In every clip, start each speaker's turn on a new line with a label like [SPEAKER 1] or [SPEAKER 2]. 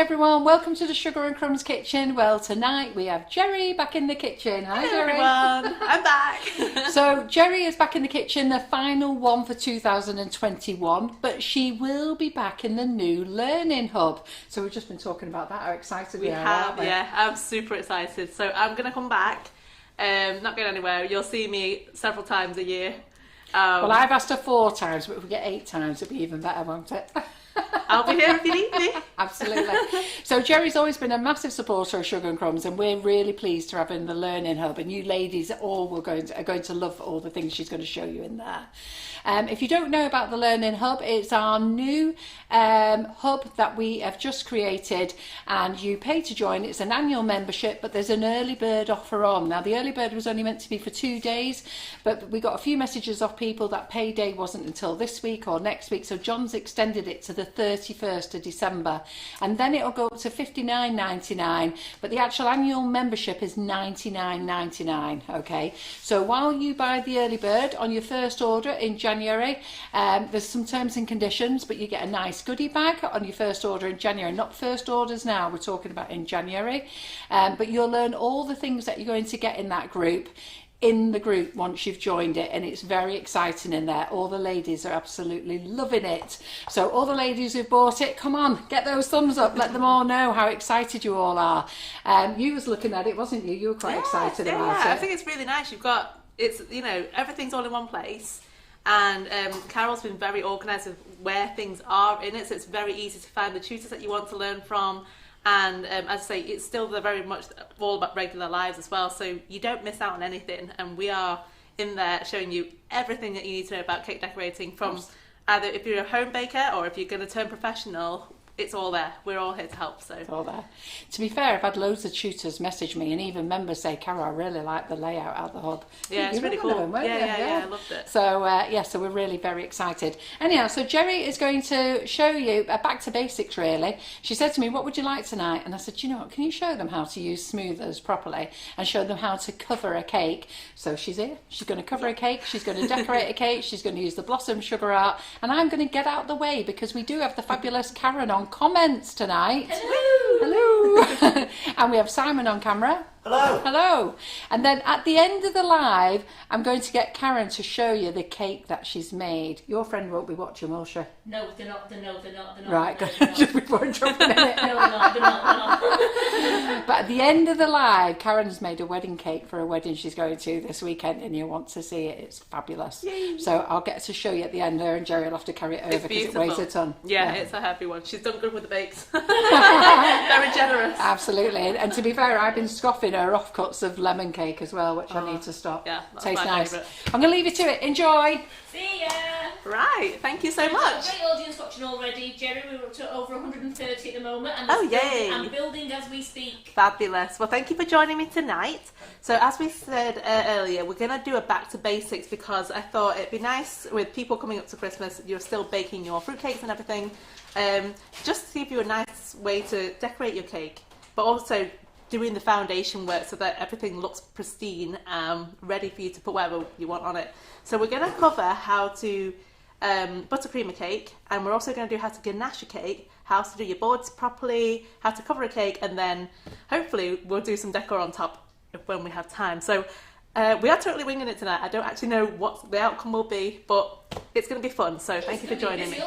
[SPEAKER 1] everyone, welcome to the Sugar and Crumbs Kitchen. Well, tonight we have Gerry back in the kitchen. Hi,
[SPEAKER 2] Hello,
[SPEAKER 1] Gerry.
[SPEAKER 2] everyone. I'm back.
[SPEAKER 1] So Gerry is back in the kitchen, the final one for 2021, but she will be back in the new learning hub. So we've just been talking about that, how excited we are, aren't we?
[SPEAKER 2] Yeah, I'm super excited. So I'm going to come back, not going anywhere. You'll see me several times a year.
[SPEAKER 1] Well, I've asked her 4 times, but if we get 8 times, it'll be even better, won't it?
[SPEAKER 2] I'll be here if you need me.
[SPEAKER 1] Absolutely. So Gerry's always been a massive supporter of Sugar and Crumbs, and we're really pleased to have her in the Learning Hub. And you ladies all are going to love all the things she's going to show you in there. If you don't know about the Learning Hub, it's our new hub that we have just created, and you pay to join. It's an annual membership, but there's an early bird offer on. Now, the early bird was only meant to be for 2 days, but we got a few messages off people that payday wasn't until this week or next week, so John's extended it to the 31st of December, and then it'll go up to $59.99, but the actual annual membership is $99.99. Okay, so while you buy the early bird on your first order in January, there's some terms and conditions, but you get a nice goodie bag on your first order in January. Not first orders now, we're talking about in January, but you'll learn all the things that you're going to get in that group in the group once you've joined it, and it's very exciting in there. All the ladies are absolutely loving it. So all the ladies who've bought it, come on, get those thumbs up, let them all know how excited you all are. You was looking at it, wasn't you? You were quite excited about it.
[SPEAKER 2] I think it's really nice. Everything's all in one place, and Carol's been very organised with where things are in it, so it's very easy to find the tutors that you want to learn from. And as I say, it's still very much all about regular lives as well, so you don't miss out on anything. And we are in there showing you everything that you need to know about cake decorating, from either if you're a home baker or if you're going to turn professional. It's all there. We're all here to help. So
[SPEAKER 1] it's all there. To be fair, I've had loads of tutors message me, and even members say, Carol, I really like the layout of the hub.
[SPEAKER 2] Yeah, it's really cool. Yeah, I loved it.
[SPEAKER 1] So so we're really very excited. Anyhow, so Gerry is going to show you back to basics, really. She said to me, what would you like tonight? And I said, you know what, can you show them how to use smoothers properly and show them how to cover a cake? So she's here. She's going to cover a cake. She's going to decorate a cake. She's going to use the blossom sugar art. And I'm going to get out the way because we do have the fabulous Karen on comments tonight. Hello. And we have Simon on camera. Hello. And then at the end of the live, I'm going to get Karen to show you the cake that she's made. Your friend won't be watching, will she?
[SPEAKER 3] No, they're not.
[SPEAKER 1] Right, just before jumping in it.
[SPEAKER 3] No, they're not.
[SPEAKER 1] But at the end of the live, Karen's made a wedding cake for a wedding she's going to this weekend, and you'll want to see it. It's fabulous.
[SPEAKER 2] Yay.
[SPEAKER 1] So I'll get to show you at the end. Her and Gerry will have to carry it over because it weighs a ton.
[SPEAKER 2] Yeah, it's a heavy one. She's done good with the bakes. Very generous.
[SPEAKER 1] Absolutely. And to be fair, I've been scoffing her offcuts of lemon cake as well, which I need to stop.
[SPEAKER 2] Yeah, that's
[SPEAKER 1] tastes
[SPEAKER 2] my
[SPEAKER 1] nice.
[SPEAKER 2] favourite.
[SPEAKER 1] I'm going to leave you to it. Enjoy.
[SPEAKER 3] See ya.
[SPEAKER 2] Right, thank you so much.
[SPEAKER 3] Great audience watching already, Gerry. We're up to over 130 at the moment, and
[SPEAKER 2] yay!
[SPEAKER 3] I'm building as we speak.
[SPEAKER 2] Fabulous. Well, thank you for joining me tonight. So, as we said earlier, we're going to do a back to basics because I thought it'd be nice with people coming up to Christmas. You're still baking your fruitcakes and everything, just to give you a nice way to decorate your cake, but also doing the foundation work so that everything looks pristine, ready for you to put whatever you want on it. So we're going to cover how to buttercream a cake, and we're also going to do how to ganache a cake, how to do your boards properly, how to cover a cake, and then hopefully we'll do some decor on top when we have time. So we are totally winging it tonight. I don't actually know what the outcome will be, but it's going to be fun. So thank you for joining me.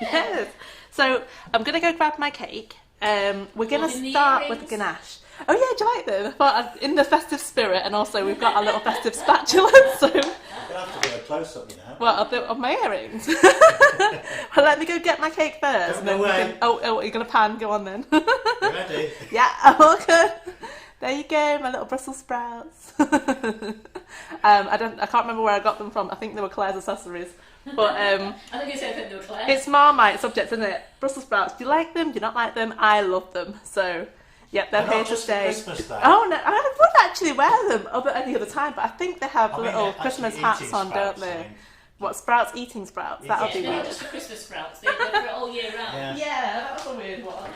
[SPEAKER 2] Yes. So I'm going to go grab my cake. We're going to start with the ganache. Oh yeah, do you like them? But in the festive spirit, and also we've got our little festive spatula. So
[SPEAKER 4] you'll have to do a close up, you know.
[SPEAKER 2] Well, of my earrings. Well, let me go get my cake first.
[SPEAKER 4] No way.
[SPEAKER 2] Oh, you're gonna pan? Go on then.
[SPEAKER 4] You ready?
[SPEAKER 2] Yeah, all good. There you go, my little Brussels sprouts. I can't remember where I got them from. I think they were Claire's accessories. But
[SPEAKER 3] I think you said they were Claire.
[SPEAKER 2] It's Marmite subject, isn't it? Brussels sprouts. Do you like them? Do you not like them? I love them. So. Yep, they're here to stay.
[SPEAKER 4] Christmas, though.
[SPEAKER 2] Oh no, I would actually wear them any other time, but I think they have little Christmas hats on, don't they? What, sprouts? Eating sprouts? That'll be weird.
[SPEAKER 3] Just the Christmas sprouts. They go for it all year round.
[SPEAKER 2] Yeah, that was a weird one.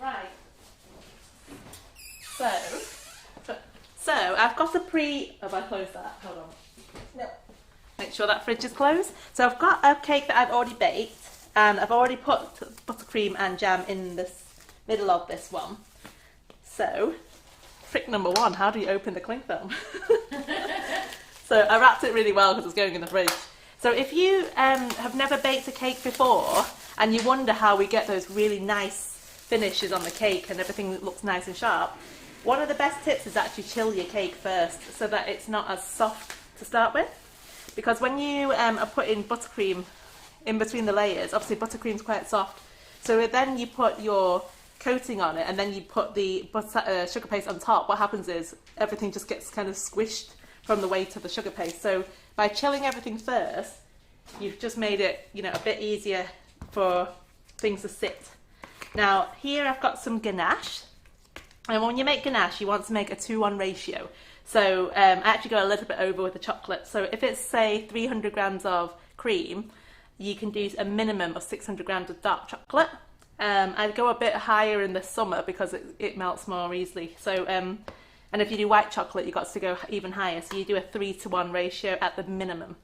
[SPEAKER 2] Right. So I've got a Have I closed that? Hold on. No. Make sure that fridge is closed. So I've got a cake that I've already baked, and I've already put buttercream and jam in this middle of this one. So, trick number 1, how do you open the cling film? So I wrapped it really well because it's going in the fridge. So if you have never baked a cake before and you wonder how we get those really nice finishes on the cake and everything looks nice and sharp, one of the best tips is actually chill your cake first so that it's not as soft to start with. Because when you are putting buttercream in between the layers, obviously buttercream's quite soft, so then you put your coating on it and then you put the sugar paste on top, what happens is everything just gets kind of squished from the weight of the sugar paste. So by chilling everything first, you've just made it, you know, a bit easier for things to sit. Now here I've got some ganache, and when you make ganache you want to make a 2:1 ratio. So I actually go a little bit over with the chocolate. So if it's say 300 grams of cream, you can do a minimum of 600 grams of dark chocolate. I'd go a bit higher in the summer because it melts more easily. So and if you do white chocolate, you've got to go even higher. So you do a 3:1 ratio at the minimum.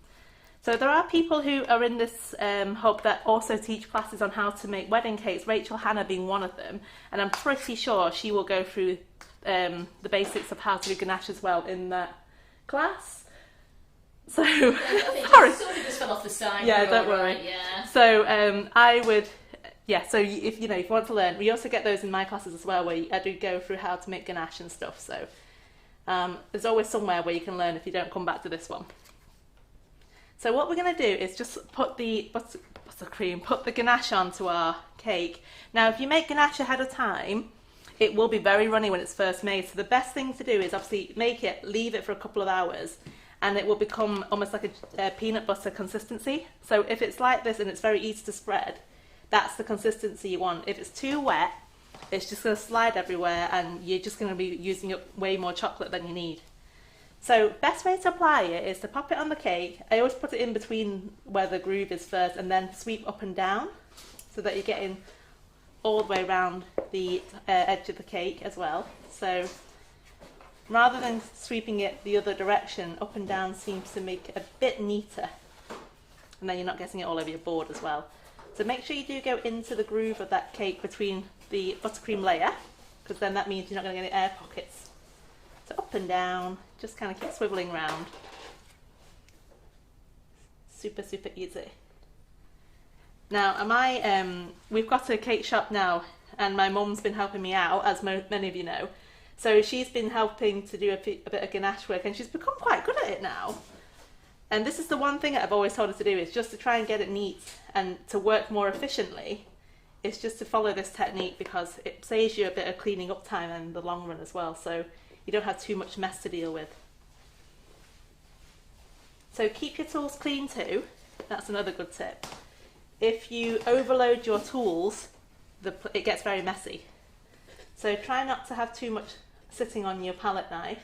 [SPEAKER 2] So there are people who are in this hub that also teach classes on how to make wedding cakes, Rachel Hannah being one of them. And I'm pretty sure she will go through the basics of how to do ganache as well in that class. So,
[SPEAKER 3] sorry. Sort of just fell off the side.
[SPEAKER 2] Yeah, don't worry.
[SPEAKER 3] Right, yeah.
[SPEAKER 2] So I would... Yeah, so if you want to learn, we also get those in my classes as well, where I do go through how to make ganache and stuff. So there's always somewhere where you can learn if you don't come back to this one. So what we're going to do is just put the buttercream, put the ganache onto our cake. Now, if you make ganache ahead of time, it will be very runny when it's first made. So the best thing to do is obviously make it, leave it for a couple of hours, and it will become almost like a peanut butter consistency. So if it's like this and it's very easy to spread, that's the consistency you want. If it's too wet, it's just going to slide everywhere and you're just going to be using up way more chocolate than you need. So best way to apply it is to pop it on the cake. I always put it in between where the groove is first and then sweep up and down so that you're getting all the way around the edge of the cake as well. So rather than sweeping it the other direction, up and down seems to make it a bit neater. And then you're not getting it all over your board as well. So make sure you do go into the groove of that cake between the buttercream layer, because then that means you're not going to get any air pockets. So up and down, just kind of keep swiveling around. Super, super easy. Now, we've got a cake shop now, and my mum's been helping me out, as many of you know. So she's been helping to do a bit of ganache work, and she's become quite good at it now. And this is the one thing that I've always told her to do, is just to try and get it neat and to work more efficiently. It's just to follow this technique because it saves you a bit of cleaning up time in the long run as well, so you don't have too much mess to deal with. So keep your tools clean too. That's another good tip. If you overload your tools, it gets very messy. So try not to have too much sitting on your palette knife.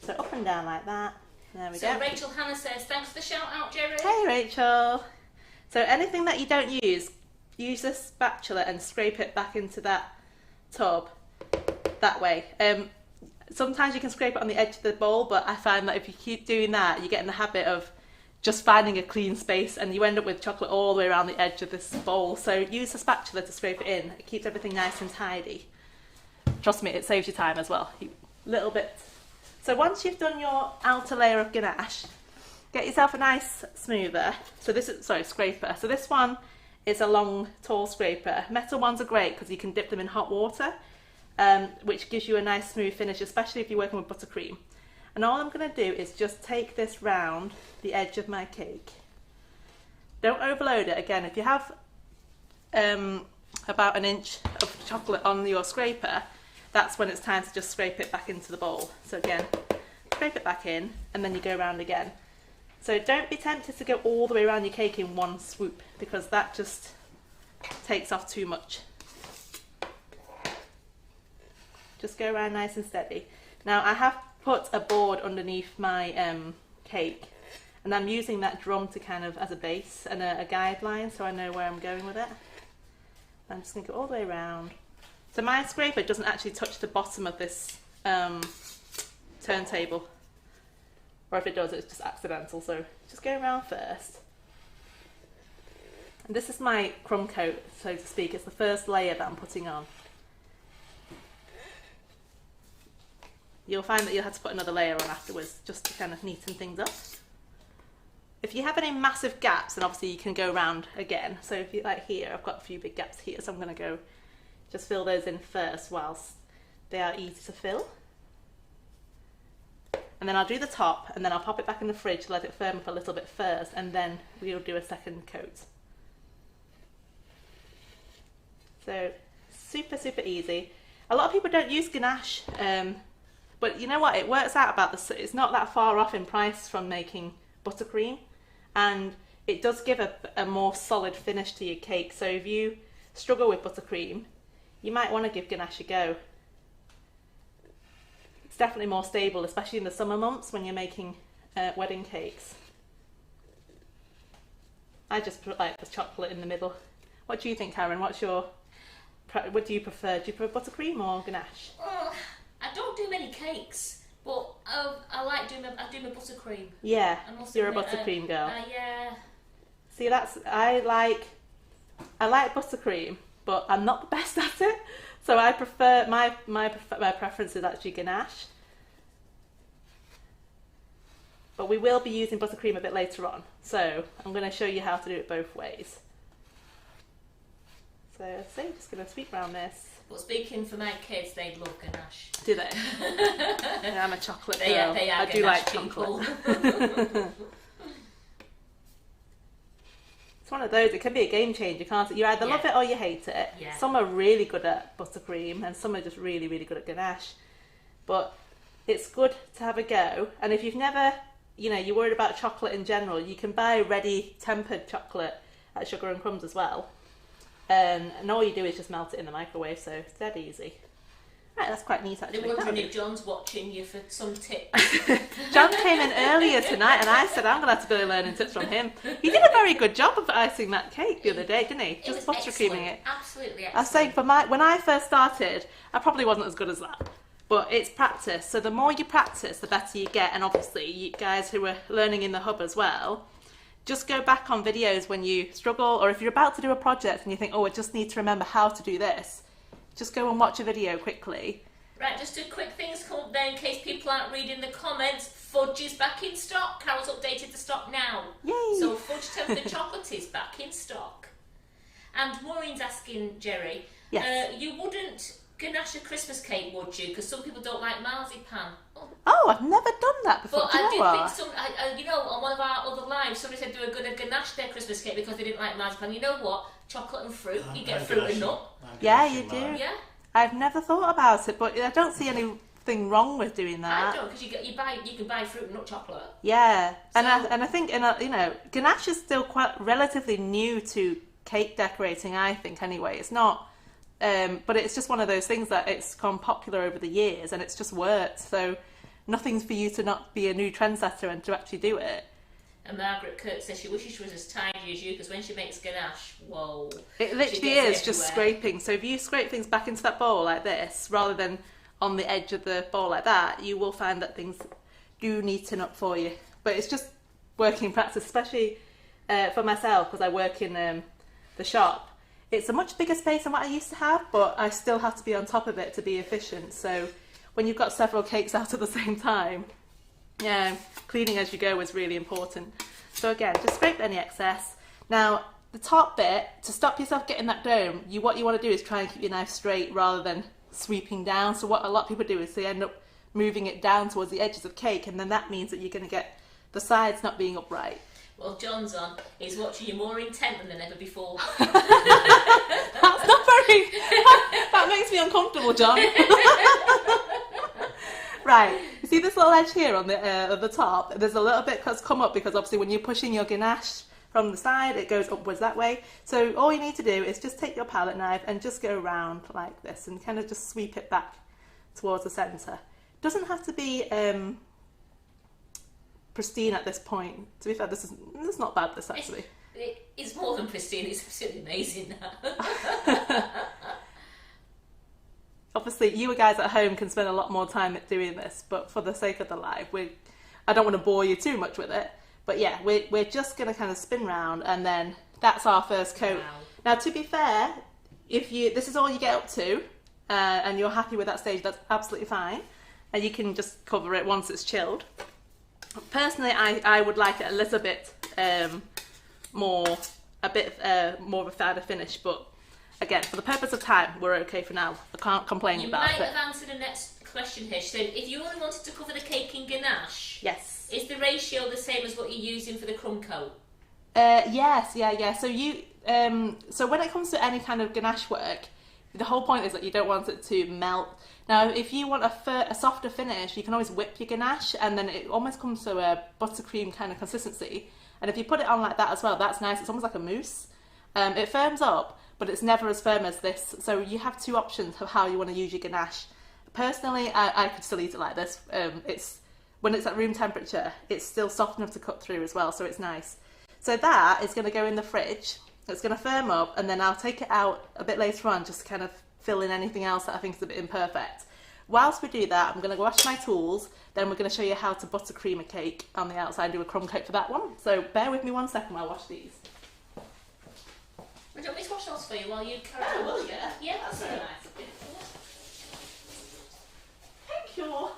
[SPEAKER 2] So up and down like that. There we go.
[SPEAKER 3] So Rachel Hannah says, thanks for the shout out, Gerry.
[SPEAKER 2] Hey Rachel. So anything that you don't use a spatula and scrape it back into that tub that way. Sometimes you can scrape it on the edge of the bowl, but I find that if you keep doing that, you get in the habit of just finding a clean space and you end up with chocolate all the way around the edge of this bowl. So use a spatula to scrape it in. It keeps everything nice and tidy. Trust me, it saves you time as well. A little bit. So once you've done your outer layer of ganache, get yourself a nice smoother. So this is, scraper. So this one is a long, tall scraper. Metal ones are great because you can dip them in hot water, which gives you a nice smooth finish, especially if you're working with buttercream. And all I'm going to do is just take this round the edge of my cake. Don't overload it. Again, if you have about an inch of chocolate on your scraper, that's when it's time to just scrape it back into the bowl. So again, scrape it back in and then you go around again. So don't be tempted to go all the way around your cake in one swoop because that just takes off too much. Just go around nice and steady. Now I have put a board underneath my cake and I'm using that drum to kind of as a base and a guideline so I know where I'm going with it. I'm just going to go all the way around. So my scraper doesn't actually touch the bottom of this turntable, or if it does, it's just accidental. So just go around first. And this is my crumb coat, so to speak. It's the first layer that I'm putting on. you'll find that you'll have to put another layer on afterwards just to kind of neaten things up. If you have any massive gaps, then obviously you can go around again. So if you like here, I've got a few big gaps here, so I'm going to go just fill those in first whilst they are easy to fill. And then I'll do the top, and then I'll pop it back in the fridge to let it firm up a little bit first, and then we'll do a second coat. So super, super easy. A lot of people don't use ganache, but you know what? It works out about it's not that far off in price from making buttercream, and it does give a more solid finish to your cake. So if you struggle with buttercream, you might want to give ganache a go. It's definitely more stable, especially in the summer months when you're making wedding cakes. I just put like the chocolate in the middle. What do you think, Karen? What do you prefer? Do you prefer buttercream or ganache?
[SPEAKER 3] I don't do many cakes, but I do my buttercream.
[SPEAKER 2] Yeah, you're a buttercream girl.
[SPEAKER 3] Yeah.
[SPEAKER 2] See, I like buttercream, but I'm not the best at it. So I prefer my preference is actually ganache. But we will be using buttercream a bit later on, so I'm going to show you how to do it both ways. So I'm just going to sweep around this.
[SPEAKER 3] But speaking for my kids, they love ganache.
[SPEAKER 2] Do they? Yeah, I'm a chocolate girl.
[SPEAKER 3] They are
[SPEAKER 2] I do like
[SPEAKER 3] people.
[SPEAKER 2] chocolate. It's one of those, it can be a game changer, can't it? You either love it or you hate it.
[SPEAKER 3] Yeah.
[SPEAKER 2] Some are really good at buttercream and some are just really, really good at ganache. But it's good to have a go. And if you've never, you're worried about chocolate in general, you can buy ready tempered chocolate at Sugar and Crumbs as well. And all you do is just melt it in the microwave, so it's dead easy. Right, that's quite neat actually.
[SPEAKER 3] They're wondering if John's watching you for some tips.
[SPEAKER 2] John came in earlier tonight and I said I'm going to have to go learning tips from him. He did a very good job of icing that cake the other day, didn't he? Just buttercreaming it.
[SPEAKER 3] Absolutely excellent.
[SPEAKER 2] I was saying, when I first started, I probably wasn't as good as that. But it's practice, so the more you practice, the better you get. And obviously, you guys who are learning in the hub as well, just go back on videos when you struggle, or if you're about to do a project and you think, oh, I just need to remember how to do this. Just go and watch a video quickly.
[SPEAKER 3] Right, just two quick things come up there in case people aren't reading the comments. Fudge is back in stock. Carol's updated the stock now.
[SPEAKER 2] Yay!
[SPEAKER 3] So fudge tempered chocolate is back in stock. And Maureen's asking, Gerry,
[SPEAKER 2] yes.
[SPEAKER 3] You wouldn't ganache a Christmas cake, would you? Because some people don't like marzipan.
[SPEAKER 2] Oh, I've never done that before.
[SPEAKER 3] But I did think on one of our other lives, somebody said they were going to ganache their Christmas cake because they didn't like marzipan. You know what? Chocolate and fruit. You get fruit and nut.
[SPEAKER 2] Yeah, you do.
[SPEAKER 3] Yeah.
[SPEAKER 2] I've never thought about it, but I don't see anything wrong with doing that.
[SPEAKER 3] I don't, because you can buy fruit and nut chocolate.
[SPEAKER 2] Yeah,
[SPEAKER 3] So,
[SPEAKER 2] and I think ganache is still quite relatively new to cake decorating. I think anyway, it's not, but it's just one of those things that it's become popular over the years, and it's just worked. So nothing's for you to not be a new trendsetter and to actually do it.
[SPEAKER 3] And Margaret Kirk says she wishes she was as tidy as you because when she makes ganache, whoa.
[SPEAKER 2] It literally is just scraping. So if you scrape things back into that bowl like this, rather than on the edge of the bowl like that, you will find that things do neaten up for you. But it's just working practice, especially for myself because I work in the shop. It's a much bigger space than what I used to have, but I still have to be on top of it to be efficient. So when you've got several cakes out at the same time, cleaning as you go is really important. So again, just scrape any excess. Now, the top bit, to stop yourself getting that dome, what you want to do is try and keep your knife straight rather than sweeping down. So what a lot of people do is they end up moving it down towards the edges of cake, and then that means that you're going to get the sides not being upright.
[SPEAKER 3] Well, John's on. He's watching you more intently than ever before.
[SPEAKER 2] That's not very... that makes me uncomfortable, John. Right, you see this little edge here on the at the top? There's a little bit that's come up because obviously when you're pushing your ganache from the side, it goes upwards that way. So all you need to do is just take your palette knife and just go around like this and kind of just sweep it back towards the centre. Doesn't have to be pristine at this point. To be fair, this is not bad, this actually.
[SPEAKER 3] It's more than pristine, it's absolutely amazing now.
[SPEAKER 2] Obviously, you guys at home can spend a lot more time at doing this, but for the sake of the live, I don't want to bore you too much with it. But yeah, we're just going to kind of spin round, and then that's our first coat.
[SPEAKER 3] Wow.
[SPEAKER 2] Now, to be fair, if this is all you get up to, and you're happy with that stage, that's absolutely fine. and you can just cover it once it's chilled. Personally, I would like it a little bit more of a fatter finish, but again, for the purpose of time, we're okay for now. I can't complain about it.
[SPEAKER 3] You might have answered the next question here. So if you only wanted to cover the cake in ganache,
[SPEAKER 2] Yes.
[SPEAKER 3] is the ratio the same as what you're using for the crumb coat?
[SPEAKER 2] Yes, yeah. So so when it comes to any kind of ganache work, the whole point is that you don't want it to melt. Now, if you want a softer finish, you can always whip your ganache, and then it almost comes to a buttercream kind of consistency. And if you put it on like that as well, that's nice. It's almost like a mousse. It firms up, but it's never as firm as this. So you have two options of how you want to use your ganache. Personally, I could still eat it like this. When it's at room temperature, it's still soft enough to cut through as well, so it's nice. So that is going to go in the fridge. It's going to firm up, and then I'll take it out a bit later on just to kind of fill in anything else that I think is a bit imperfect. Whilst we do that, I'm going to wash my tools, then we're going to show you how to buttercream a cake on the outside, do a crumb coat for that one. So bear with me 1 second while I wash these.
[SPEAKER 3] Would you want me to wash those for you while you carry on?
[SPEAKER 2] Well, yeah.
[SPEAKER 3] Yeah,
[SPEAKER 2] That's very nice. Thank you.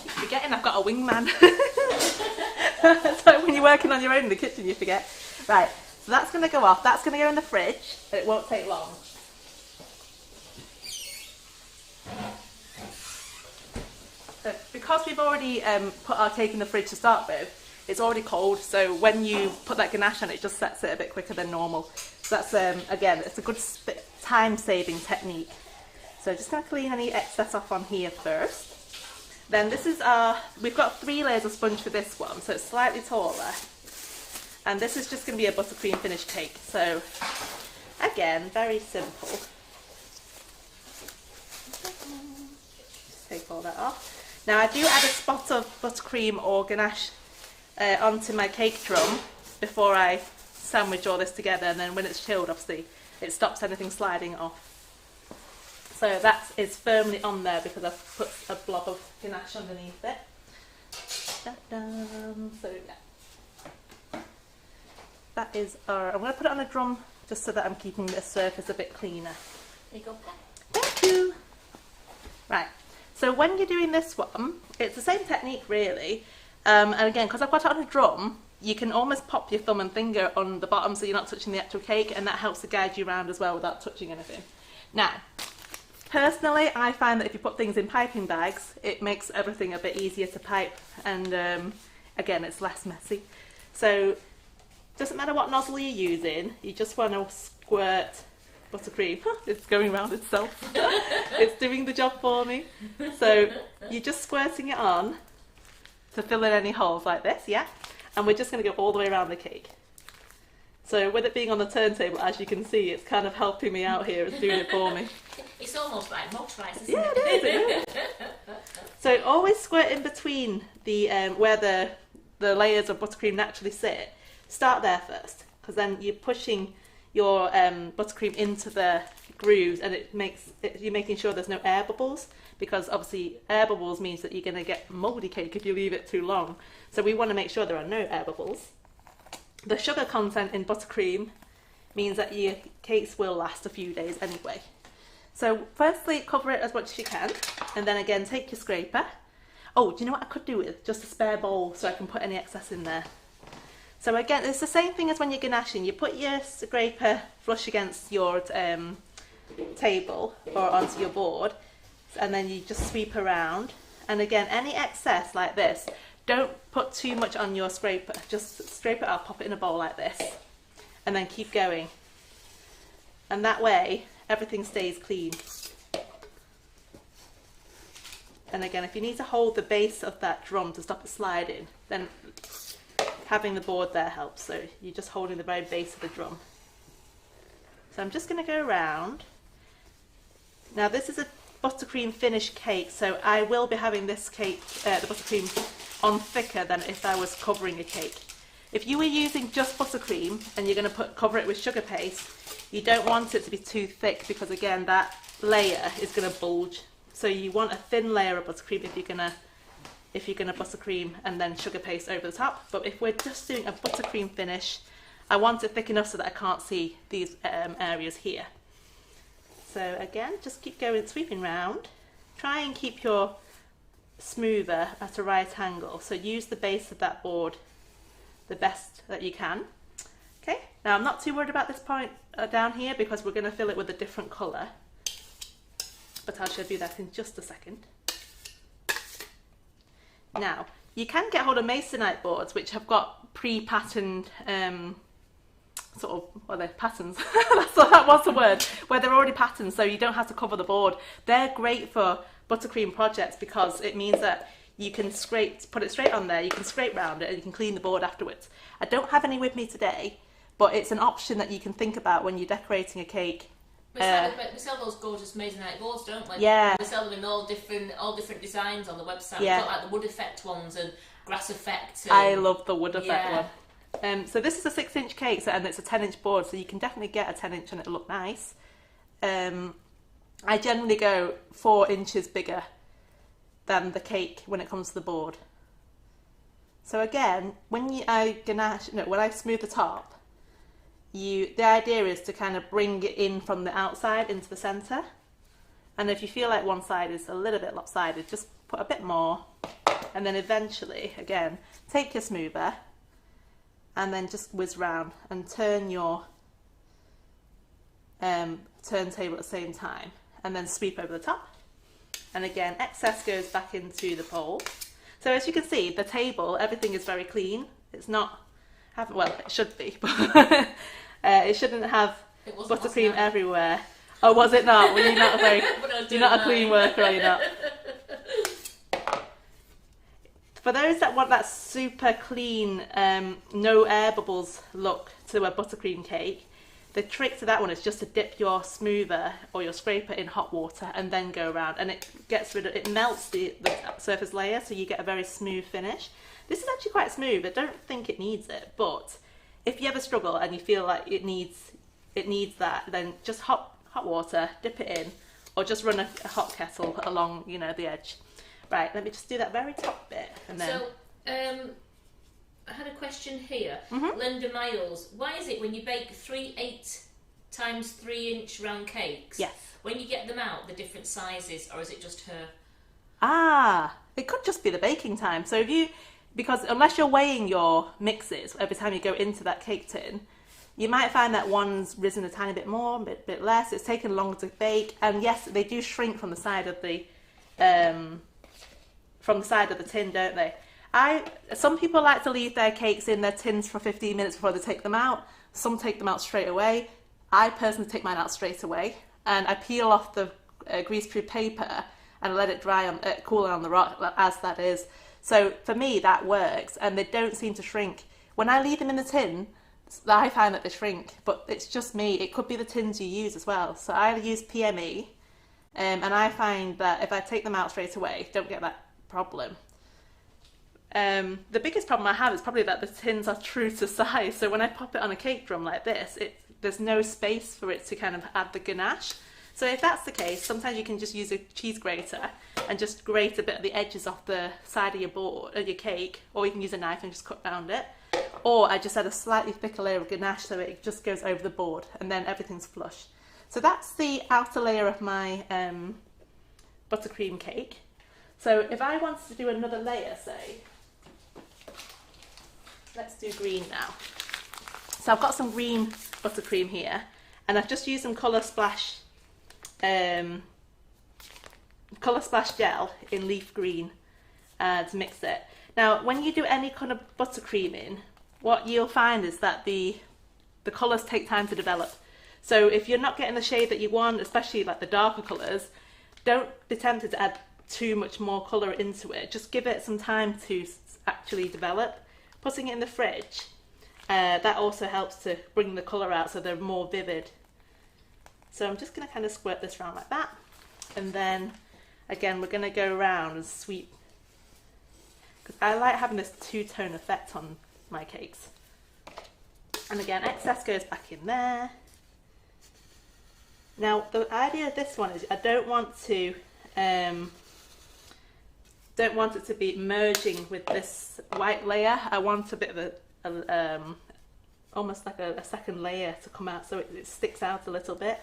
[SPEAKER 2] Keep forgetting I've got a wingman. So when you're working on your own in the kitchen, you forget. Right, so that's going to go off. That's going to go in the fridge. It won't take long. So because we've already put our cake in the fridge to start with, it's already cold, so when you put that ganache on, it just sets it a bit quicker than normal. So that's, again, it's a good time-saving technique. So just going to clean any excess off on here first. Then this is we've got 3 layers of sponge for this one, so it's slightly taller. And this is just going to be a buttercream finished cake. So again, very simple. Just take all that off. Now I do add a spot of buttercream or ganache onto my cake drum before I sandwich all this together, and then when it's chilled, obviously, it stops anything sliding off. So that is firmly on there because I've put a blob of ganache underneath it. Da-dum. So yeah, that is I'm going to put it on a drum just so that I'm keeping the surface a bit cleaner.
[SPEAKER 3] There you go.
[SPEAKER 2] Thank you. Right. So when you're doing this one, it's the same technique really. And again, because I've got it on a drum, you can almost pop your thumb and finger on the bottom so you're not touching the actual cake, and that helps to guide you around as well without touching anything. Now, personally, I find that if you put things in piping bags, it makes everything a bit easier to pipe, and again, it's less messy. So, doesn't matter what nozzle you're using, you just want to squirt buttercream. It's going around itself. It's doing the job for me. So, you're just squirting it on to fill in any holes like this, yeah? And we're just going to go all the way around the cake. So with it being on the turntable, as you can see, it's kind of helping me out here. It's doing it for me.
[SPEAKER 3] It's almost like motorised, isn't
[SPEAKER 2] Yeah,
[SPEAKER 3] it?
[SPEAKER 2] it is. So always squirt in between the where the layers of buttercream naturally sit. Start there first, because then you're pushing your buttercream into the grooves, and you're making sure there's no air bubbles, because obviously air bubbles means that you're going to get mouldy cake if you leave it too long. So we want to make sure there are no air bubbles. The sugar content in buttercream means that your cakes will last a few days anyway. So firstly, cover it as much as you can, and then again take your scraper. Oh, do you know what I could do with? Just a spare bowl so I can put any excess in there. So again, it's the same thing as when you're ganaching. You put your scraper flush against your table or onto your board, and then you just sweep around. And again, any excess like this, don't put too much on your scraper. Just scrape it up, pop it in a bowl like this, and then keep going. And that way, everything stays clean. And again, if you need to hold the base of that drum to stop it sliding, then having the board there helps. So you're just holding the very base of the drum. So I'm just going to go around. Now this is a buttercream finished cake, so I will be having this cake, the buttercream, on thicker than if I was covering a cake. If you were using just buttercream and you're going to cover it with sugar paste, you don't want it to be too thick, because again that layer is going to bulge. So you want a thin layer of buttercream if you're gonna buttercream and then sugar paste over the top. But if we're just doing a buttercream finish, I want it thick enough so that I can't see these areas here. So again, just keep going, sweeping round. Try and keep your smoother at a right angle. So use the base of that board the best that you can. Okay, now I'm not too worried about this point down here because we're going to fill it with a different colour. But I'll show you that in just a second. Now, you can get hold of masonite boards which have got pre-patterned sort of, well, they're patterns, that was the word, where they're already patterned so you don't have to cover the board. They're great for buttercream projects because it means that you can put it straight on there, you can scrape round it and you can clean the board afterwards. I don't have any with me today, but it's an option that you can think about when you're decorating a cake.
[SPEAKER 3] We sell those gorgeous masonite boards, don't we?
[SPEAKER 2] Yeah.
[SPEAKER 3] We sell them in all different designs on the website.
[SPEAKER 2] Yeah.
[SPEAKER 3] We've got like the wood effect ones and grass effect.
[SPEAKER 2] I love the wood effect
[SPEAKER 3] Yeah.
[SPEAKER 2] one. So this is a 6-inch cake and it's a 10-inch board, so you can definitely get a 10-inch and it'll look nice. I generally go 4 inches bigger than the cake when it comes to the board. So again, when I smooth the top, the idea is to kind of bring it in from the outside into the centre. And if you feel like one side is a little bit lopsided, just put a bit more. And then eventually, again, take your smoother and then just whiz round and turn your turntable at the same time. And then sweep over the top. And again, excess goes back into the bowl. So as you can see, the table, everything is very clean. It's not, well, it should be, but it shouldn't have buttercream everywhere. Oh, was it not? Well, you're not a clean worker, are you not? For those that want that super clean, no air bubbles look to a buttercream cake, the trick to that one is just to dip your smoother or your scraper in hot water and then go around, and it melts the surface layer, so you get a very smooth finish. This is actually quite smooth. I don't think it needs it, but if you ever struggle and you feel like it needs that, then just hot water, dip it in, or just run a hot kettle along, the edge. Right, let me just do that very top bit, and then.
[SPEAKER 3] So, I had a question here. Linda Miles, why is it when you bake 3/8 times 3-inch round cakes?
[SPEAKER 2] Yes.
[SPEAKER 3] When you get them out, the different sizes, or is it just her?
[SPEAKER 2] It could just be the baking time. So because unless you're weighing your mixes every time you go into that cake tin, you might find that one's risen a tiny bit more, a bit less. It's taken longer to bake, and yes, they do shrink from the side of the tin, don't they? Some people like to leave their cakes in their tins for 15 minutes before they take them out. Some take them out straight away. I personally take mine out straight away, and I peel off the greaseproof paper and let it dry cool on the rock as that is. So for me, that works, and they don't seem to shrink. When I leave them in the tin, I find that they shrink, but it's just me. It could be the tins you use as well. So I use PME, and I find that if I take them out straight away, don't get that problem. The biggest problem I have is probably that the tins are true to size. So when I pop it on a cake drum like this, there's no space for it to kind of add the ganache. So if that's the case, sometimes you can just use a cheese grater and just grate a bit of the edges off the side of your board, your cake, or you can use a knife and just cut around it. Or I just add a slightly thicker layer of ganache so it just goes over the board, and then everything's flush. So that's the outer layer of my buttercream cake. So if I wanted to do another layer, say, let's do green now. So I've got some green buttercream here, and I've just used some Colour Splash gel in leaf green to mix it. Now, when you do any kind of buttercreaming, what you'll find is that the colours take time to develop. So if you're not getting the shade that you want, especially like the darker colours, don't be tempted to add too much more colour into it. Just give it some time to actually develop. Putting it in the fridge, that also helps to bring the colour out so they're more vivid. So I'm just going to kind of squirt this around like that, and then again we're going to go around and sweep, because I like having this two-tone effect on my cakes. And again, excess goes back in there. Now the idea of this one is I don't want it to be merging with this white layer. I want a bit of almost like a second layer to come out, so it sticks out a little bit.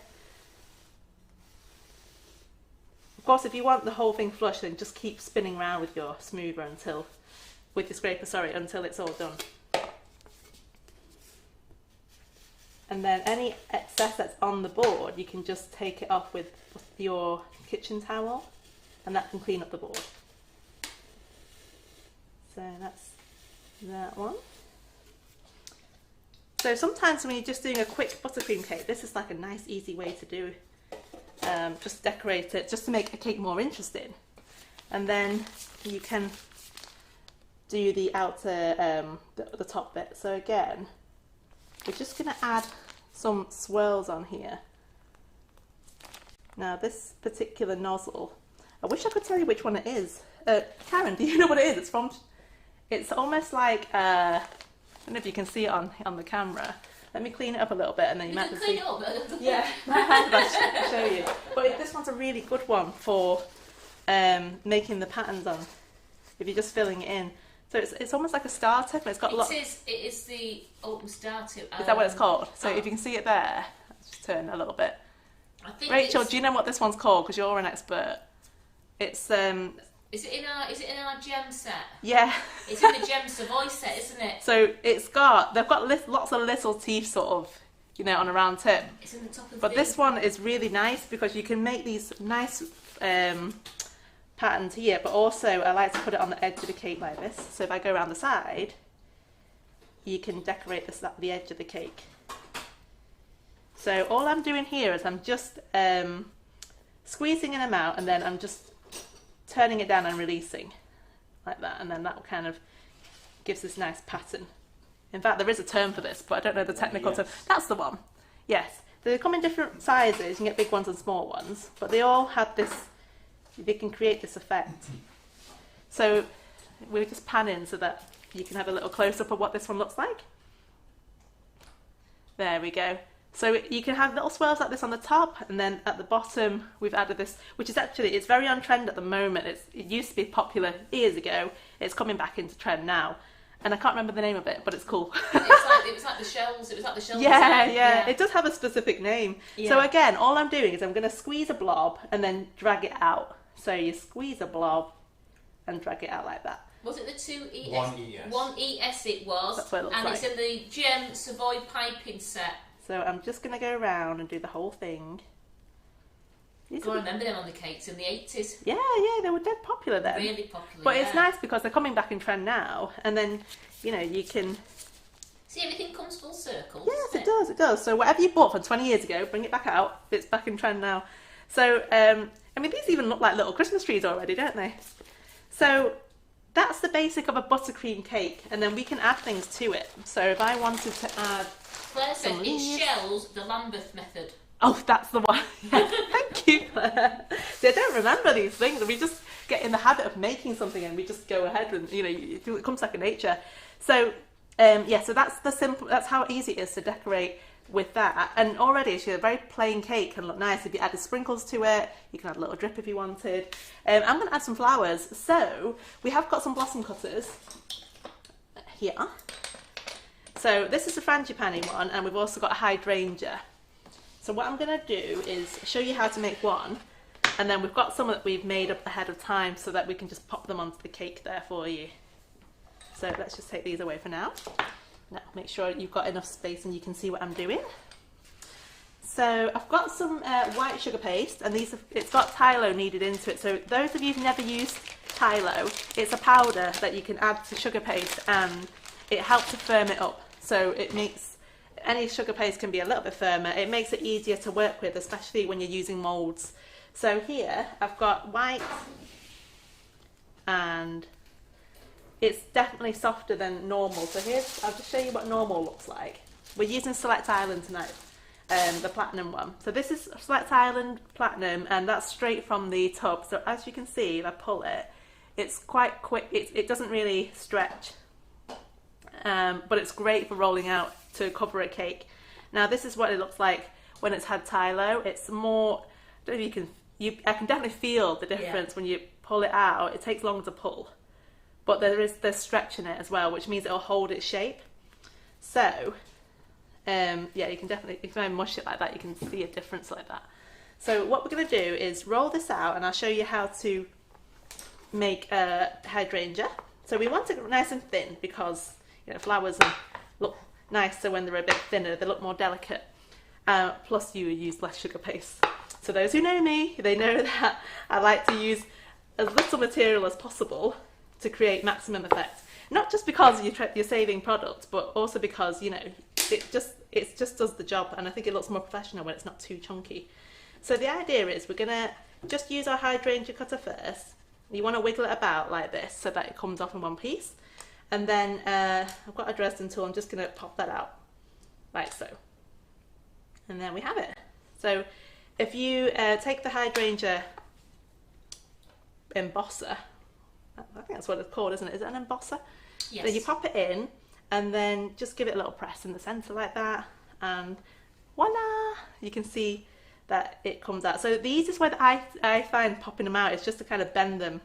[SPEAKER 2] Of course, if you want the whole thing flush, then just keep spinning around with your smoother with your scraper, sorry, until it's all done. And then any excess that's on the board, you can just take it off with your kitchen towel, and that can clean up the board. So that's that one. So sometimes when you're just doing a quick buttercream cake, this is like a nice easy way to do. Just decorate it, just to make a cake more interesting. And then you can do the outer, the top bit. So again, we're just going to add some swirls on here. Now this particular nozzle, I wish I could tell you which one it is. Karen, do you know what it is? It's almost like, I don't know if you can see it on the camera. Let me clean it up a little bit and then you might see. Yeah, I'll show you. But this one's a really good one for making the patterns on, if you're just filling it in. So it's almost like a starter, but it's got lots.
[SPEAKER 3] It is the open starter.
[SPEAKER 2] Is that what it's called? So if you can see it there, let's just turn a little bit.
[SPEAKER 3] I think
[SPEAKER 2] Rachel, do you know what this one's called? Because you're an expert. It's
[SPEAKER 3] Is it in our gem set?
[SPEAKER 2] Yeah.
[SPEAKER 3] It's in the gem Savoy set, isn't it?
[SPEAKER 2] So they've got lots of little teeth sort of, on a round tip.
[SPEAKER 3] It's in the top of
[SPEAKER 2] But this one is really nice because you can make these nice patterns here, but also I like to put it on the edge of the cake like this. So if I go around the side, you can decorate the edge of the cake. So all I'm doing here is I'm just squeezing them out, and then I'm just turning it down and releasing like that, and then that kind of gives this nice pattern. In fact, there is a term for this, but I don't know the technical term. That's the one. Yes. So they come in different sizes. You can get big ones and small ones, but they all have this, they can create this effect. So we're just panning so that you can have a little close-up of what this one looks like. There we go. So you can have little swirls like this on the top, and then at the bottom we've added this, which is actually, it's very on trend at the moment. It used to be popular years ago. It's coming back into trend now. And I can't remember the name of it, but it's cool.
[SPEAKER 3] It was like the shells. It was like the shells.
[SPEAKER 2] Yeah. It does have a specific name.
[SPEAKER 3] Yeah.
[SPEAKER 2] So again, all I'm doing is I'm going to squeeze a blob and then drag it out. So you squeeze a blob and drag it out like that.
[SPEAKER 3] Was it the 2 ES?
[SPEAKER 4] 1 ES.
[SPEAKER 3] 1 ES it was.
[SPEAKER 2] That's what it looks
[SPEAKER 3] and
[SPEAKER 2] like.
[SPEAKER 3] It's in the gem Savoy piping set.
[SPEAKER 2] So I'm just going to go around and do the whole thing.
[SPEAKER 3] I remember them on the cakes in the 80s.
[SPEAKER 2] Yeah, they were dead popular then.
[SPEAKER 3] Really popular.
[SPEAKER 2] But it's nice because they're coming back in trend now, and then you can.
[SPEAKER 3] See, everything comes full circle.
[SPEAKER 2] Yes, it does. So whatever you bought from 20 years ago, bring it back out. It's back in trend now. So these even look like little Christmas trees already, don't they? So that's the basic of a buttercream cake, and then we can add things to it. So if I wanted to add,
[SPEAKER 3] Claire said it shells the Lambeth method.
[SPEAKER 2] oh, that's the one. Thank you, Claire. See, I don't remember these things. We just get in the habit of making something and we just go ahead and, it comes second nature. So, so that's how easy it is to decorate with that. And already, actually, a very plain cake can look nice. If you added sprinkles to it, you can add a little drip if you wanted. I'm going to add some flowers. So, we have got some blossom cutters here. So, this is a frangipani one, and we've also got a hydrangea. So what I'm going to do is show you how to make one, and then we've got some that we've made up ahead of time so that we can just pop them onto the cake there for you. So let's just take these away for now. Now make sure you've got enough space and you can see what I'm doing. So I've got some white sugar paste, and it's got Tylo kneaded into it. So those of you who've never used Tylo, it's a powder that you can add to sugar paste, and it helps to firm it up. So it makes any sugar paste can be a little bit firmer. It makes it easier to work with, especially when you're using moulds. So here I've got white, and it's definitely softer than normal. So I'll just show you what normal looks like. We're using Select Island tonight, the platinum one. So this is Select Island Platinum, and that's straight from the tub. So as you can see, if I pull it, it's quite quick. It doesn't really stretch, but it's great for rolling out to cover a cake. Now this is what it looks like when it's had Tylo. It's more, I don't know if I can definitely feel the difference when you pull it out. It takes longer to pull, but there's stretch in it as well, which means it'll hold its shape. So yeah, you can definitely, if I mush it like that, you can see a difference like that. So what we're going to do is roll this out, and I'll show you how to make a hydrangea. So we want it nice and thin because, you know, flowers look nicer when they're a bit thinner. They look more delicate. Plus you use less sugar paste. So those who know me, they know that I like to use as little material as possible to create maximum effect. Not just because you're saving product, but also because, you know, it just does the job, and I think it looks more professional when it's not too chunky. So the idea is we're going to just use our hydrangea cutter first. You want to wiggle it about like this so that it comes off in one piece. And then I've got a Dresden tool, I'm just going to pop that out like so. And then we have it. So if you take the hydrangea embosser, I think that's what it's called, isn't it? Is it an embosser?
[SPEAKER 3] Yes.
[SPEAKER 2] Then you pop it in and then just give it a little press in the centre like that, and voila! You can see that it comes out. So the easiest way that I find popping them out is just to kind of bend them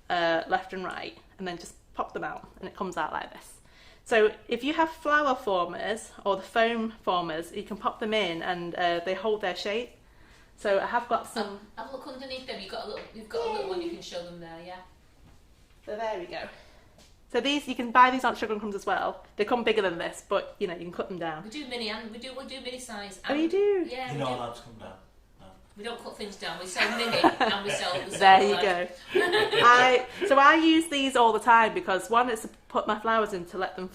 [SPEAKER 2] left and right, and then just pop them out, and it comes out like this. So if you have flower formers or the foam formers, you can pop them in and they hold their shape. So I have got some.
[SPEAKER 3] Have a look underneath them. You've got a little one. You can show them there. Yeah.
[SPEAKER 2] So there we go. So these, you can buy these on Sugar and Crumbs as well. They come bigger than this, but you know, you can cut them down.
[SPEAKER 3] We do mini, and we do mini size.
[SPEAKER 2] Oh, you do?
[SPEAKER 3] Yeah.
[SPEAKER 4] You're not allowed to come down. No.
[SPEAKER 3] We don't cut things down. We sell mini and we sell the
[SPEAKER 2] There you go. So I use these all the time because one, it's to put my flowers in to let them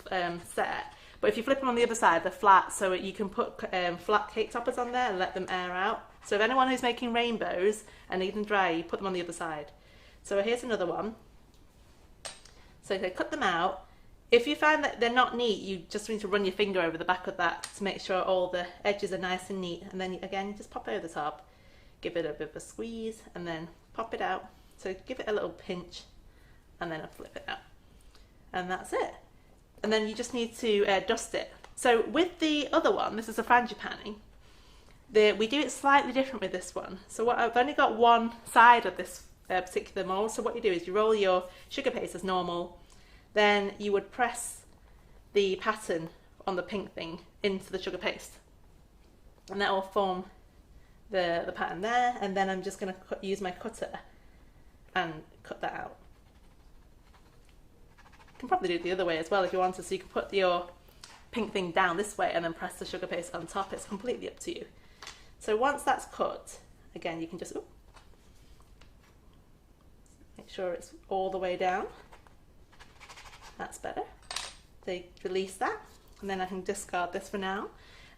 [SPEAKER 2] set. But if you flip them on the other side, they're flat, so you can put flat cake toppers on there and let them air out. So if anyone who's making rainbows and need them dry, you put them on the other side. So here's another one. So they cut them out. If you find that they're not neat, you just need to run your finger over the back of that to make sure all the edges are nice and neat. And then again, just pop it over the top, give it a bit of a squeeze, and then pop it out. So give it a little pinch, and then flip it out. And that's it. And then you just need to dust it. So with the other one, this is a frangipani. We do it slightly different with this one. So I've only got one side of this particular mold. So what you do is you roll your sugar paste as normal. Then you would press the pattern on the pink thing into the sugar paste, and that will form the pattern there. And then I'm just going to use my cutter and cut that out. You can probably do it the other way as well if you wanted. So you can put your pink thing down this way and then press the sugar paste on top. It's completely up to you. So once that's cut, again, you can just make sure it's all the way down. That's better. So release that, and then I can discard this for now.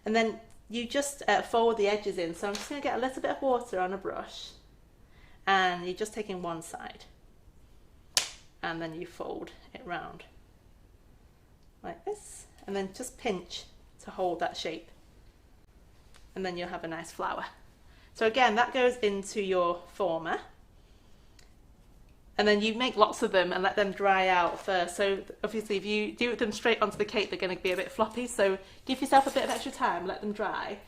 [SPEAKER 2] And then you just fold the edges in. So I'm just going to get a little bit of water on a brush, and you're just taking one side, and then you fold it round like this, and then just pinch to hold that shape, and then you'll have a nice flower. So again, that goes into your former. And then you make lots of them and let them dry out first. So obviously if you do them straight onto the cake, they're going to be a bit floppy. So give yourself a bit of extra time, let them dry.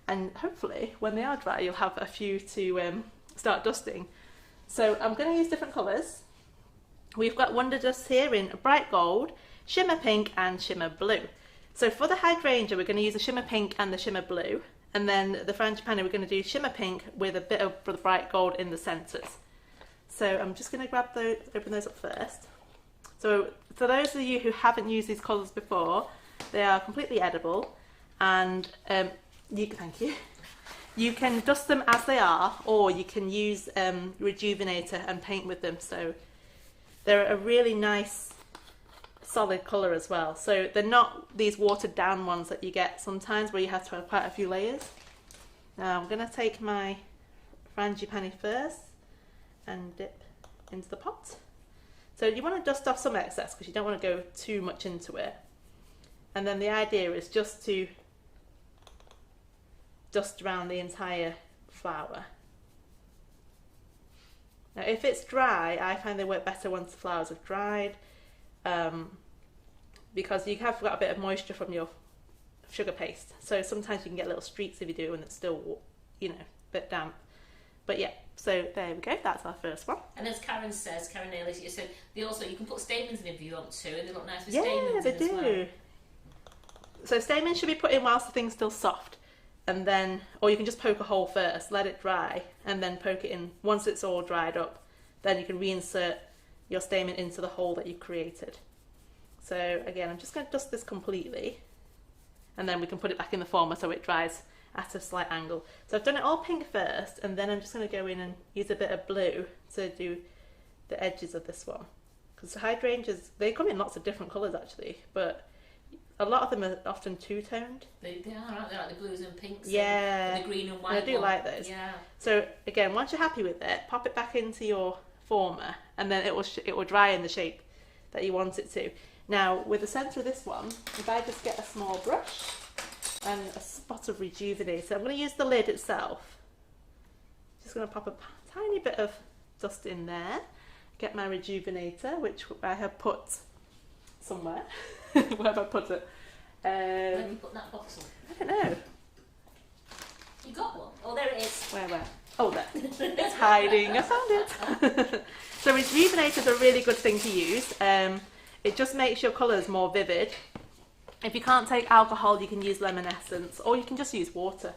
[SPEAKER 2] And hopefully when they are dry, you'll have a few to start dusting. So I'm going to use different colours. We've got Wonder Dust here in bright gold, shimmer pink and shimmer blue. So for the hydrangea, we're going to use the shimmer pink and the shimmer blue. And then the frangipani, we're going to do shimmer pink with a bit of the bright gold in the centres. So I'm just going to open those up first. So for those of you who haven't used these colours before, they are completely edible, and thank you. You can dust them as they are, or you can use Rejuvenator and paint with them. So they're a really nice solid colour as well. So they're not these watered down ones that you get sometimes where you have to have quite a few layers. Now I'm going to take my frangipani first and dip into the pot. So you want to dust off some excess because you don't want to go too much into it. And then the idea is just to dust around the entire flower. Now if it's dry, I find they work better once the flowers have dried, because you have got a bit of moisture from your sugar paste. So sometimes you can get little streaks if you do and it's still, you know, a bit damp. But yeah, so there we go, that's our first one.
[SPEAKER 3] And as Karen says, Karen Naylor, you said you can put stamens in if you want to, and they look nice with
[SPEAKER 2] yeah,
[SPEAKER 3] stamens in
[SPEAKER 2] they do.
[SPEAKER 3] as well.
[SPEAKER 2] So stamen should be put in whilst the thing's still soft, and then, or you can just poke a hole first, let it dry, and then poke it in. Once it's all dried up, then you can reinsert your stamen into the hole that you've created. So again, I'm just going to dust this completely, and then we can put it back in the former so it dries at a slight angle. So I've done it all pink first, and then I'm just going to go in and use a bit of blue to do the edges of this one. Because the hydrangeas, they come in lots of different colours actually, but a lot of them are often two-toned.
[SPEAKER 3] They are, aren't they? Like the blues and pinks.
[SPEAKER 2] Yeah.
[SPEAKER 3] And the green and white.
[SPEAKER 2] And I do
[SPEAKER 3] one.
[SPEAKER 2] like those.
[SPEAKER 3] Yeah.
[SPEAKER 2] So again, once you're happy with it, pop it back into your former, and then it will dry in the shape that you want it to. Now, with the centre of this one, if I just get a small brush and a spot of rejuvenator, I'm going to use the lid itself. Just going to pop a tiny bit of dust in there. Get my rejuvenator, which I have put somewhere. Where have I put it?
[SPEAKER 3] Where have you put that bottle?
[SPEAKER 2] I don't know.
[SPEAKER 3] You got one? Oh, there it is.
[SPEAKER 2] Where? Oh, there. It's hiding. I found it. So rejuvenator is a really good thing to use. It just makes your colours more vivid. If you can't take alcohol, you can use lemon essence, or you can just use water.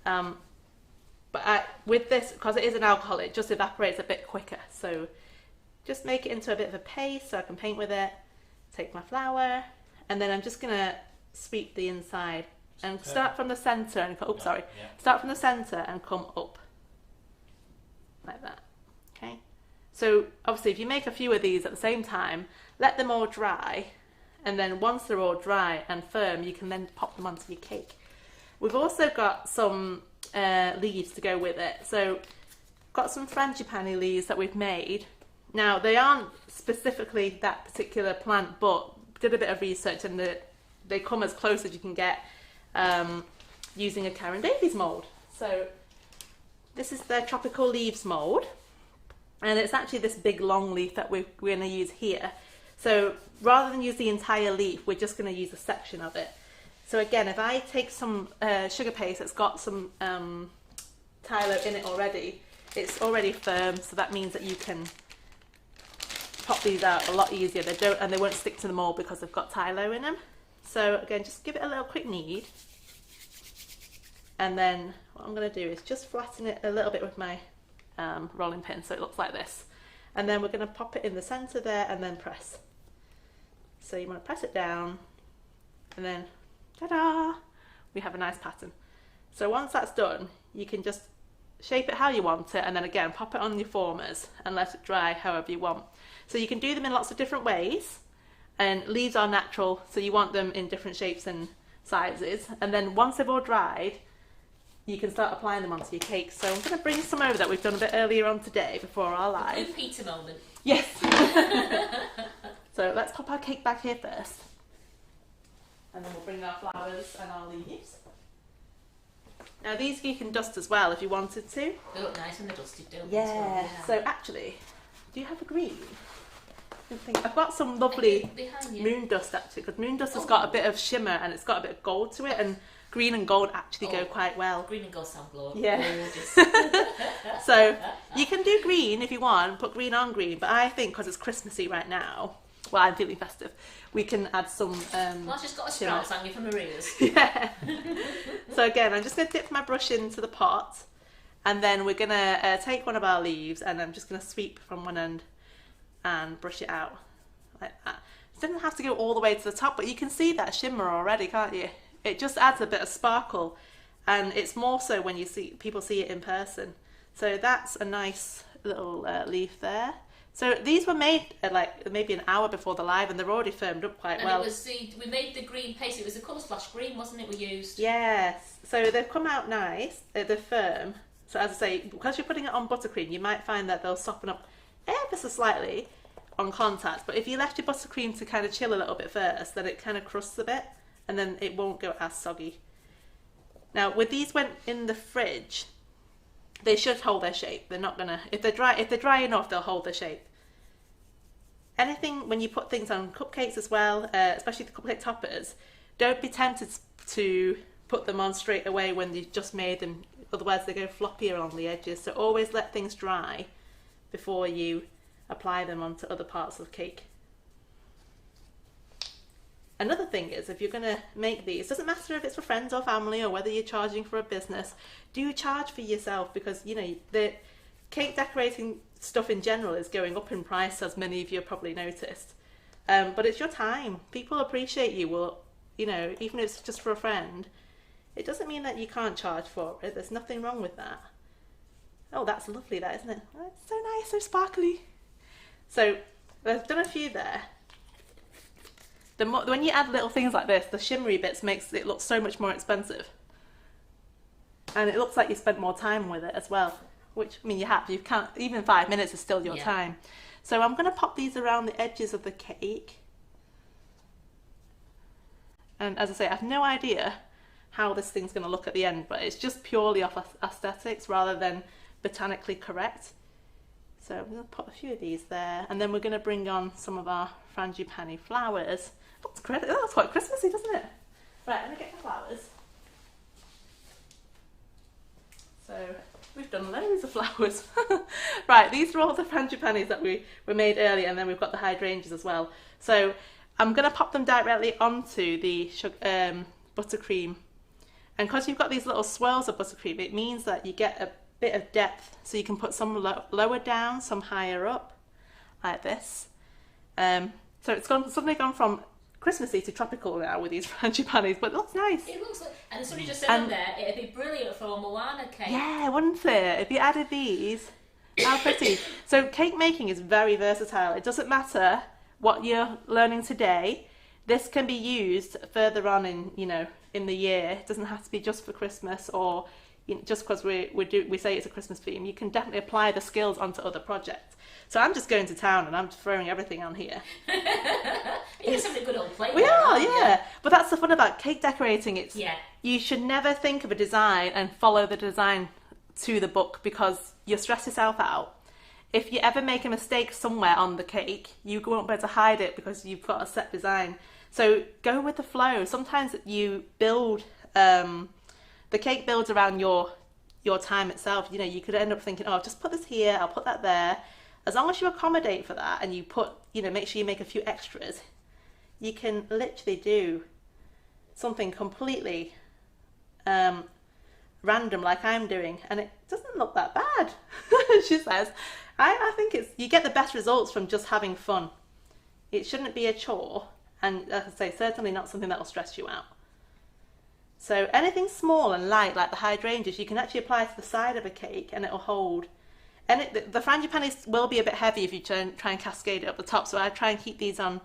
[SPEAKER 2] But with this, because it is an alcohol, it just evaporates a bit quicker. So just make it into a bit of a paste so I can paint with it. Take my flour, and then I'm just going to sweep the inside and start from the centre and start from the centre and come up like that. Okay. So obviously, if you make a few of these at the same time, let them all dry, and then once they're all dry and firm, you can then pop them onto your cake. We've also got some leaves to go with it. So got some frangipani leaves that we've made. Now, they aren't specifically that particular plant, but did a bit of research, and they come as close as you can get using a Karen Davies mould. So this is their tropical leaves mould, and it's actually this big long leaf that we're going to use here. So rather than use the entire leaf, we're just going to use a section of it. So again, if I take some sugar paste that's got some Tylo in it already, it's already firm, so that means that you can pop these out a lot easier. They won't stick to the mould because they've got Tylo in them. So again, just give it a little quick knead, and then what I'm going to do is just flatten it a little bit with my rolling pin so it looks like this, and then we're going to pop it in the centre there and then press. So you want to press it down, and then ta-da, we have a nice pattern. So once that's done, you can just shape it how you want it, and then again pop it on your formers and let it dry however you want. So you can do them in lots of different ways, and leaves are natural, so you want them in different shapes and sizes, and then once they've all dried, you can start applying them onto your cake. So I'm going to bring some over that we've done a bit earlier on today before our live.
[SPEAKER 3] Blue Peter moment.
[SPEAKER 2] Yes. So let's pop our cake back here first, and then we'll bring our flowers and our leaves. Now these you can dust as well if you wanted to.
[SPEAKER 3] They look nice when they're dusted, don't they?
[SPEAKER 2] Yeah. So actually, do you have a green? I've got some lovely moon dust actually, because moon dust has got a bit of shimmer and it's got a bit of gold to it, and green and gold actually go quite well.
[SPEAKER 3] Green and gold sound glorious.
[SPEAKER 2] Yeah. So you can do green if you want, put green on green, but I think because it's Christmassy right now, well, I'm feeling festive, we can add some
[SPEAKER 3] Well, I've just got a sprout hanging from Maria's.
[SPEAKER 2] Yeah. So again, I'm just going to dip my brush into the pot, and then we're going to take one of our leaves, and I'm just going to sweep from one end and brush it out like that. It doesn't have to go all the way to the top, but you can see that shimmer already, can't you? It just adds a bit of sparkle, and it's more so when you see people see it in person. So that's a nice little leaf there. So these were made like maybe an hour before the live, and they're already firmed up quite well.
[SPEAKER 3] And it was we made the green paste. It was the colour splash green, wasn't it? We used.
[SPEAKER 2] Yes. So they've come out nice. They're firm. So as I say, because you're putting it on buttercream, you might find that they'll soften up ever so slightly on contact. But if you left your buttercream to kind of chill a little bit first, then it kind of crusts a bit, and then it won't go as soggy. Now, with these went in the fridge, they should hold their shape. They're not gonna, if they're dry enough, they'll hold their shape. Anything, when you put things on cupcakes as well, especially the cupcake toppers, don't be tempted to put them on straight away when you've just made them, otherwise they go floppier on the edges. So always let things dry before you apply them onto other parts of the cake. another thing is, if you're going to make these, doesn't matter if it's for friends or family or whether you're charging for a business, do charge for yourself, because the cake decorating stuff in general is going up in price, as many of you have probably noticed. But it's your time. People appreciate you. Well, even if it's just for a friend, it doesn't mean that you can't charge for it. There's nothing wrong with that. Oh, that's lovely, that, isn't it? Oh, it's so nice, so sparkly. So I've done a few there. When you add little things like this, the shimmery bits makes it look so much more expensive. And it looks like you spent more time with it as well. Which, I mean, you have. You can't, even 5 minutes is still your time. So I'm going to pop these around the edges of the cake. And as I say, I have no idea how this thing's going to look at the end, but it's just purely off aesthetics rather than botanically correct. So I'm going to put a few of these there, and then we're going to bring on some of our frangipani flowers. That's quite Christmassy, doesn't it? Right, let me get the flowers. So we've done loads of flowers. Right, these are all the frangipanis that we made earlier, and then we've got the hydrangeas as well. So I'm going to pop them directly onto the buttercream. And because you've got these little swirls of buttercream, it means that you get a bit of depth. So you can put some lower down, some higher up, like this. So it's suddenly gone from Christmassy to tropical now with these frangipanis, but it looks nice.
[SPEAKER 3] It looks like, and somebody just said on there, it'd be brilliant for a Moana cake.
[SPEAKER 2] Yeah, wouldn't it? If you added these, how pretty. So cake making is very versatile. It doesn't matter what you're learning today. This can be used further on in the year. It doesn't have to be just for Christmas, or just because we say it's a Christmas theme. You can definitely apply the skills onto other projects. So I'm just going to town and I'm throwing everything on here.
[SPEAKER 3] You're having a good old play.
[SPEAKER 2] We are, yeah. But that's the fun about cake decorating. You should never think of a design and follow the design to the book, because you'll stress yourself out. If you ever make a mistake somewhere on the cake, you won't be able to hide it because you've got a set design. So go with the flow. Sometimes you build, the cake builds around your time itself. You could end up thinking, oh, I'll just put this here, I'll put that there. As long as you accommodate for that and you put, make sure you make a few extras, you can literally do something completely random like I'm doing, and it doesn't look that bad. She says, I think you get the best results from just having fun. It shouldn't be a chore, and like I say, certainly not something that will stress you out. So anything small and light like the hydrangeas, you can actually apply to the side of a cake and it'll hold. And the frangipanis will be a bit heavy if you try and cascade it up the top, so I try and keep these on,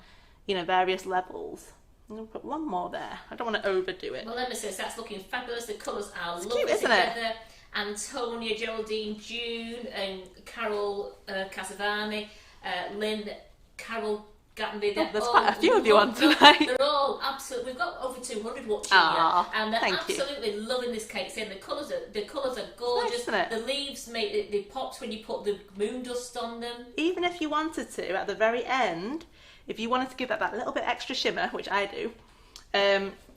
[SPEAKER 2] various levels. I'm going to put one more there. I don't want to overdo it.
[SPEAKER 3] Well, let me say, that's looking fabulous. The colours are lovely
[SPEAKER 2] cute, isn't
[SPEAKER 3] together.
[SPEAKER 2] It?
[SPEAKER 3] Antonia, Geraldine, June, and Carol Casavani, Lynn, Carol Gattenby.
[SPEAKER 2] There's quite a few of you on tonight.
[SPEAKER 3] They're all absolutely. We've got over 200 watching
[SPEAKER 2] here,
[SPEAKER 3] and they're absolutely loving this cake. Saying the colours are gorgeous.
[SPEAKER 2] Nice,
[SPEAKER 3] the leaves they pops when you put the moon dust on them.
[SPEAKER 2] Even if you wanted to, at the very end, if you wanted to give that little bit extra shimmer, which I do,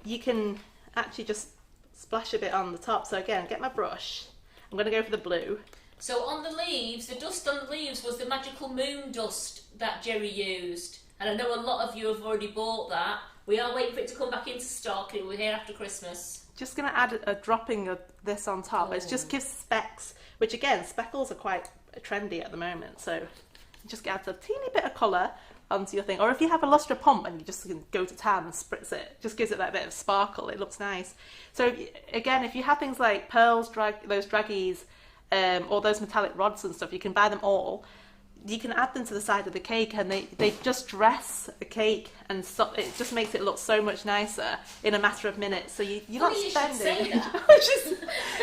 [SPEAKER 2] you can actually just splash a bit on the top. So again, get my brush. I'm going to go for the blue.
[SPEAKER 3] So on the leaves, the dust on the leaves was the magical moon dust that Gerry used. And I know a lot of you have already bought that. We are waiting for it to come back into stock. It will be here after Christmas.
[SPEAKER 2] Just going to add a dropping of this on top.
[SPEAKER 3] Oh.
[SPEAKER 2] It just gives specks, which again, speckles are quite trendy at the moment. So just adds a teeny bit of colour onto your thing. Or if you have a lustre pump and you just can go to town and spritz it, just gives it that bit of sparkle. It looks nice. So again, if you have things like pearls, those draggies, or those metallic rods and stuff, you can buy them all. You can add them to the side of the cake, and they just dress a cake, and it just makes it look so much nicer in a matter of minutes. So you're not spending.
[SPEAKER 3] Say that.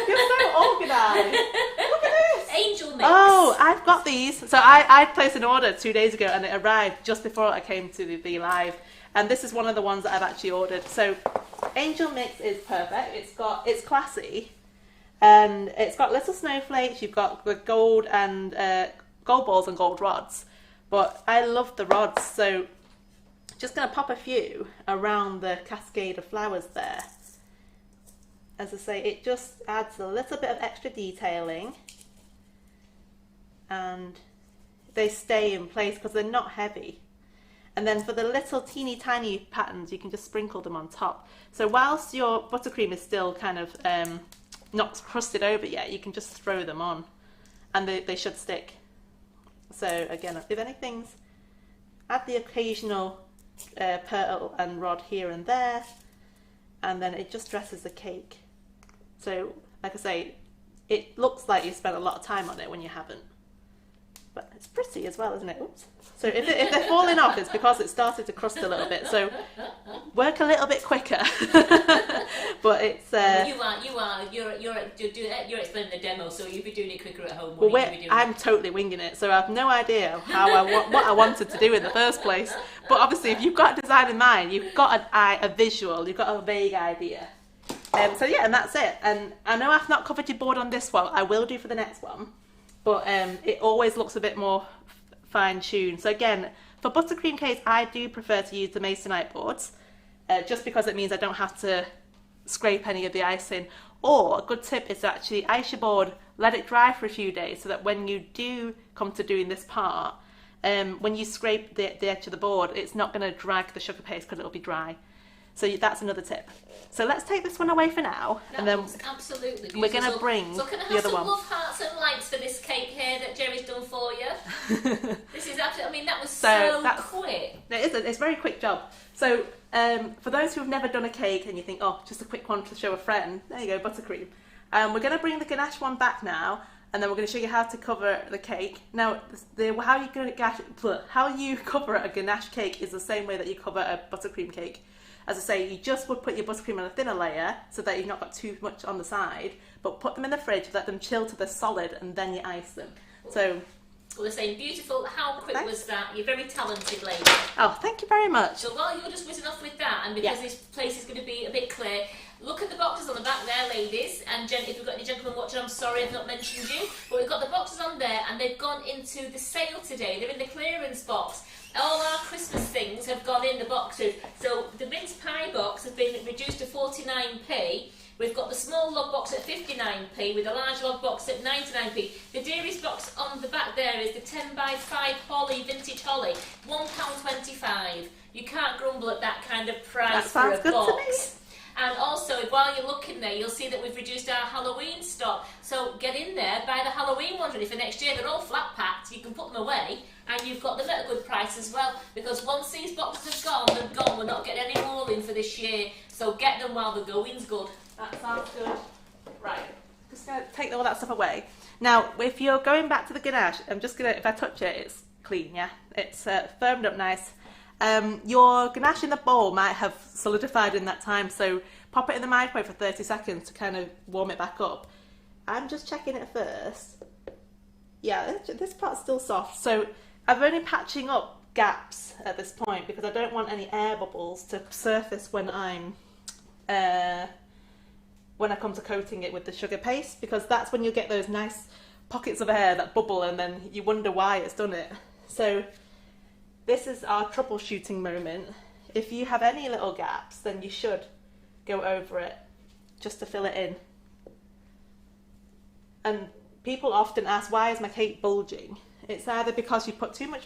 [SPEAKER 2] You're so organised. Look at this.
[SPEAKER 3] Angel mix.
[SPEAKER 2] Oh, I've got these. So I placed an order 2 days ago, and it arrived just before I came to the live. And this is one of the ones that I've actually ordered. So Angel Mix is perfect. It's classy, and it's got little snowflakes. You've got the gold and gold balls and gold rods, but I love the rods, so just going to pop a few around the cascade of flowers there. As I say, it just adds a little bit of extra detailing, and they stay in place because they're not heavy. And then for the little teeny tiny patterns, you can just sprinkle them on top. So whilst your buttercream is still kind of not crusted over yet, you can just throw them on and they should stick. So again, if anything's, add the occasional pearl and rod here and there, and then it just dresses the cake. So like I say, it looks like you spent a lot of time on it when you haven't. But it's pretty as well, isn't it? Oops. So if they're falling off, it's because it started to crust a little bit. So work a little bit quicker. But it's. You're
[SPEAKER 3] explaining the demo, so you'll be doing it quicker at home.
[SPEAKER 2] I'm totally winging it, so I have no idea what I wanted to do in the first place. But obviously, if you've got a design in mind, you've got a visual, you've got a vague idea. So yeah, and that's it. And I know I've not covered your board on this one. I will do for the next one. But it always looks a bit more fine-tuned. So again, for buttercream cakes, I do prefer to use the masonite boards, just because it means I don't have to scrape any of the icing. Or a good tip is to actually ice your board, let it dry for a few days, so that when you do come to doing this part, when you scrape the edge of the board, it's not going to drag the sugar paste because it'll be dry. So that's another tip. So let's take this one away for now, and then
[SPEAKER 3] absolutely
[SPEAKER 2] we're going to bring
[SPEAKER 3] so can I have
[SPEAKER 2] the other
[SPEAKER 3] some
[SPEAKER 2] one.
[SPEAKER 3] love hearts and likes for this cake here that Gerry's done for you? This is absolutely. I mean, that was so quick.
[SPEAKER 2] It's a very quick job. So for those who've never done a cake and you think, oh, just a quick one to show a friend, there you go, buttercream. We're going to bring the ganache one back now, and then we're going to show you how to cover the cake. Now, how you cover a ganache cake is the same way that you cover a buttercream cake. As I say, you just would put your buttercream on a thinner layer so that you've not got too much on the side, but put them in the fridge, let them chill till they're solid, and then you ice them. So,
[SPEAKER 3] well, they're saying beautiful. How quick was that? You're very talented, lady.
[SPEAKER 2] Oh, thank you very much.
[SPEAKER 3] So while you're just whizzing off with that, and because this place is going to be a bit clear, look at the boxes on the back there, ladies. And if you've got any gentlemen watching, I'm sorry I've not mentioned you, but we've got the boxes on there, and they've gone into the sale today. They're in the clearance box. All our Christmas things have gone in the boxes. So the mince pie box has been reduced to 49p. We've got the small log box at 59p with the large log box at 99p. The dearest box on the back there is the 10x5 Holly vintage Holly, £1.25. You can't grumble at that kind of price for a box. And also, while you're looking there, you'll see that we've reduced our Halloween stock. So get in there, buy the Halloween ones ready for next year. They're all flat packed. You can put them away, and you've got them at a good price as well. Because once these boxes have gone, they're gone. We're not getting any more in for this year. So get them while the going's good.
[SPEAKER 2] That sounds good. Right, just going to take all that stuff away. Now, if you're going back to the ganache, I'm just going to, if I touch it, it's clean, yeah? It's firmed up nice. Your ganache in the bowl might have solidified in that time, so pop it in the microwave for 30 seconds to kind of warm it back up. I'm just checking it first. Yeah, this part's still soft, so I'm only patching up gaps at this point because I don't want any air bubbles to surface when I come to coating it with the sugar paste, because that's when you get those nice pockets of air that bubble and then you wonder why it's done it. So this is our troubleshooting moment. If you have any little gaps, then you should go over it just to fill it in. And people often ask, why is my cake bulging? It's either because you put too much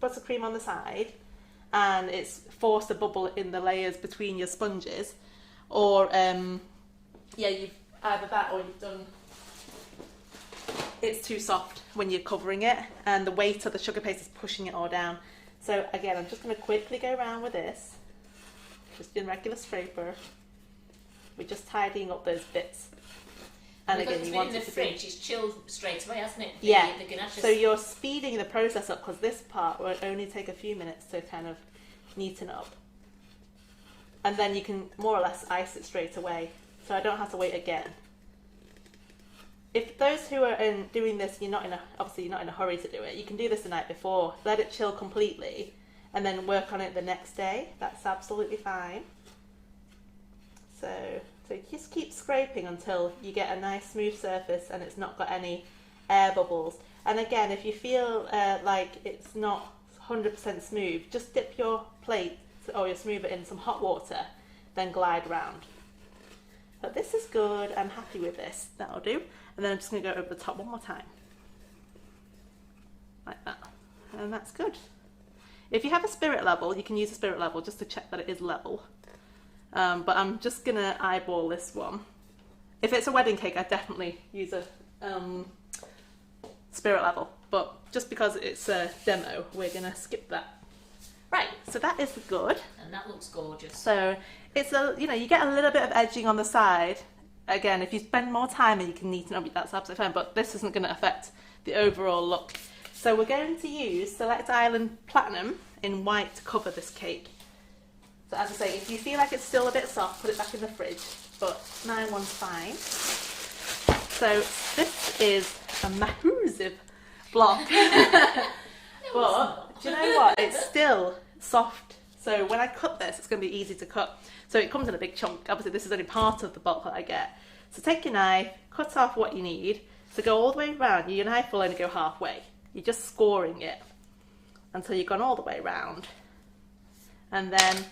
[SPEAKER 2] buttercream on the side and it's forced a bubble in the layers between your sponges, or you've either that or you've done, it's too soft when you're covering it and the weight of the sugar paste is pushing it all down. So again, I'm just going to quickly go around with this, just in regular scraper. We're just tidying up those bits. And
[SPEAKER 3] because
[SPEAKER 2] again,
[SPEAKER 3] it's
[SPEAKER 2] you
[SPEAKER 3] been
[SPEAKER 2] want
[SPEAKER 3] in the
[SPEAKER 2] it to
[SPEAKER 3] fridge, it's chilled straight away, hasn't it?
[SPEAKER 2] Yeah.
[SPEAKER 3] The ganache.
[SPEAKER 2] So you're speeding the process up because this part will only take a few minutes to kind of neaten up. And then you can more or less ice it straight away, so I don't have to wait again. If those who are doing this, obviously you're not in a hurry to do it, you can do this the night before, let it chill completely, and then work on it the next day. That's absolutely fine. So just keep scraping until you get a nice smooth surface and it's not got any air bubbles. And again, if you feel like it's not 100% smooth, just dip your plate or your smoother in some hot water, then glide round. But this is good, I'm happy with this, that'll do. And then I'm just going to go over the top one more time. Like that. And that's good. If you have a spirit level, you can use a spirit level just to check that it is level. But I'm just going to eyeball this one. If it's a wedding cake, I definitely use a spirit level. But just because it's a demo, we're going to skip that. Right, so that is good.
[SPEAKER 3] And that looks gorgeous.
[SPEAKER 2] So it's you get a little bit of edging on the side. Again, if you spend more time and you can neaten up, that's absolutely fine. But this isn't going to affect the overall look. So we're going to use Select Island Platinum in white to cover this cake. So as I say, if you feel like it's still a bit soft, put it back in the fridge. But my one's fine. So this is a massive block. But do you know what? It's still soft. So when I cut this, it's going to be easy to cut. So it comes in a big chunk. Obviously, this is only part of the bulk that I get. So take your knife, cut off what you need. So go all the way around. Your knife will only go halfway. You're just scoring it until you've gone all the way around. And then,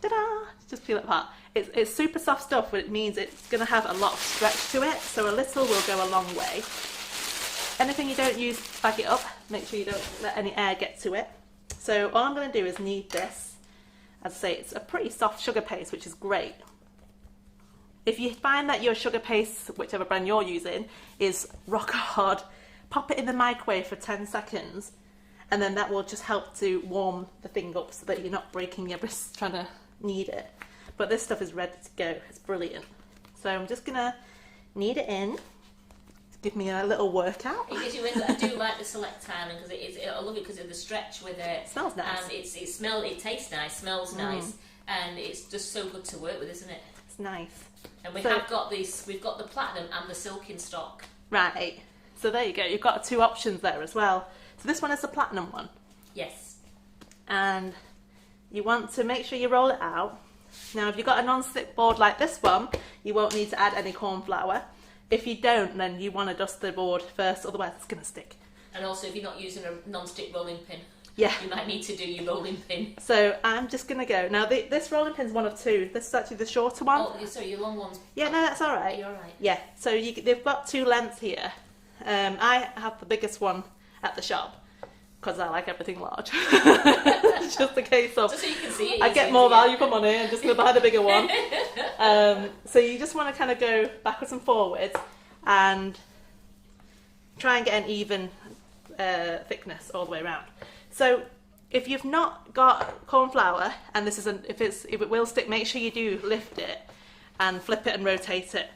[SPEAKER 2] ta-da! Just peel it apart. It's super soft stuff, but it means it's going to have a lot of stretch to it. So a little will go a long way. Anything you don't use, bag it up. Make sure you don't let any air get to it. So all I'm going to do is knead this. As I say, it's a pretty soft sugar paste, which is great. If you find that your sugar paste, whichever brand you're using, is rock hard, pop it in the microwave for 10 seconds, and then that will just help to warm the thing up so that you're not breaking your wrists trying to knead it. But this stuff is ready to go. It's brilliant. So I'm just going to knead it in. Give me a little workout.
[SPEAKER 3] It gives you in. I do like the Select Island because I love it because of the stretch with it.
[SPEAKER 2] It smells nice.
[SPEAKER 3] And it tastes nice, smells nice, and it's just so good to work with, isn't it?
[SPEAKER 2] It's nice.
[SPEAKER 3] And we've got the platinum and the silk in stock.
[SPEAKER 2] Right. So there you go. You've got 2 options there as well. So this one is the platinum one.
[SPEAKER 3] Yes.
[SPEAKER 2] And you want to make sure you roll it out. Now, if you've got a non-stick board like this one, you won't need to add any corn flour. If you don't, then you want to dust the board first, otherwise it's going to stick.
[SPEAKER 3] And also, if you're not using a non-stick rolling pin,
[SPEAKER 2] yeah,
[SPEAKER 3] you might need to do your rolling pin.
[SPEAKER 2] So I'm just going to go. Now, this rolling pin's one of 2. This is actually the shorter one.
[SPEAKER 3] Oh, sorry, your long one's...
[SPEAKER 2] Yeah, no, that's all right.
[SPEAKER 3] You're all right.
[SPEAKER 2] Yeah, so they've got 2 lengths here. I have the biggest one at the shop because I like everything large. It's just a case of...
[SPEAKER 3] Just so you can see it.
[SPEAKER 2] I get more value for money. I'm just going to buy the bigger one. So you just want to kind of go backwards and forwards and try and get an even thickness all the way around. So if you've not got corn flour and this isn't, if it will stick, make sure you do lift it and flip it and rotate it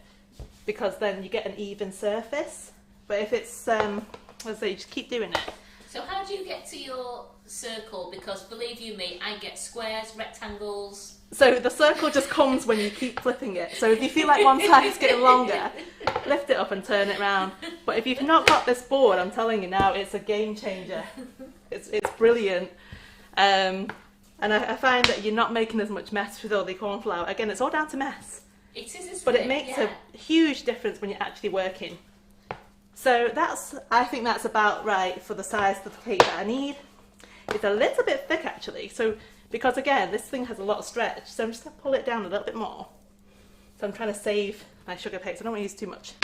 [SPEAKER 2] because then you get an even surface. But if it's, let's say, you just keep doing it.
[SPEAKER 3] So how do you get to your circle? Because believe you me, I get squares, rectangles.
[SPEAKER 2] So the circle just comes when you keep flipping it. So if you feel like one side's getting longer, lift it up and turn it round. But if you've not got this board, I'm telling you now, it's a game changer. It's brilliant. And I find that you're not making as much mess with all the corn flour. Again, it's all down to mess.
[SPEAKER 3] It is, isn't
[SPEAKER 2] but it makes a huge difference when you're actually working. So I think that's about right for the size of the cake that I need. It's a little bit thick actually, so because again this thing has a lot of stretch, so I'm just going to pull it down a little bit more. So I'm trying to save my sugar paste, I don't want to use too much.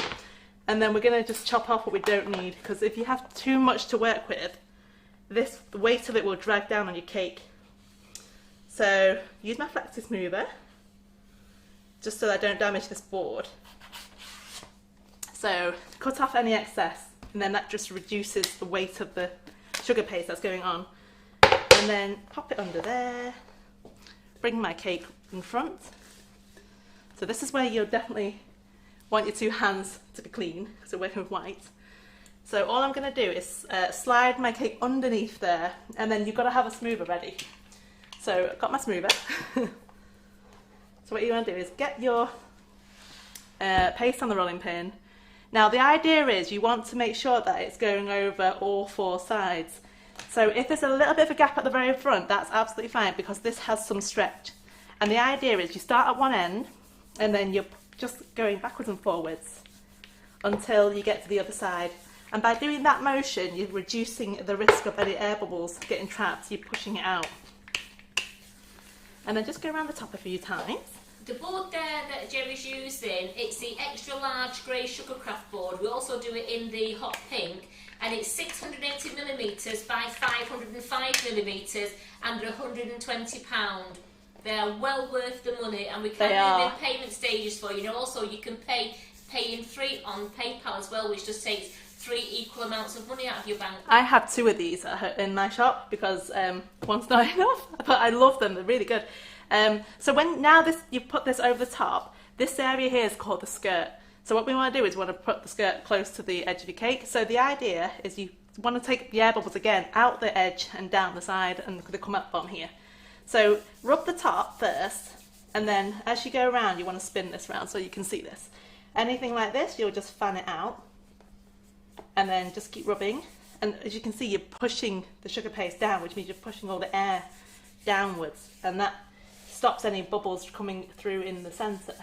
[SPEAKER 2] And then we're going to just chop off what we don't need, because if you have too much to work with, the weight of it will drag down on your cake. So use my flexi smoother, just so that I don't damage this board. So cut off any excess, and then that just reduces the weight of the sugar paste that's going on. And then pop it under there, bring my cake in front. So this is where you'll definitely want your 2 hands to be clean, because we're working with white. So all I'm going to do is slide my cake underneath there, and then you've got to have a smoother ready. So I've got my smoother. So what you want to do is get your paste on the rolling pin. Now the idea is you want to make sure that it's going over all 4 sides. So if there's a little bit of a gap at the very front, that's absolutely fine because this has some stretch. And the idea is you start at one end and then you're just going backwards and forwards until you get to the other side. And by doing that motion, you're reducing the risk of any air bubbles getting trapped, so you're pushing it out. And then just go around the top a few times.
[SPEAKER 3] The board there that Gerry's using, it's the extra large grey Sugarcraft board. We also do it in the hot pink, and it's 680mm millimetres by 505 millimetres and are £120. They are well worth the money, and we can do them in payment stages for you. You know, also you can pay in 3 on PayPal as well, which just takes 3 equal amounts of money out of your bank.
[SPEAKER 2] I have 2 of these in my shop because one's not enough, but I love them. They're really good. So you put this over the top, this area here is called the skirt. So what we want to do is we want to put the skirt close to the edge of your cake. So the idea is you want to take the air bubbles again out the edge and down the side, and they come up bottom here. So rub the top first, and then as you go around you want to spin this round so you can see this. Anything like this, you'll just fan it out and then just keep rubbing. And as you can see, you're pushing the sugar paste down, which means you're pushing all the air downwards, and that stops any bubbles coming through in the centre.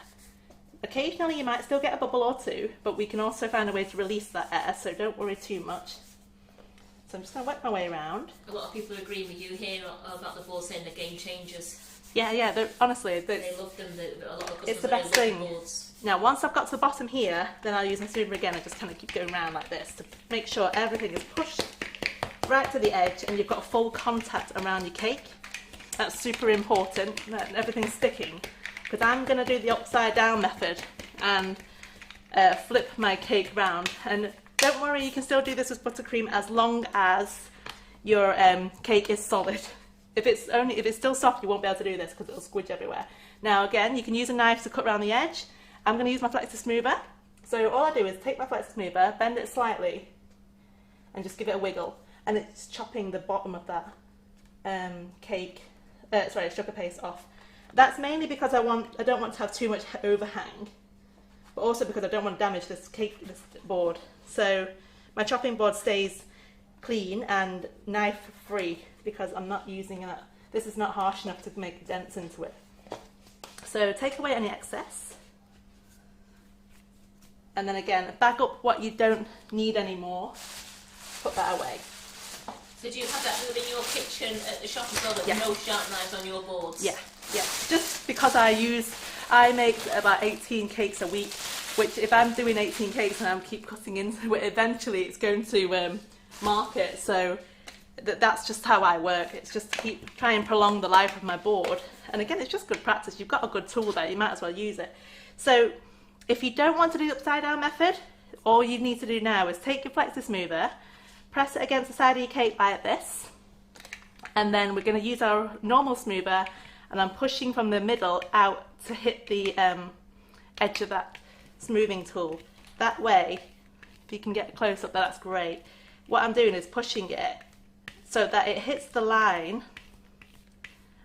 [SPEAKER 2] Occasionally you might still get a bubble or 2, but we can also find a way to release that air, so don't worry too much. So I'm just going to work my way around.
[SPEAKER 3] A lot of people agree with you here about the boards saying they're game changers.
[SPEAKER 2] Yeah, honestly,
[SPEAKER 3] they love them. A lot of customers
[SPEAKER 2] it's the best thing.
[SPEAKER 3] Boards.
[SPEAKER 2] Now, once I've got to the bottom here, then I'll use my smoothie again and just kind of keep going around like this to make sure everything is pushed right to the edge and you've got full contact around your cake. That's super important, that everything's sticking, because I'm going to do the upside down method and flip my cake round. And don't worry, you can still do this with buttercream as long as your cake is solid. If it's still soft, you won't be able to do this because it'll squidge everywhere. Now again, you can use a knife to cut around the edge. I'm going to use my flexi smoother. So all I do is take my flexi smoother, bend it slightly, and just give it a wiggle. And it's chopping the bottom of that sugar paste off. That's mainly because I don't want to have too much overhang, but also because I don't want to damage this board. So my chopping board stays clean and knife free because I'm not using that. This is not harsh enough to make dents into it. So take away any excess. And then again, back up what you don't need anymore. Put that away.
[SPEAKER 3] So do you have that within your kitchen at the shop as well, that no sharp knives on your boards? Yeah.
[SPEAKER 2] Just because I make about 18 cakes a week, which if I'm doing 18 cakes and I keep cutting into it, eventually it's going to market. So that's just how I work. It's just to try and prolong the life of my board. And again, it's just good practice. You've got a good tool there, you might as well use it. So if you don't want to do the upside down method, all you need to do now is take your flexi smoother, press it against the side of your cake like this, and then we're going to use our normal smoother, and I'm pushing from the middle out to hit the edge of that smoothing tool. That way, if you can get close up, that's great. What I'm doing is pushing it so that it hits the line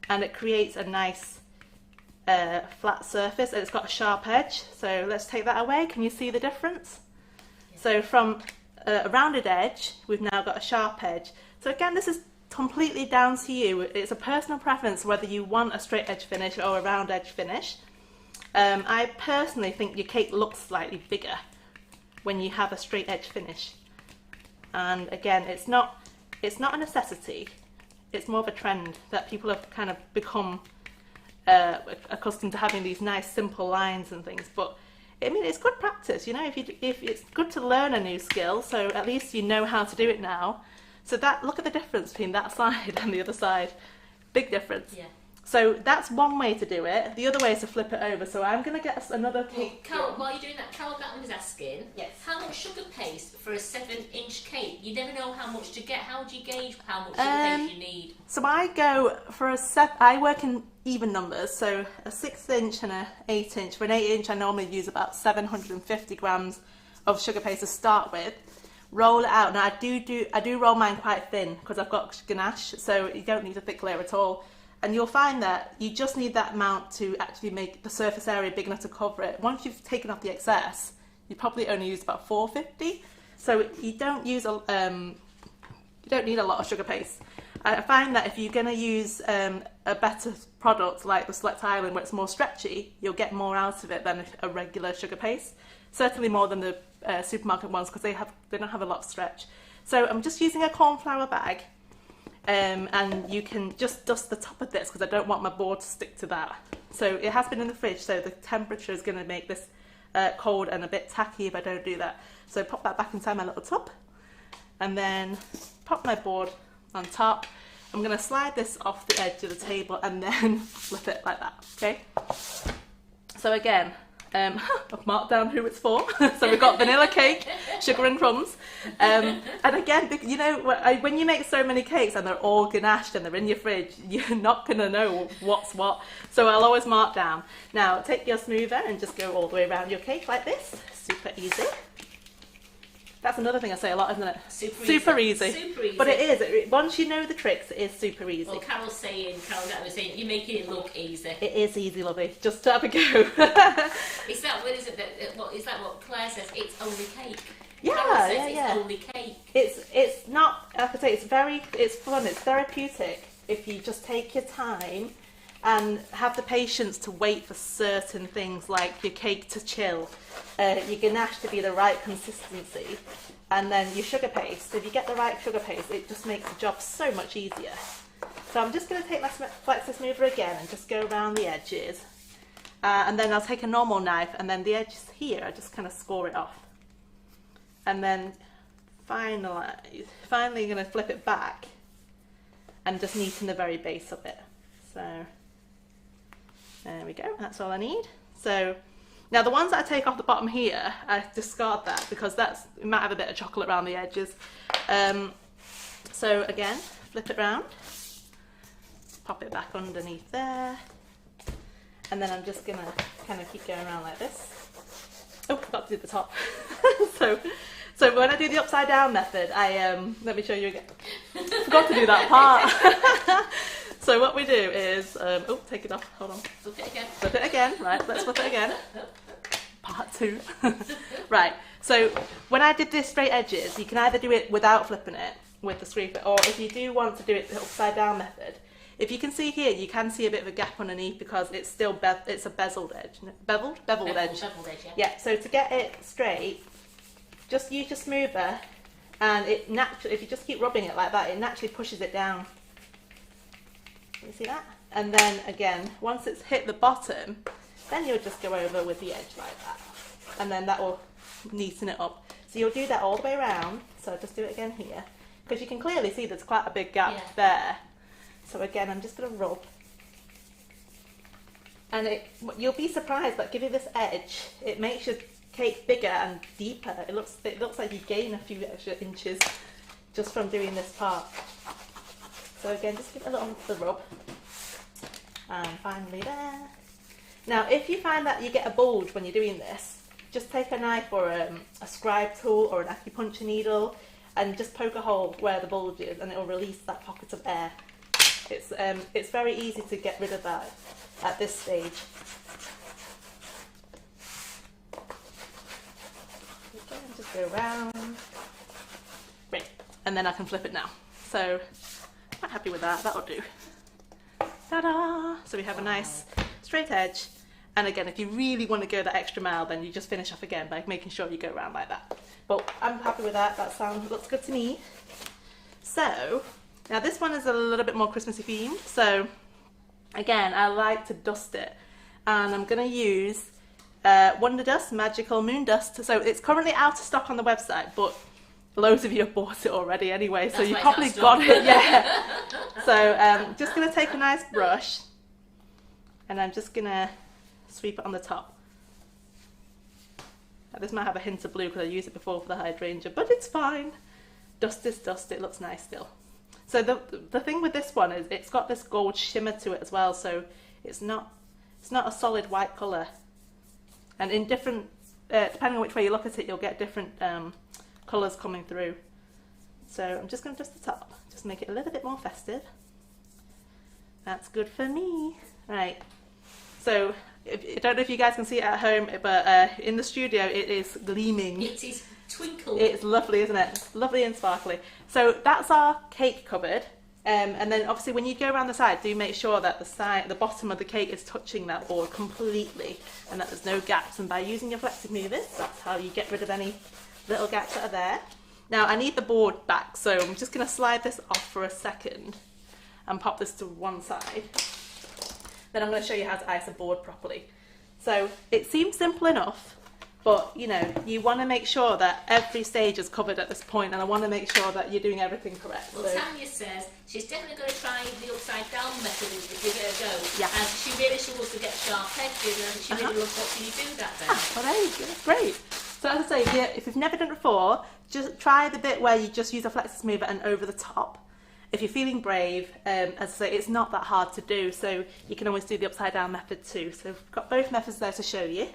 [SPEAKER 2] and it creates a nice flat surface, and it's got a sharp edge. So let's take that away. Can you see the difference? Yeah. So from a rounded edge, we've now got a sharp edge. So again, this is completely down to you. It's a personal preference whether you want a straight edge finish or a round edge finish. I personally think your cake looks slightly bigger when you have a straight edge finish. And again, it's not a necessity. It's more of a trend that people have kind of become accustomed to having these nice simple lines and things. But I mean, it's good practice, you know. If it's good to learn a new skill, so at least you know how to do it now. So look at the difference between that side and the other side. Big difference. Yeah. So that's one way to do it. The other way is to flip it over. So I'm going to get us another cake.
[SPEAKER 3] Carol, while you're doing that, Carol Gatton was asking,
[SPEAKER 2] yes,
[SPEAKER 3] how much sugar paste for a 7-inch cake? You never know how much to get. How do you gauge how much sugar paste you need?
[SPEAKER 2] So I go for I work in even numbers. So a 6-inch and a 8-inch. For an 8-inch, I normally use about 750 grams of sugar paste to start with. Roll it out. Now I do roll mine quite thin because I've got ganache, so you don't need a thick layer at all. And you'll find that you just need that amount to actually make the surface area big enough to cover it. Once you've taken off the excess, you probably only use about 450. So you don't need a lot of sugar paste. I find that if you're going to use a better product like the Select Island, where it's more stretchy, you'll get more out of it than a regular sugar paste. Certainly more than the supermarket ones, because they don't have a lot of stretch. So I'm just using a corn flour bag. And you can just dust the top of this because I don't want my board to stick to that. So it has been in the fridge, so the temperature is going to make this cold and a bit tacky if I don't do that. So pop that back inside my little tub. and then pop my board on top. I'm going to slide this off the edge of the table and then flip it like that, okay? So again, I've marked down who it's for. So we've got vanilla cake, sugar and crumbs. And again, you know, when you make so many cakes and they're all ganached and they're in your fridge, you're not going to know what's what. So I'll always mark down. Now take your smoother and just go all the way around your cake like this. Super easy. That's another thing I say a lot, isn't it? Super easy. Super easy. But it is. Once you know the tricks, it is super easy.
[SPEAKER 3] Well, Carol was saying, you're making it look easy.
[SPEAKER 2] It is easy, lovey. Just have a go.
[SPEAKER 3] Is that what Claire says? It's only cake.
[SPEAKER 2] Yeah,
[SPEAKER 3] Carol says it's only cake.
[SPEAKER 2] It's not, like I say, it's fun, it's therapeutic if you just take your time and have the patience to wait for certain things like your cake to chill, your ganache to be the right consistency, and then your sugar paste. If you get the right sugar paste, it just makes the job so much easier. So I'm just going to take my flexi smoother again and just go around the edges. And then I'll take a normal knife, and then the edges here, I just kind of score it off. And then finally going to flip it back and just neaten the very base of it. So there we go, that's all I need. So now the ones that I take off the bottom here, I discard that because it might have a bit of chocolate around the edges. So again, flip it round, pop it back underneath there, and then I'm just gonna kind of keep going around like this. Oh, forgot to do the top. So when I do the upside down method, let me show you again. Forgot to do that part. So what we do is, oh, take it off, hold on.
[SPEAKER 3] Flip it again.
[SPEAKER 2] Flip it again, right, let's flip it again. Part 2. Right, so when I did this straight edges, you can either do it without flipping it with the scraper, or if you do want to do it the upside down method, if you can see here, you can see a bit of a gap underneath because it's still it's a beveled edge. Beveled edge.
[SPEAKER 3] Beveled edge, yeah.
[SPEAKER 2] Yeah, so to get it straight, just use your smoother, and it naturally, if you just keep rubbing it like that, it naturally pushes it down. You see that? And then again, once it's hit the bottom, then you'll just go over with the edge like that. And then that will neaten it up. So you'll do that all the way around. So I'll just do it again here. Because you can clearly see there's quite a big gap there. So again, I'm just going to rub. And you'll be surprised that giving this edge, it makes your cake bigger and deeper. It looks like you gain a few extra inches just from doing this part. So again, just give it a little rub. And finally there. Now, if you find that you get a bulge when you're doing this, just take a knife or a scribe tool or an acupuncture needle and just poke a hole where the bulge is, and it will release that pocket of air. It's very easy to get rid of that at this stage. Again, just go around. Great. And then I can flip it now. So quite happy with that, that'll do. Ta-da! So we have a nice straight edge, and again, if you really want to go that extra mile, then you just finish off again by making sure you go around like that. But I'm happy with that, looks good to me. So, now this one is a little bit more Christmassy themed, so again, I like to dust it, and I'm going to use Wonder Dust, Magical Moon Dust. So it's currently out of stock on the website, but loads of you have bought it already anyway, so you probably got it, yeah. So just going to take a nice brush, and I'm just going to sweep it on the top. Now, this might have a hint of blue because I used it before for the hydrangea, but it's fine. Dust is dust, it looks nice still. So the thing with this one is it's got this gold shimmer to it as well, so it's not a solid white colour. And in different, depending on which way you look at it, you'll get different colours coming through. So I'm just going to dust the top, just make it a little bit more festive. That's good for me. Right, so I don't know if you guys can see it at home, but in the studio it is gleaming.
[SPEAKER 3] It is twinkle.
[SPEAKER 2] It's lovely, isn't it? Lovely and sparkly. So that's our cake covered. And then obviously when you go around the side, do make sure that the bottom of the cake is touching that board completely and that there's no gaps. And by using your flexi movers, that's how you get rid of any little gaps that are there. Now I need the board back, so I'm just going to slide this off for a second and pop this to one side. Then I'm going to show you how to ice a board properly. So it seems simple enough, But, you know, you want to make sure that every stage is covered at this point, and I want to make sure that you're doing everything correct.
[SPEAKER 3] Well,
[SPEAKER 2] so.
[SPEAKER 3] Tanya says she's definitely going to try the upside down method and give it a go.
[SPEAKER 2] Yeah.
[SPEAKER 3] And she really struggles to get sharp edges, and she really loves watching you do that then.
[SPEAKER 2] Well, there you go. Great. So as I say, if you've never done it before, just try the bit where you just use a flexi smoother and over the top. If you're feeling brave, as I say, it's not that hard to do, so you can always do the upside down method too. So we've got both methods there to show you.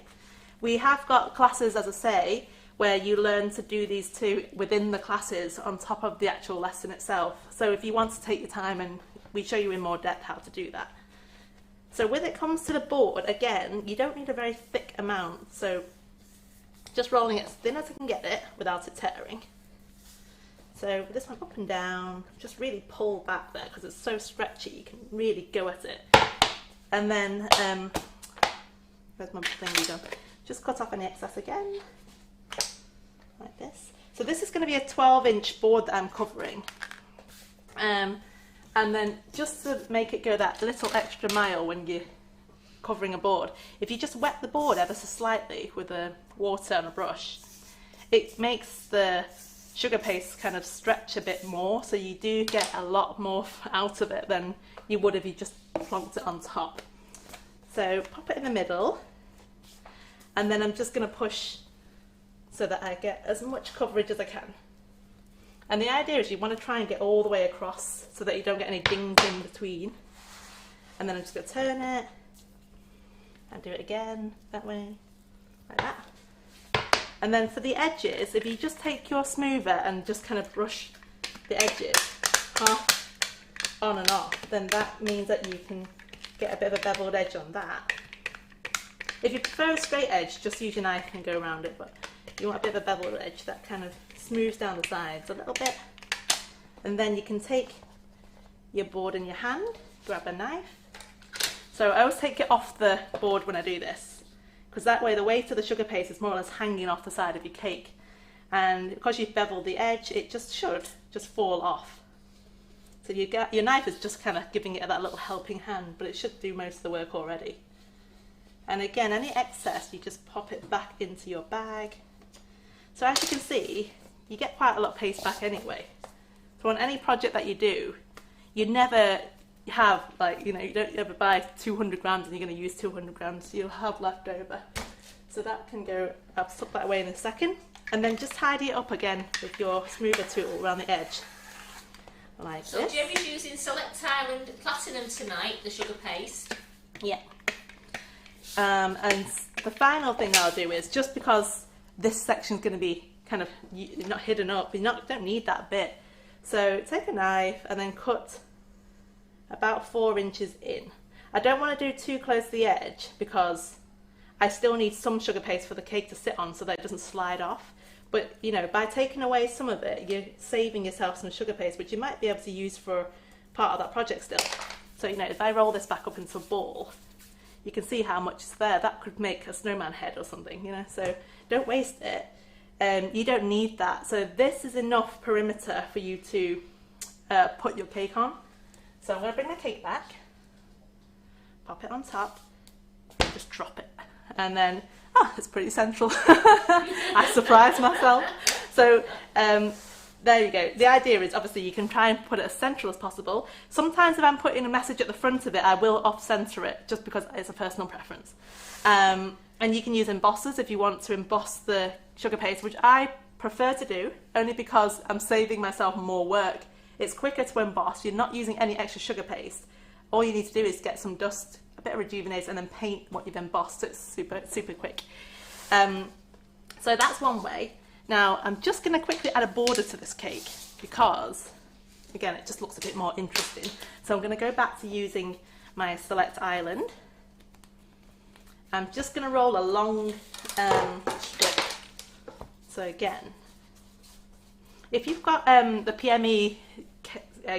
[SPEAKER 2] We have got classes, as I say, where you learn to do these two within the classes on top of the actual lesson itself. So if you want to take your time, and we show you in more depth how to do that. So when it comes to the board, again, you don't need a very thick amount. So just rolling it as thin as I can get it without it tearing. So this one up and down, just really pull back there because it's so stretchy, you can really go at it. And then, where's my thingy gone? Just cut off any excess again, like this. So this is going to be a 12-inch board that I'm covering. And then just to make it go that little extra mile when you're covering a board, if you just wet the board ever so slightly with a water and a brush, it makes the sugar paste kind of stretch a bit more, so you do get a lot more out of it than you would if you just plonked it on top. So pop it in the middle, and then I'm just going to push so that I get as much coverage as I can. And the idea is you want to try and get all the way across so that you don't get any dings in between. And then I'm just going to turn it and do it again that way, like that. And then for the edges, if you just take your smoother and just kind of brush the edges on and off, then that means that you can get a bit of a beveled edge on that. If you prefer a straight edge, just use your knife and go around it, but you want a bit of a beveled edge that kind of smooths down the sides a little bit. And then you can take your board in your hand, grab a knife. So I always take it off the board when I do this, because that way the weight of the sugar paste is more or less hanging off the side of your cake. And because you've beveled the edge, it should just fall off. So your knife is just kind of giving it that little helping hand, but it should do most of the work already. And again, any excess, you just pop it back into your bag. So as you can see, you get quite a lot of paste back anyway. So on any project that you do, you never have, like, you know, you don't ever buy 200 grams and you're going to use 200 grams, you'll have left over. So that can go, I'll tuck that away in a second. And then just tidy it up again with your smoother tool around the edge. Like
[SPEAKER 3] so
[SPEAKER 2] this.
[SPEAKER 3] Gerry's using Select Island Platinum tonight, the sugar paste.
[SPEAKER 2] Yeah. And the final thing I'll do is, just because this section's going to be kind of not hidden up, you don't need that bit. So take a knife and then cut about 4 inches in. I don't want to do too close to the edge because I still need some sugar paste for the cake to sit on so that it doesn't slide off. But, you know, by taking away some of it, you're saving yourself some sugar paste, which you might be able to use for part of that project still. So, you know, if I roll this back up into a ball, you can see how much is there. That could make a snowman head or something, you know, so don't waste it. You don't need that. So this is enough perimeter for you to put your cake on. So I'm going to bring my cake back, pop it on top, and just drop it. And then, it's pretty central. I surprised myself. So there you go. The idea is, obviously, you can try and put it as central as possible. Sometimes if I'm putting a message at the front of it, I will off-center it, just because it's a personal preference. And you can use embossers if you want to emboss the sugar paste, which I prefer to do, only because I'm saving myself more work. It's quicker to emboss. You're not using any extra sugar paste. All you need to do is get some dust, a bit of rejuvenate, and then paint what you've embossed. So it's super, super quick. So that's one way. Now, I'm just going to quickly add a border to this cake because, again, it just looks a bit more interesting. So I'm going to go back to using my Select Island. I'm just going to roll a long strip. So again, if you've got the PME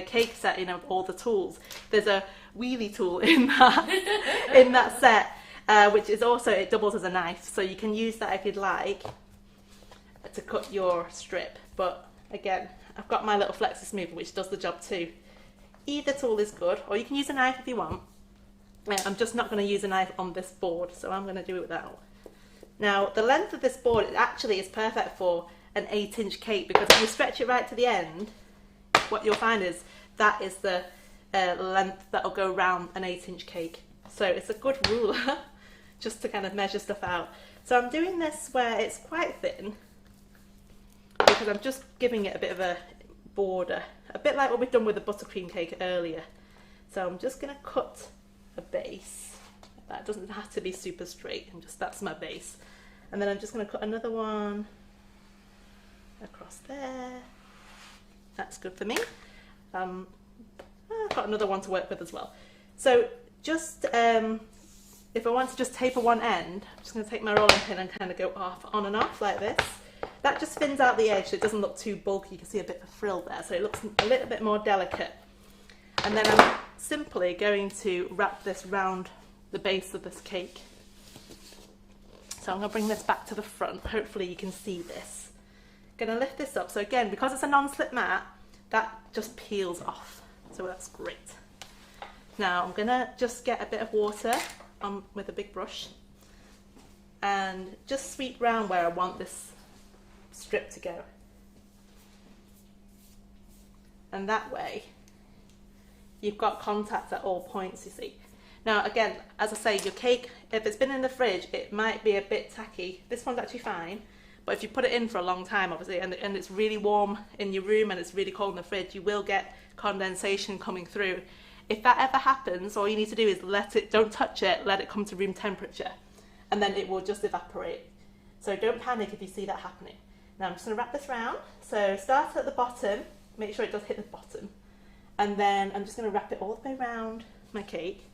[SPEAKER 2] cake set, you know, all the tools, there's a wheelie tool in that set, which is also, it doubles as a knife. So you can use that if you'd like to cut your strip. But again, I've got my little flexi smoother which does the job too. Either tool is good, or you can use a knife if you want. I'm just not going to use a knife on this board, so I'm going to do it without. Now, the length of this board actually is perfect for an 8-inch cake, because if you stretch it right to the end, what you'll find is that is the length that will go around an 8-inch cake. So it's a good ruler just to kind of measure stuff out. So I'm doing this where it's quite thin, because I'm just giving it a bit of a border, a bit like what we've done with the buttercream cake earlier. So I'm just going to cut a base. That doesn't have to be super straight, that's my base. And then I'm just going to cut another one across there. That's good for me. I've got another one to work with as well. So just if I want to just taper one end, I'm just going to take my rolling pin and kind of go off, on and off like this. That just thins out the edge so it doesn't look too bulky. You can see a bit of frill there, so it looks a little bit more delicate. And then I'm simply going to wrap this round the base of this cake. So I'm going to bring this back to the front. Hopefully you can see this. Going to lift this up. So again, because it's a non-slip mat, that just peels off. So that's great. Now I'm going to just get a bit of water with a big brush and just sweep round where I want this strip to go. And that way you've got contact at all points, you see. Now again, as I say, your cake, if it's been in the fridge, it might be a bit tacky. This one's actually fine, but if you put it in for a long time, obviously, and it's really warm in your room and it's really cold in the fridge, you will get condensation coming through. If that ever happens, all you need to do is don't touch it, let it come to room temperature, and then it will just evaporate. So don't panic if you see that happening. Now I'm just going to wrap this round. So start at the bottom, make sure it does hit the bottom, and then I'm just going to wrap it all the way around my cake.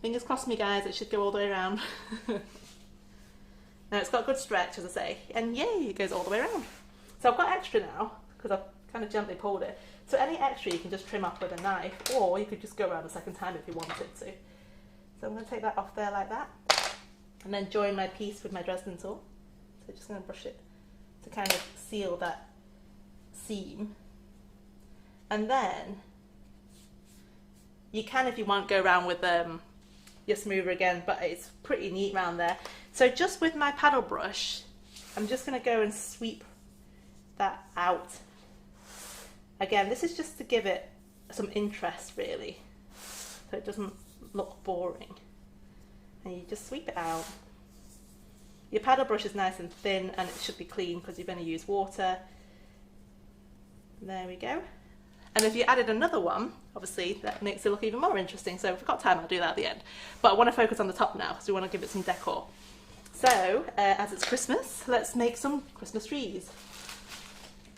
[SPEAKER 2] Fingers crossed me guys, it should go all the way around. Now it's got a good stretch, as I say, and yay, it goes all the way around. So I've got extra now, because I've kind of gently pulled it. So any extra you can just trim off with a knife, or you could just go around a second time if you wanted to. So I'm going to take that off there like that, and then join my piece with my Dresden tool. So just going to brush it to kind of seal that seam. And then you can, if you want, go around with your smoother again, but it's pretty neat round there. So just with my paddle brush, I'm just going to go and sweep that out. Again, this is just to give it some interest, really, so it doesn't look boring. And you just sweep it out. Your paddle brush is nice and thin, and it should be clean because you've only used water. There we go. And if you added another one, obviously that makes it look even more interesting. So if I've got time, I'll do that at the end. But I want to focus on the top now because we want to give it some decor. So, as it's Christmas, let's make some Christmas trees.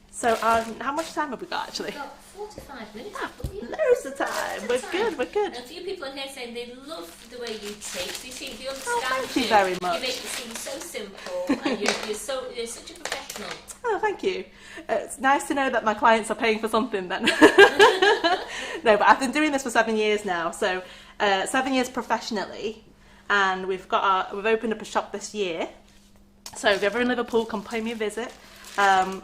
[SPEAKER 2] So, how much time have we got actually?
[SPEAKER 3] We've got 45 minutes.
[SPEAKER 2] Loads of time. We're good, we're good.
[SPEAKER 3] And a few people in here saying they love the way you take. So you see, they understand.
[SPEAKER 2] Oh, thank you very much.
[SPEAKER 3] You make it seem so simple, and you're such a professional.
[SPEAKER 2] Oh, thank you. It's nice to know that my clients are paying for something then. No, but I've been doing this for 7 years now. So 7 years professionally, and we've opened up a shop this year. So if you're ever in Liverpool, come pay me a visit.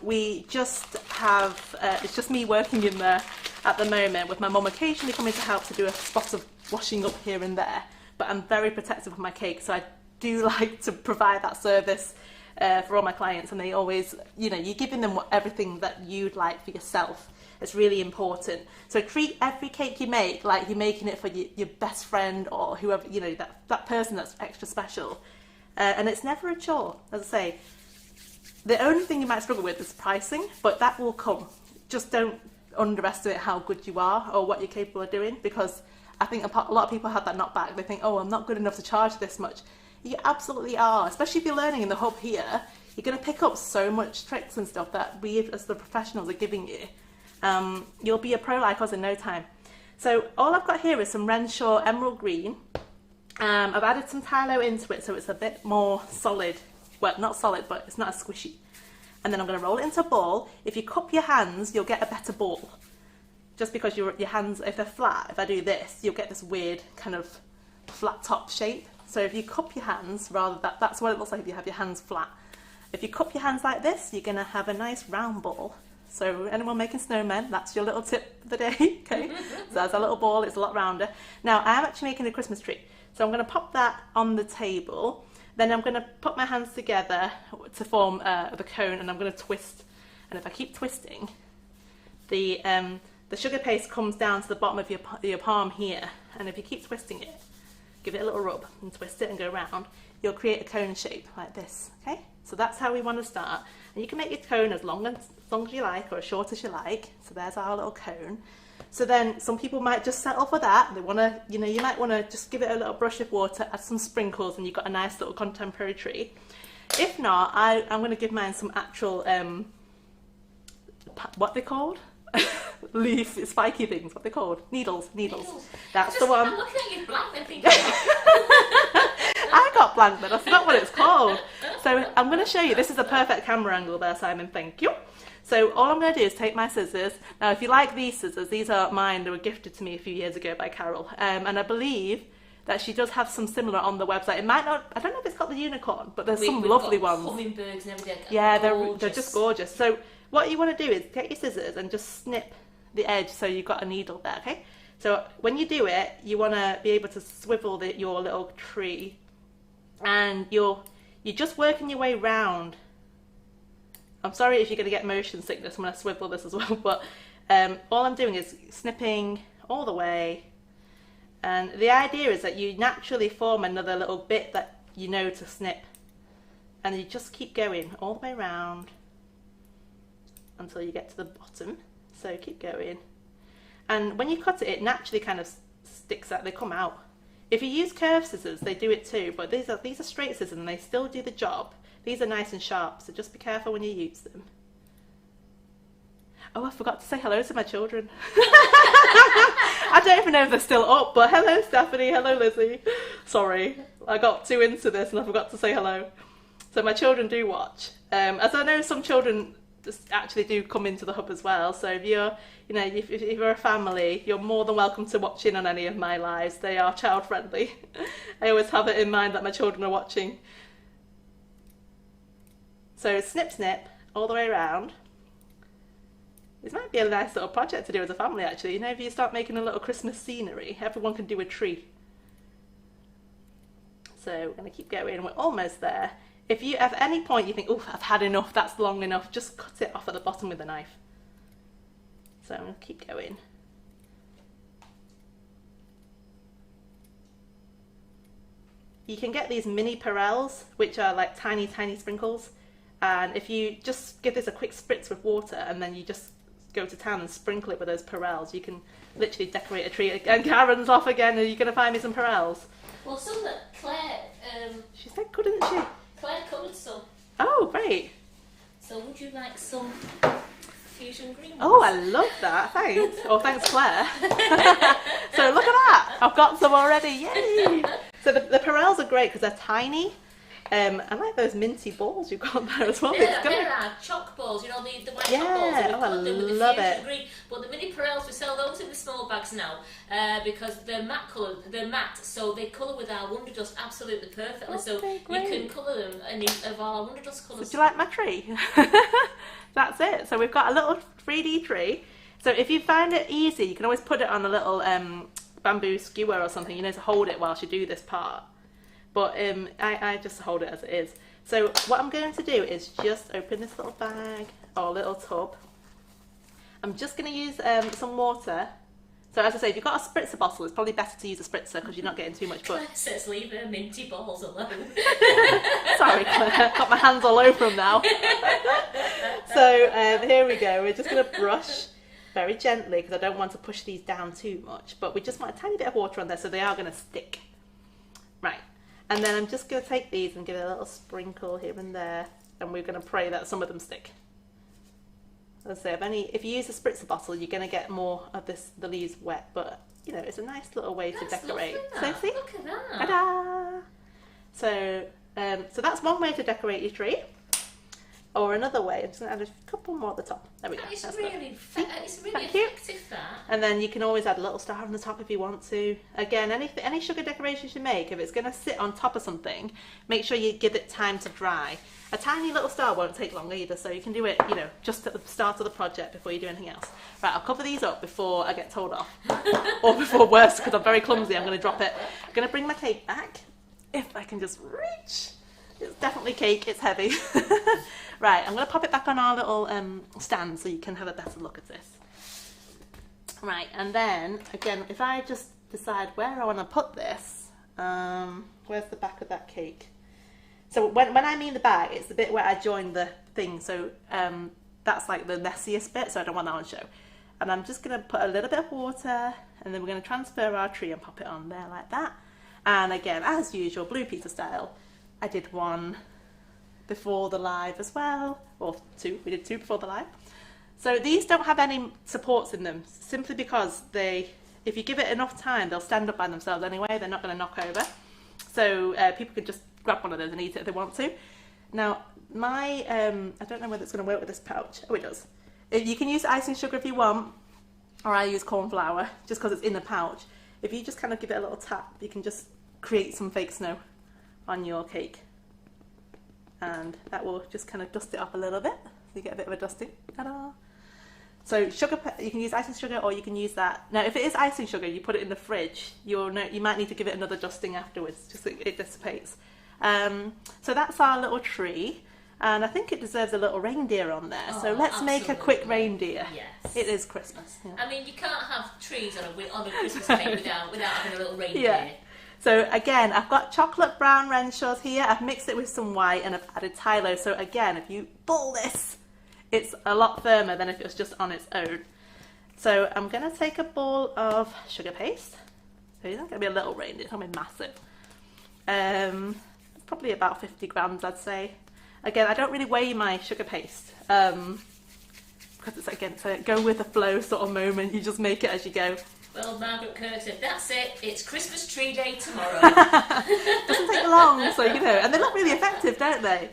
[SPEAKER 2] We just have, it's just me working in there at the moment, with my mum occasionally coming to help to do a spot of washing up here and there. But I'm very protective of my cake, so I do like to provide that service for all my clients, and they always, you know, you're giving them everything that you'd like for yourself. It's really important. So treat every cake you make like you're making it for your best friend or whoever, you know, that person that's extra special. And it's never a chore, as I say. The only thing you might struggle with is pricing, but that will come. Just don't underestimate how good you are or what you're capable of doing, because I think a lot of people have that knockback. They think, oh, I'm not good enough to charge this much. You absolutely are, especially if you're learning in the hub here. You're going to pick up so much tricks and stuff that we as the professionals are giving you. You'll be a pro like us in no time. So all I've got here is some Renshaw Emerald Green. I've added some Tylo into it so it's a bit more solid. Well, not solid, but it's not as squishy. And then I'm going to roll it into a ball. If you cup your hands, you'll get a better ball. Just because your hands, if they're flat, if I do this, you'll get this weird kind of flat top shape. So if you cup your hands, that's what it looks like if you have your hands flat. If you cup your hands like this, you're going to have a nice round ball. So anyone making snowmen, that's your little tip for the day, okay? So that's a little ball, it's a lot rounder. Now, I'm actually making a Christmas tree. So I'm going to pop that on the table. Then I'm going to put my hands together to form the cone, and I'm going to twist. And if I keep twisting, the sugar paste comes down to the bottom of your palm here. And if you keep twisting it, give it a little rub and twist it and go around, you'll create a cone shape like this. Okay? So that's how we want to start. And you can make your cone as long as you like, or as short as you like. So there's our little cone. So then some people might just settle for that. They want to, you might want to just give it a little brush of water, add some sprinkles, and you've got a nice little contemporary tree. If not, I'm going to give mine some actual, what they called? Leaf, spiky things, what they called? Needles. That's the one.
[SPEAKER 3] I'm looking at you blank and thinking,
[SPEAKER 2] I got blank then, I forgot what it's called. So I'm going to show you, this is a perfect camera angle there, Simon, thank you. So all I'm going to do is take my scissors. Now if you like these scissors, these are mine, they were gifted to me a few years ago by Carol. And I believe that she does have some similar on the website. It might not, I don't know if it's got the unicorn, but there's some lovely ones.
[SPEAKER 3] Hummingbirds and everything.
[SPEAKER 2] Yeah, they're just gorgeous. So what you want to do is take your scissors and just snip the edge so you've got a needle there, okay? So when you do it, you want to be able to swivel your little tree, and you're just working your way round. I'm sorry if you're going to get motion sickness when I swivel this as well, but all I'm doing is snipping all the way. And the idea is that you naturally form another little bit that you know to snip. And you just keep going all the way around until you get to the bottom. So keep going. And when you cut it, it naturally kind of sticks out, they come out. If you use curved scissors, they do it too, but these are straight scissors and they still do the job. These are nice and sharp, so just be careful when you use them. Oh, I forgot to say hello to my children. I don't even know if they're still up, but hello Stephanie, hello Lizzie. Sorry, I got too into this and I forgot to say hello. So my children do watch. As I know some children just actually do come into the hub as well, so if you're, if you're a family, you're more than welcome to watch in on any of my lives. They are child friendly. I always have it in mind that my children are watching. So snip snip all the way around. This might be a nice little project to do as a family actually. If you start making a little Christmas scenery, everyone can do a tree. So we're going to keep going, we're almost there. If you at any point you think, oh, I've had enough, that's long enough, just cut it off at the bottom with a knife. So I'm going to keep going. You can get these mini perels, which are like tiny, tiny sprinkles. And if you just give this a quick spritz with water and then you just go to town and sprinkle it with those perels, you can literally decorate a tree. And Karen's off again, are you going to find me some perels?
[SPEAKER 3] Well, some that Claire...
[SPEAKER 2] she said, couldn't she?
[SPEAKER 3] Claire coloured some.
[SPEAKER 2] Oh, great.
[SPEAKER 3] So would you like some fusion green ones?
[SPEAKER 2] Oh, I love that, thanks. Oh, thanks Claire. So look at that, I've got some already, yay! So the perels are great because they're tiny. I like those minty balls you've got there as well.
[SPEAKER 3] There are chalk balls, the white chalk balls.
[SPEAKER 2] Yeah,
[SPEAKER 3] And we
[SPEAKER 2] I
[SPEAKER 3] put them with the
[SPEAKER 2] love
[SPEAKER 3] fusion
[SPEAKER 2] it.
[SPEAKER 3] green. But the mini perels, we sell those in the small bags now because they're matte colour. They're matte, so they colour with our Wonder Dust absolutely perfectly. So
[SPEAKER 2] Okay,
[SPEAKER 3] you
[SPEAKER 2] great.
[SPEAKER 3] can colour them any of our Wonder Dust colours.
[SPEAKER 2] So do you like my tree? That's it. So we've got a little 3D tree. So if you find it easy, you can always put it on a little bamboo skewer or something, to hold it whilst you do this part. But I just hold it as it is. So what I'm going to do is just open this little bag or little tub. I'm just going to use some water. So as I say, if you've got a spritzer bottle, it's probably better to use a spritzer because you're not getting too much.
[SPEAKER 3] Claire says leave her minty balls alone.
[SPEAKER 2] Sorry Claire, got my hands all over them now. So here we go, we're just going to brush very gently because I don't want to push these down too much. But we just want a tiny bit of water on there so they are going to stick. Right. And then I'm just going to take these and give it a little sprinkle here and there, and we're going to pray that some of them stick. As I say, if you use a spritzer bottle, you're going to get more of the leaves wet, but it's a nice little way to decorate.
[SPEAKER 3] Lovely,
[SPEAKER 2] so see,
[SPEAKER 3] look at that.
[SPEAKER 2] ta-da! So that's one way to decorate your tree. Or another way, I'm just going to add a couple more at the top. There we go.
[SPEAKER 3] It's
[SPEAKER 2] That's
[SPEAKER 3] really,
[SPEAKER 2] good.
[SPEAKER 3] effective, that.
[SPEAKER 2] And then you can always add a little star on the top if you want to. Again, any sugar decorations you make, if it's going to sit on top of something, make sure you give it time to dry. A tiny little star won't take long either, so you can do it, just at the start of the project before you do anything else. Right, I'll cover these up before I get told off. Or before worse, because I'm very clumsy, I'm going to drop it. I'm going to bring my cake back, if I can just reach. It's definitely cake, it's heavy. Right, I'm going to pop it back on our little stand so you can have a better look at this. Right, and then, again, if I just decide where I want to put this, where's the back of that cake? So when I mean the back, it's the bit where I join the thing, so that's like the messiest bit, so I don't want that on show. And I'm just going to put a little bit of water, and then we're going to transfer our tree and pop it on there like that. And again, as usual, Blue Peter style, I did one before the live as well, or two, we did two before the live. So these don't have any supports in them, simply because if you give it enough time, they'll stand up by themselves anyway, they're not going to knock over. So people can just grab one of those and eat it if they want to. Now, I don't know whether it's going to work with this pouch. Oh, it does. You can use icing sugar if you want, or I use corn flour, just because it's in the pouch. If you just kind of give it a little tap, you can just create some fake snow on your cake. And that will just kind of dust it up a little bit, so you get a bit of a dusting. Ta-da! So you can use icing sugar, or you can use that. Now, if it is icing sugar, you put it in the fridge. You might need to give it another dusting afterwards, just so it dissipates. So that's our little tree, and I think it deserves a little reindeer on there.
[SPEAKER 3] Oh,
[SPEAKER 2] so let's make a quick reindeer.
[SPEAKER 3] Yes.
[SPEAKER 2] It is Christmas. Yeah.
[SPEAKER 3] I mean, you can't have trees on a Christmas cake without having a little reindeer.
[SPEAKER 2] Yeah. So again, I've got chocolate brown Renshaws here. I've mixed it with some white, and I've added Tylo. So again, if you ball this, it's a lot firmer than if it was just on its own. So I'm going to take a ball of sugar paste. So it's not going to be a little reindeer, it's going to be massive. It's probably about 50 grams, I'd say. Again, I don't really weigh my sugar paste, because it's, again, so go with the flow sort of moment. You just make it as you go.
[SPEAKER 3] Well, Margaret Kirk said, that's it, it's Christmas tree day tomorrow.
[SPEAKER 2] Doesn't take long, so and they look really effective, don't they?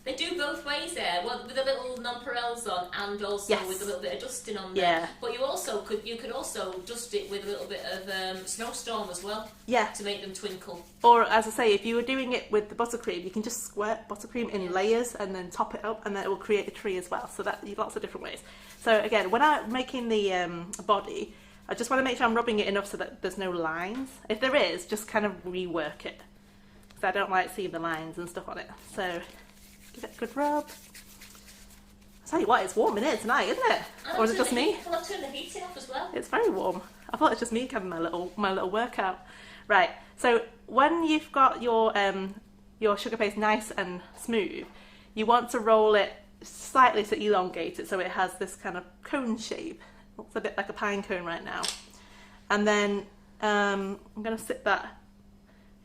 [SPEAKER 3] They do both ways there, well, with a little nonpareils on, and also with a little bit of dusting on there.
[SPEAKER 2] Yeah.
[SPEAKER 3] But you could also dust it with a little bit of snowstorm as well.
[SPEAKER 2] Yeah.
[SPEAKER 3] To make them twinkle.
[SPEAKER 2] Or, as I say, if you were doing it with the buttercream, you can just squirt buttercream in layers and then top it up, and then it will create a tree as well. So that lots of different ways. So again, when I'm making the body, I just want to make sure I'm rubbing it enough so that there's no lines. If there is, just kind of rework it, because I don't like seeing the lines and stuff on it. So give it a good rub. I tell you what, it's warm in here tonight, isn't it? Or is it just me?
[SPEAKER 3] Well, I've turned the heating off as well.
[SPEAKER 2] It's very warm. I thought it's just me having my little workout. Right. So when you've got your sugar paste nice and smooth, you want to roll it slightly to elongate it so it has this kind of cone shape. Looks a bit like a pine cone right now. And then I'm going to sit that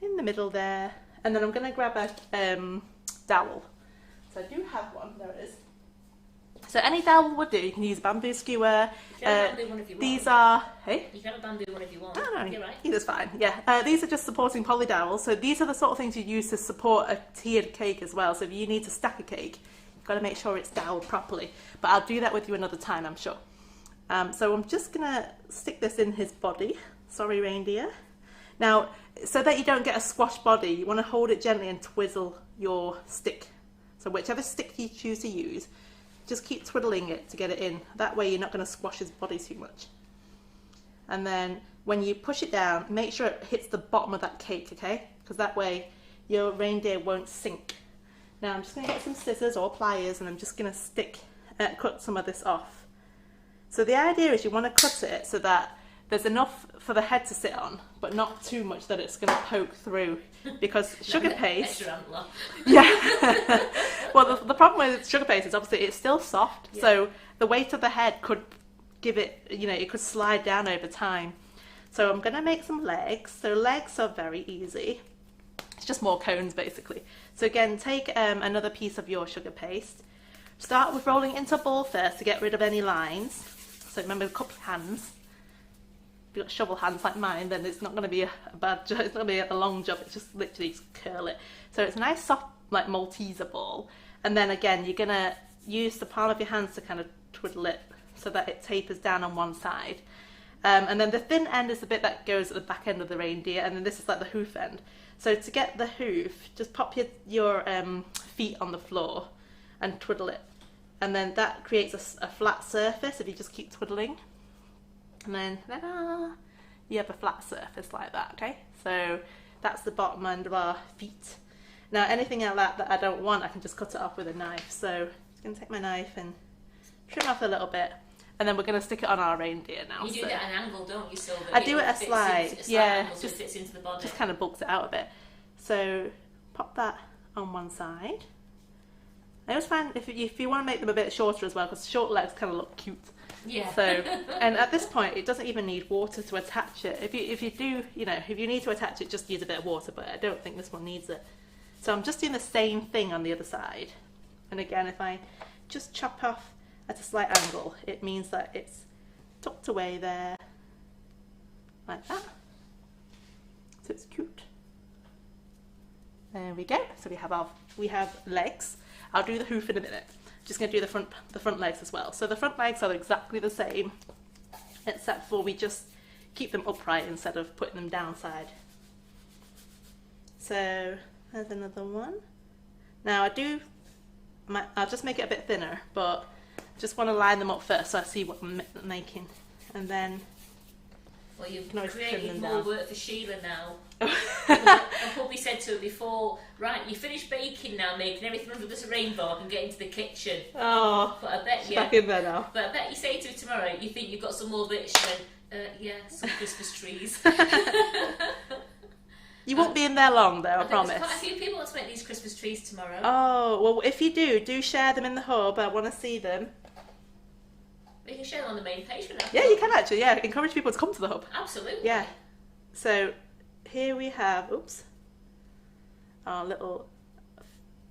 [SPEAKER 2] in the middle there, and then I'm going to grab a dowel. So I do have one. There it is. So any dowel would do. You can use a bamboo skewer.
[SPEAKER 3] You can have a bamboo one if you want.
[SPEAKER 2] These are... Hey?
[SPEAKER 3] You can have a bamboo one if you want.
[SPEAKER 2] No,
[SPEAKER 3] You're right.
[SPEAKER 2] either's fine. Yeah, these are just supporting poly dowels. So these are the sort of things you use to support a tiered cake as well. So if you need to stack a cake, you've got to make sure it's doweled properly. But I'll do that with you another time, I'm sure. So I'm just going to stick this in his body. Sorry, reindeer. Now, so that you don't get a squash body, you want to hold it gently and twizzle your stick. So whichever stick you choose to use, just keep twiddling it to get it in. That way you're not going to squash his body too much. And then when you push it down, make sure it hits the bottom of that cake, okay? Because that way your reindeer won't sink. Now I'm just going to get some scissors or pliers, and I'm just going to cut some of this off. So the idea is you want to cut it so that there's enough for the head to sit on, but not too much that it's going to poke through, because sugar paste... Yeah. Well, the problem with sugar paste is obviously it's still soft, so the weight of the head could give it, it could slide down over time. So I'm going to make some legs. So legs are very easy. It's just more cones, basically. So again, take another piece of your sugar paste. Start with rolling into a ball first to get rid of any lines. So remember, cup your hands. If you've got shovel hands like mine, then it's not going to be a bad job. It's not going to be a long job. It's just literally just curl it. So it's a nice soft, like Malteser ball. And then again, you're going to use the palm of your hands to kind of twiddle it so that it tapers down on one side. And then the thin end is the bit that goes at the back end of the reindeer, and then this is like the hoof end. So to get the hoof, just pop your feet on the floor and twiddle it. And then that creates a flat surface if you just keep twiddling. And then you have a flat surface like that, okay? So that's the bottom end of our feet. Now anything like that I don't want, I can just cut it off with a knife. So I'm just going to take my knife and trim off a little bit. And then we're going to stick it on our reindeer now.
[SPEAKER 3] You do that at an angle, don't you, Sylvia?
[SPEAKER 2] I do it a slight, yeah.
[SPEAKER 3] Angle, so it fits into the body.
[SPEAKER 2] Just kind of bulks it out a bit. So pop that on one side. I always find if you want to make them a bit shorter as well, because short legs kind of look cute.
[SPEAKER 3] Yeah.
[SPEAKER 2] So, and at this point, it doesn't even need water to attach it. If you do, if you need to attach it, just use a bit of water. But I don't think this one needs it. So I'm just doing the same thing on the other side. And again, if I just chop off at a slight angle, it means that it's tucked away there, like that. So it's cute. There we go. So we have legs. I'll do the hoof in a minute. Just going to do the front legs as well. So the front legs are exactly the same, except for we just keep them upright instead of putting them downside. So there's another one. Now I'll just make it a bit thinner, but just want to line them up first so I see what I'm making, and then.
[SPEAKER 3] Well, you've created more work for Sheila now. And Hubby said to her before, right, you finished baking now, making everything under this rainbow, I can get into the kitchen.
[SPEAKER 2] Oh,
[SPEAKER 3] but I bet
[SPEAKER 2] back in there now.
[SPEAKER 3] But I bet you say to her tomorrow, you think you've got some more bits. She went, yeah, some Christmas trees.
[SPEAKER 2] You won't be in there long though, I promise.
[SPEAKER 3] There's quite a few people want to make these Christmas trees tomorrow.
[SPEAKER 2] Oh, well, if you do share them in the hub. I want to see them.
[SPEAKER 3] We can share them on the main page.
[SPEAKER 2] Yeah, you can actually. Yeah, encourage people to come to the hub.
[SPEAKER 3] Absolutely.
[SPEAKER 2] Yeah. So here we have, our little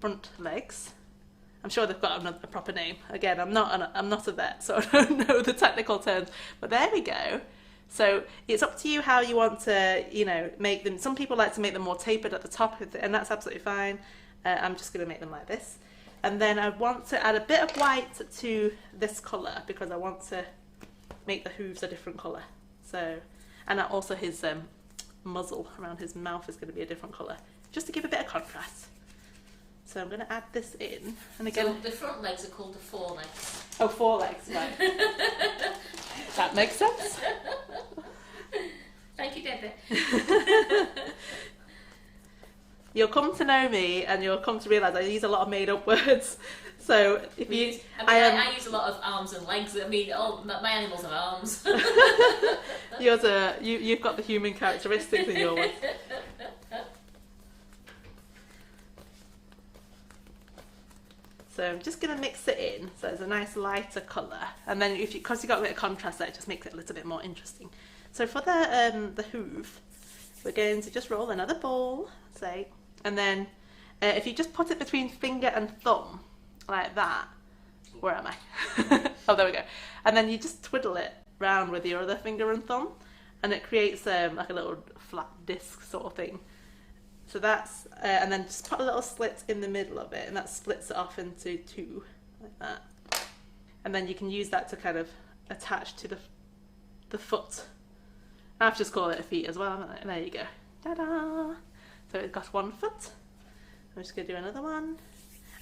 [SPEAKER 2] front legs. I'm sure they've got a proper name. Again, I'm not a vet, so I don't know the technical terms. But there we go. So it's up to you how you want to, make them. Some people like to make them more tapered at the top, and that's absolutely fine. I'm just going to make them like this. And then I want to add a bit of white to this colour because I want to make the hooves a different colour. So, and also his muzzle around his mouth is going to be a different colour, just to give a bit of contrast. So I'm going to add this in. And again,
[SPEAKER 3] so the front legs are called the forelegs.
[SPEAKER 2] Oh, forelegs, right. That makes sense.
[SPEAKER 3] Thank you, Debbie.
[SPEAKER 2] You'll come to know me and you'll come to realise I use a lot of made up words. So if
[SPEAKER 3] I use a lot of arms and legs. I mean, my animals have arms.
[SPEAKER 2] You've got the human characteristics in your words. So I'm just going to mix it in so it's a nice lighter colour, and then because you've got a bit of contrast there, it just makes it a little bit more interesting. So for the hoof, we're going to just roll another ball, say, and then if you just put it between finger and thumb, like that. Where am I? Oh, there we go. And then you just twiddle it round with your other finger and thumb, and it creates like a little flat disc sort of thing. So that's, and then just put a little slit in the middle of it, and that splits it off into two, like that. And then you can use that to kind of attach to the foot. I've just called it a feet as well. There you go. Ta-da! So it's got one foot. I'm just going to do another one.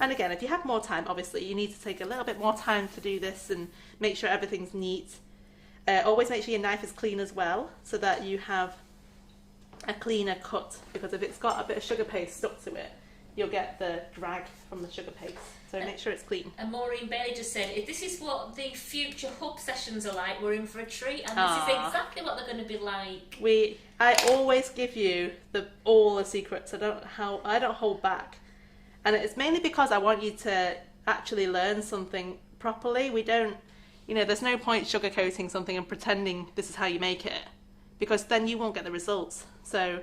[SPEAKER 2] And again, if you have more time, obviously, you need to take a little bit more time to do this and make sure everything's neat. Always make sure your knife is clean as well, so that you have a cleaner cut, because if it's got a bit of sugar paste stuck to it, you'll get the drag from the sugar paste. So make sure it's clean. And
[SPEAKER 3] Maureen Bailey just said, if this is what the future hub sessions are like, we're in for a treat, and this is exactly what they're going to be like.
[SPEAKER 2] I always give you all the secrets. I don't hold back, and it's mainly because I want you to actually learn something properly. We don't, there's no point sugarcoating something and pretending this is how you make it, because then you won't get the results. So,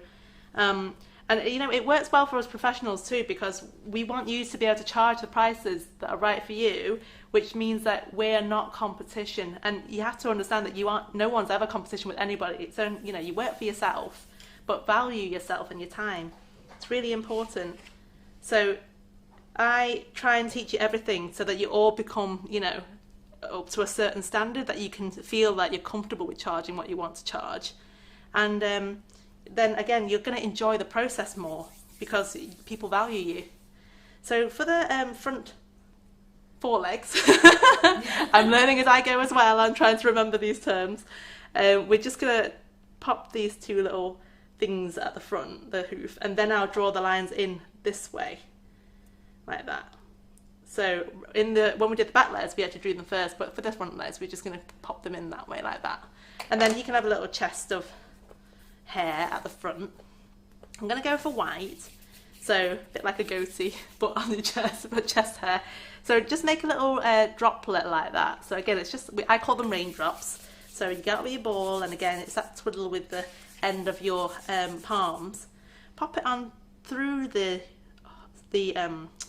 [SPEAKER 2] and it works well for us professionals too, because we want you to be able to charge the prices that are right for you, which means that we're not competition. And you have to understand that no one's ever competition with anybody. So, you work for yourself, but value yourself and your time. It's really important. So I try and teach you everything so that you all become, up to a certain standard, that you can feel that you're comfortable with charging what you want to charge. And then again, you're going to enjoy the process more because people value you. So for the front forelegs, I'm learning as I go as well. I'm trying to remember these terms. We're just going to pop these two little things at the front, the hoof, and then I'll draw the lines in this way, like that. So when we did the back layers, we had to do them first, but for the front layers, we're just going to pop them in that way, like that. And then he can have a little chest of hair at the front. I'm going to go for white, so a bit like a goatee, but on the chest, but chest hair. So just make a little droplet like that. So again, it's just, I call them raindrops. So you get out with your ball, and again, it's that twiddle with the end of your palms. Pop it on through the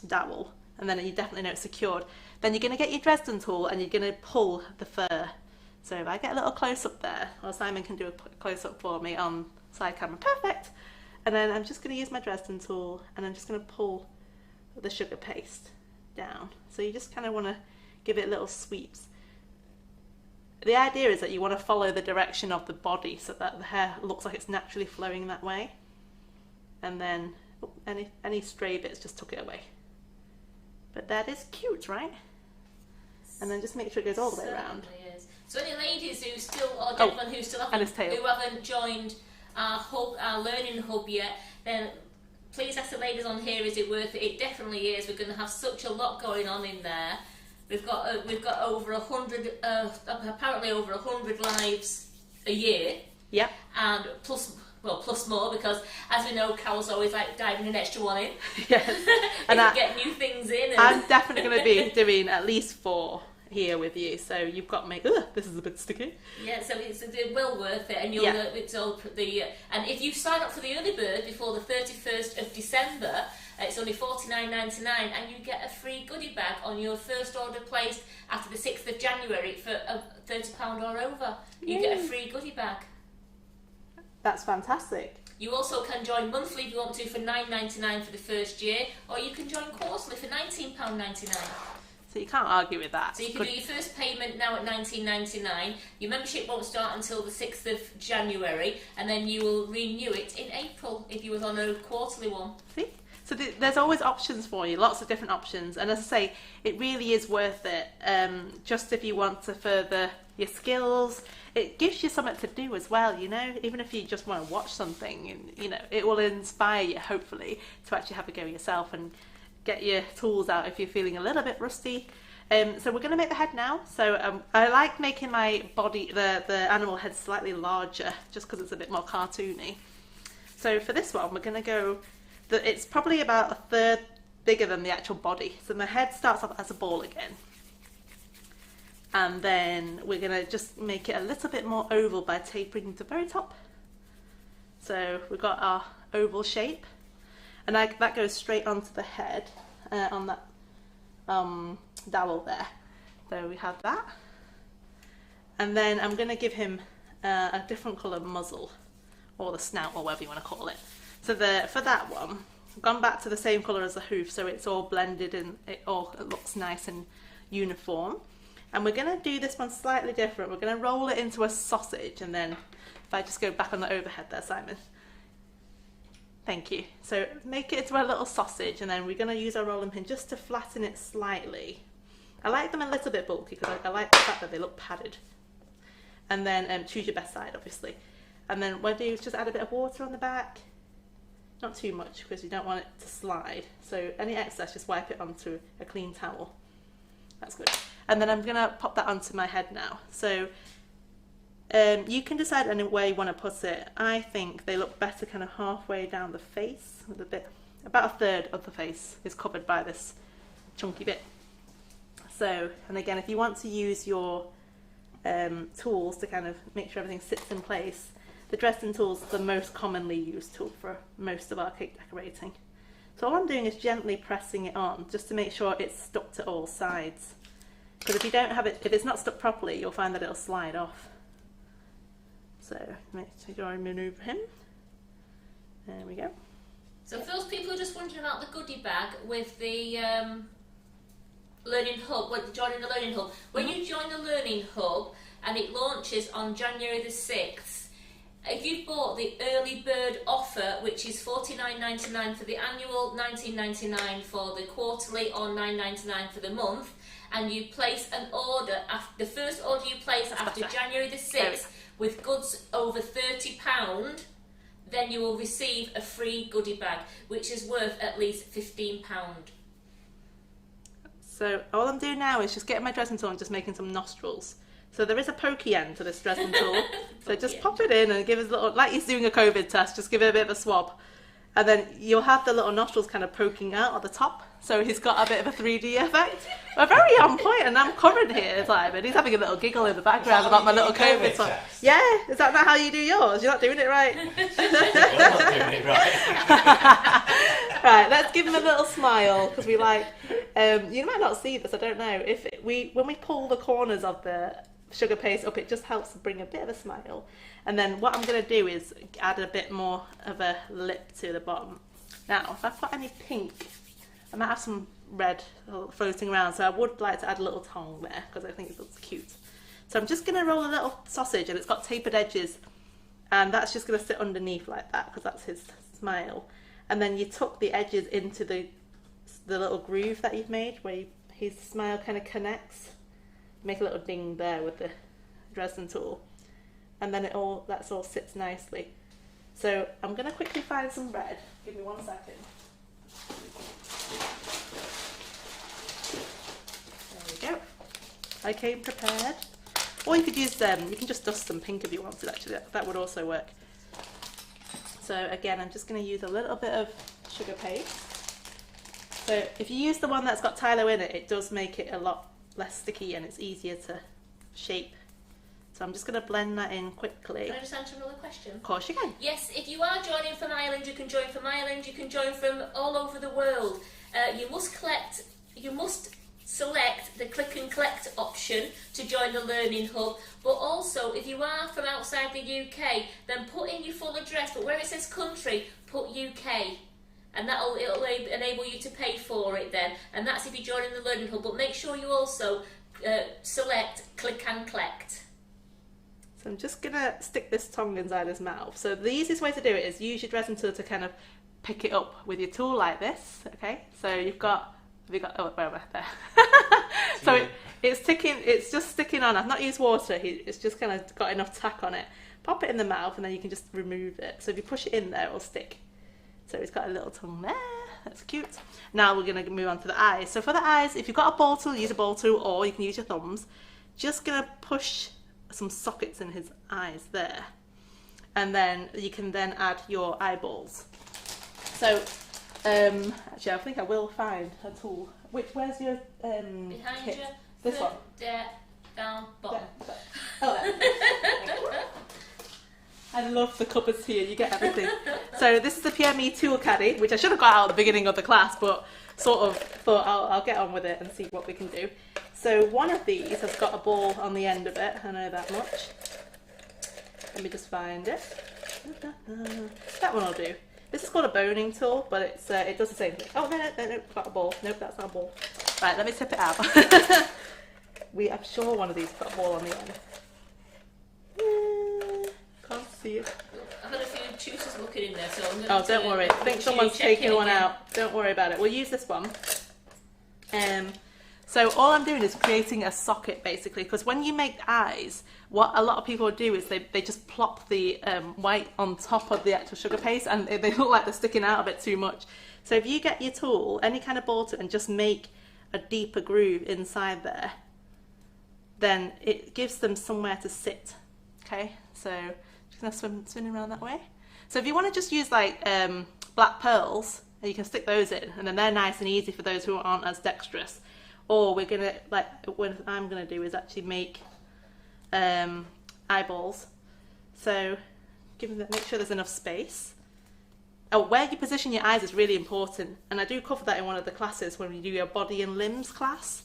[SPEAKER 2] dowel, and then you definitely know it's secured. Then you're going to get your Dresden tool, and you're going to pull the fur. So if I get a little close-up there, or Simon can do a close-up for me on side camera, perfect. And then I'm just going to use my Dresden tool, and I'm just going to pull the sugar paste down. So you just kind of want to give it little sweeps. The idea is that you want to follow the direction of the body so that the hair looks like it's naturally flowing that way. And then any stray bits, just tuck it away. But that is cute, right? And then just make sure it goes all the way around.
[SPEAKER 3] Is. So any ladies who still, or gentlemen who still haven't joined our hub, our learning hub yet, then please ask the ladies on here, is it worth it? It definitely is. We're going to have such a lot going on in there. We've got over 100, apparently over 100 lives a year. Yep. And plus more, because as we know, Carol's always like diving an extra one in. Yes. And I get new things in. And
[SPEAKER 2] I'm definitely going to be doing at least 4 here with you, so you've got to make. This is a bit sticky.
[SPEAKER 3] Yeah, so it's well worth it, and you'll it's all and if you sign up for the early bird before the 31st of December, it's only $49.99, and you get a free goodie bag on your first order placed after the 6th of January for £30 or over. You get a free goodie bag.
[SPEAKER 2] That's fantastic.
[SPEAKER 3] You also can join monthly if you want to for $9.99 for the first year, or you can join quarterly for £19.99.
[SPEAKER 2] So you can't argue with that.
[SPEAKER 3] So you can do your first payment now at $19.99. Your membership won't start until the 6th of January, and then you will renew it in April if you was on a quarterly one.
[SPEAKER 2] See? So there's always options for you, lots of different options. And as I say, it really is worth it. Just if you want to further your skills, it gives you something to do as well, you know? Even if you just want to watch something, and you know, it will inspire you, hopefully, to actually have a go yourself and get your tools out if you're feeling a little bit rusty. So we're going to make the head now. So I like making my body, the animal head slightly larger, just because it's a bit more cartoony. So for this one, we're going to go, it's probably about 1/3 bigger than the actual body. So my head starts off as a ball again. And then we're going to just make it a little bit more oval by tapering to the very top. So we've got our oval shape. And that goes straight onto the head, on that dowel there. So we have that. And then I'm going to give him a different colour muzzle, or the snout, or whatever you want to call it. So for that one, I've gone back to the same colour as the hoof, so it's all blended and it looks nice and uniform. And we're going to do this one slightly different. We're going to roll it into a sausage, and then if I just go back on the overhead there, Simon. Thank you. So make it into a little sausage, and then we're going to use our rolling pin just to flatten it slightly. I like them a little bit bulky because I like the fact that they look padded. And then choose your best side, obviously. And then what I do is just add a bit of water on the back. Not too much because you don't want it to slide. So any excess, just wipe it onto a clean towel. That's good. And then I'm going to pop that onto my head now. So you can decide any way you want to put it. I think they look better kind of halfway down the face, with about 1/3 of the face is covered by this chunky bit. So, and again, if you want to use your tools to kind of make sure everything sits in place, the Dresden tool is the most commonly used tool for most of our cake decorating. So all I'm doing is gently pressing it on just to make sure it's stuck to all sides. Because if you don't have it, if it's not stuck properly, you'll find that it'll slide off. So make sure I maneuver him. There we go.
[SPEAKER 3] So for those people who are just wondering about the goodie bag with the Learning Hub, joining the Learning Hub, when you join the Learning Hub and it launches on January the 6th, if you've bought the early bird offer, which is $49.99 for the annual, $19.99 for the quarterly, or $9.99 for the month, and you place an order, the first order you place after January the 6th with goods over £30, then you will receive a free goodie bag, which is worth at least £15.
[SPEAKER 2] So all I'm doing now is just getting my dressing tool and just making some nostrils. So there is a pokey end to this dressing tool. So just pop it in and give us a little, like you're doing a COVID test, just give it a bit of a swab. And then you'll have the little nostrils kind of poking out at the top. So he's got a bit of a 3D effect. We're very on point, and I'm covered here, Simon. He's having a little giggle in the background about my little COVID test. Yeah, is that not how you do yours? You're not doing it right.
[SPEAKER 4] You're not doing it right.
[SPEAKER 2] Right, let's give him a little smile, because we like, you might not see this, I don't know. When we pull the corners of the sugar paste up, it just helps to bring a bit of a smile. And then what I'm going to do is add a bit more of a lip to the bottom. Now, if I've got any pink, I might have some red floating around, so I would like to add a little tongue there, because I think it looks cute. So I'm just going to roll a little sausage, and it's got tapered edges, and that's just going to sit underneath like that, because that's his smile. And then you tuck the edges into the little groove that you've made, where his smile kind of connects. Make a little ding there with the Dresden tool, and then that all sits nicely. So I'm going to quickly find some red. Give me 1 second. There we go. I came prepared. Or you could use you can just dust some pink if you wanted, actually. That would also work. So again, I'm just going to use a little bit of sugar paste. So if you use the one that's got Tylo in it, it does make it a lot less sticky and it's easier to shape. So I'm just going to blend that in quickly.
[SPEAKER 3] Can I just answer another question?
[SPEAKER 2] Of course you can.
[SPEAKER 3] Yes, if you are joining from Ireland, you can join from Ireland, you can join from all over the world. You must select the click and collect option to join the Learning Hub, but also if you are from outside the UK, then put in your full address, but where it says country, put UK. And it'll enable you to pay for it then, and that's if you're joining the Learning Hub, but make sure you also select click and collect.
[SPEAKER 2] So I'm just going to stick this tongue inside his mouth. So the easiest way to do it is use your dressing tool to kind of pick it up with your tool like this, okay? So oh, where am I? There. So it's just sticking on. I've not used water, it's just kind of got enough tack on it. Pop it in the mouth and then you can just remove it. So if you push it in there, it'll stick. So it's got a little tongue there, that's cute. Now we're going to move on to the eyes. So for the eyes, if you've got a ball tool, use a ball tool, or you can use your thumbs. Just going to push some sockets in his eyes there. And then you can then add your eyeballs. So, actually I think I will find a tool. Where's your
[SPEAKER 3] Behind
[SPEAKER 2] kit?
[SPEAKER 3] you.
[SPEAKER 2] This one?
[SPEAKER 3] There, down, bottom.
[SPEAKER 2] There. Oh, there. I love the cupboards here, you get everything. So this is the PME tool caddy, which I should have got out at the beginning of the class, but sort of thought I'll get on with it and see what we can do. So one of these has got a ball on the end of it, I know that much. Let me just find it. That one will do. This is called a boning tool, but it does the same thing. Oh, no, got a ball. Nope, that's not a ball. Right, let me tip it out. I'm sure one of these got a ball on the end. Can't see it.
[SPEAKER 3] I've had a few tutors looking in there, so I'm going
[SPEAKER 2] to... Oh, don't worry. I think someone's taking one out. Don't worry about it. We'll use this one. So all I'm doing is creating a socket, basically, because when you make eyes, what a lot of people do is they just plop the white on top of the actual sugar paste, and they look like they're sticking out a bit too much. So if you get your tool, any kind of ball tool, and just make a deeper groove inside there, then it gives them somewhere to sit. Okay, so just gonna spin around that way. So if you want to just use like black pearls, you can stick those in, and then they're nice and easy for those who aren't as dexterous. Or we're gonna, like what I'm gonna do is actually make eyeballs. So make sure there's enough space. Oh, where you position your eyes is really important, and I do cover that in one of the classes when we do your body and limbs class.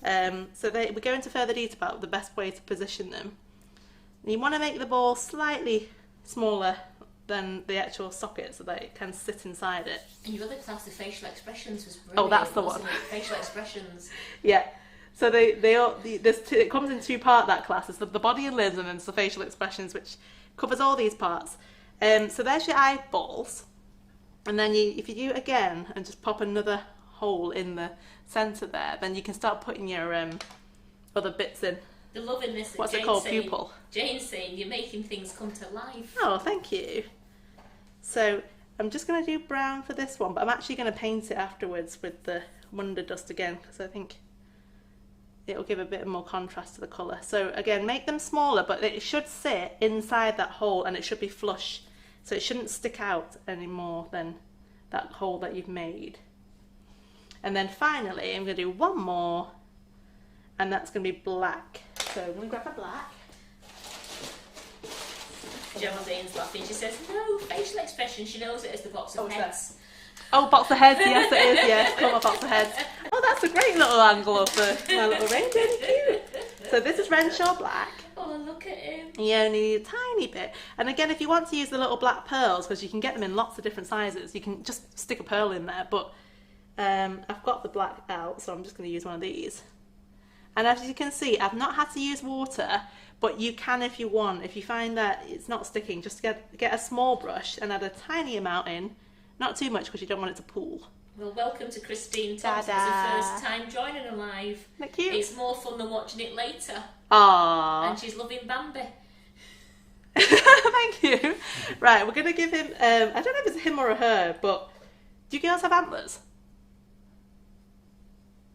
[SPEAKER 2] So we go into further detail about the best way to position them. And you want to make the ball slightly smaller than the actual socket so that it can sit inside it.
[SPEAKER 3] And your other class, the facial expressions, was brilliant.
[SPEAKER 2] Oh, that's the one.
[SPEAKER 3] Facial expressions.
[SPEAKER 2] Yeah. So it comes in two parts, that class. It's the body and limbs, and then it's the facial expressions, which covers all these parts. So there's your eyeballs. And then if you do it again and just pop another hole in the centre there, then you can start putting your other bits in.
[SPEAKER 3] The love in this.
[SPEAKER 2] What's it called? Pupil.
[SPEAKER 3] Jane's saying you're making things come to life.
[SPEAKER 2] Oh, thank you. So I'm just going to do brown for this one, but I'm actually going to paint it afterwards with the Wonder Dust again, because I think it'll give a bit more contrast to the colour. So again, make them smaller, but it should sit inside that hole and it should be flush. So it shouldn't stick out any more than that hole that you've made. And then finally, I'm going to do one more, and that's going to be black. So I'm going to grab a black.
[SPEAKER 3] Geraldine's laughing. She says, no, facial expression. She knows it as the box of heads.
[SPEAKER 2] Oh, box of heads, yes it is, yes. Come on, box of heads. Oh, that's a great little angle of my little reindeer, cute. So this is Renshaw Black.
[SPEAKER 3] Oh, look at him.
[SPEAKER 2] You only need a tiny bit. And again, if you want to use the little black pearls, because you can get them in lots of different sizes, you can just stick a pearl in there. But I've got the black out, so I'm just going to use one of these. And as you can see, I've not had to use water, but you can if you want. If you find that it's not sticking, just get a small brush and add a tiny amount in. Not too much, because you don't want it to pool.
[SPEAKER 3] Well, welcome to Christine Thompson. It's her first time joining her live.
[SPEAKER 2] Isn't cute?
[SPEAKER 3] It's more fun than watching it later.
[SPEAKER 2] Aww.
[SPEAKER 3] And she's loving Bambi.
[SPEAKER 2] Thank you. Right, we're going to give him, I don't know if it's him or a her, but do you girls have antlers?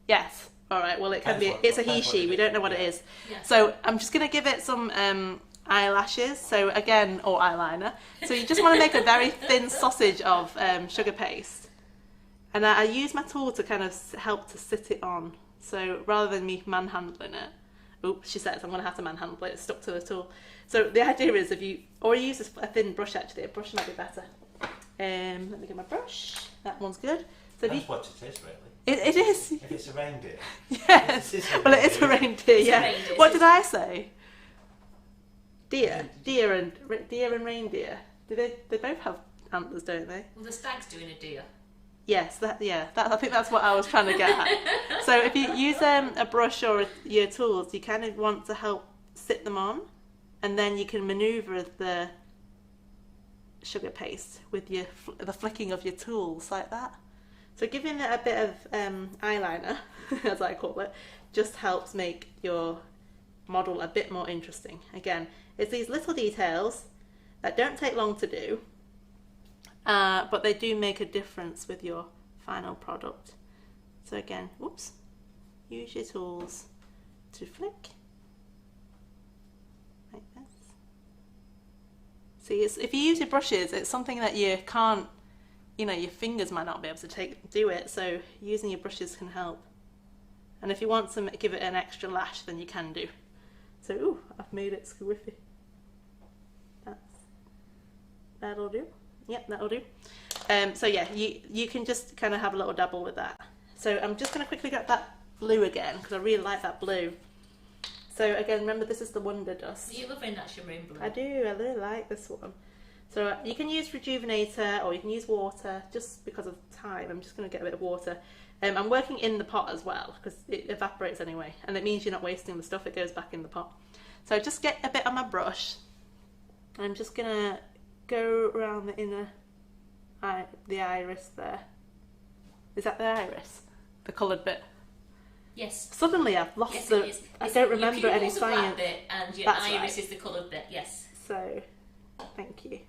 [SPEAKER 2] Yes. All right, well, it can be, it's a he, she, we don't know what it is.
[SPEAKER 3] Yeah.
[SPEAKER 2] So I'm just going to give it some eyelashes, so again, or eyeliner. So you just want to make a very thin sausage of sugar paste. And I use my tool to kind of help to sit it on. So rather than me manhandling it, oops, she says I'm going to have to manhandle it, it's stuck to the tool. So the idea is if you, or use a thin brush actually, a brush might be better. Let me get my brush, that one's good. So
[SPEAKER 4] That's what it is, really.
[SPEAKER 2] It is.
[SPEAKER 4] If it's a reindeer.
[SPEAKER 2] Yes. Well, it is a reindeer, yeah.
[SPEAKER 3] Reindeer.
[SPEAKER 2] What did I say? Deer and reindeer. Do they both have antlers, don't they?
[SPEAKER 3] Well, the stag's doing a deer.
[SPEAKER 2] Yes, I think that's what I was trying to get at. So if you use a brush or your tools, you kind of want to help sit them on, and then you can manoeuvre the sugar paste with the flicking of your tools like that. So giving it a bit of eyeliner, as I call it, just helps make your model a bit more interesting. Again, it's these little details that don't take long to do, but they do make a difference with your final product. So again, whoops, use your tools to flick like this. See, if you use your brushes, it's something that you can't, your fingers might not be able to do it, so using your brushes can help. And if you want to give it an extra lash, then you can do. So, ooh, I've made it squiffy. That'll do. Yep, that'll do. So yeah, you can just kind of have a little dabble with that. So I'm just going to quickly get that blue again, because I really like that blue. So again, remember this is the Wonder Dust.
[SPEAKER 3] You're loving that shimmering blue.
[SPEAKER 2] I do, I really like this one. So you can use Rejuvenator or you can use water, just because of time. I'm just going to get a bit of water. I'm working in the pot as well, because it evaporates anyway, and it means you're not wasting the stuff, it goes back in the pot. So just get a bit on my brush. I'm just going to go around the inner the iris there. Is that the iris? The coloured bit?
[SPEAKER 3] Yes.
[SPEAKER 2] Suddenly I've lost
[SPEAKER 3] Yes,
[SPEAKER 2] the...
[SPEAKER 3] it is.
[SPEAKER 2] I don't remember any
[SPEAKER 3] Your pupils are the black
[SPEAKER 2] science.
[SPEAKER 3] bit and your
[SPEAKER 2] That's
[SPEAKER 3] iris
[SPEAKER 2] right.
[SPEAKER 3] is the coloured bit, yes.
[SPEAKER 2] So, thank you.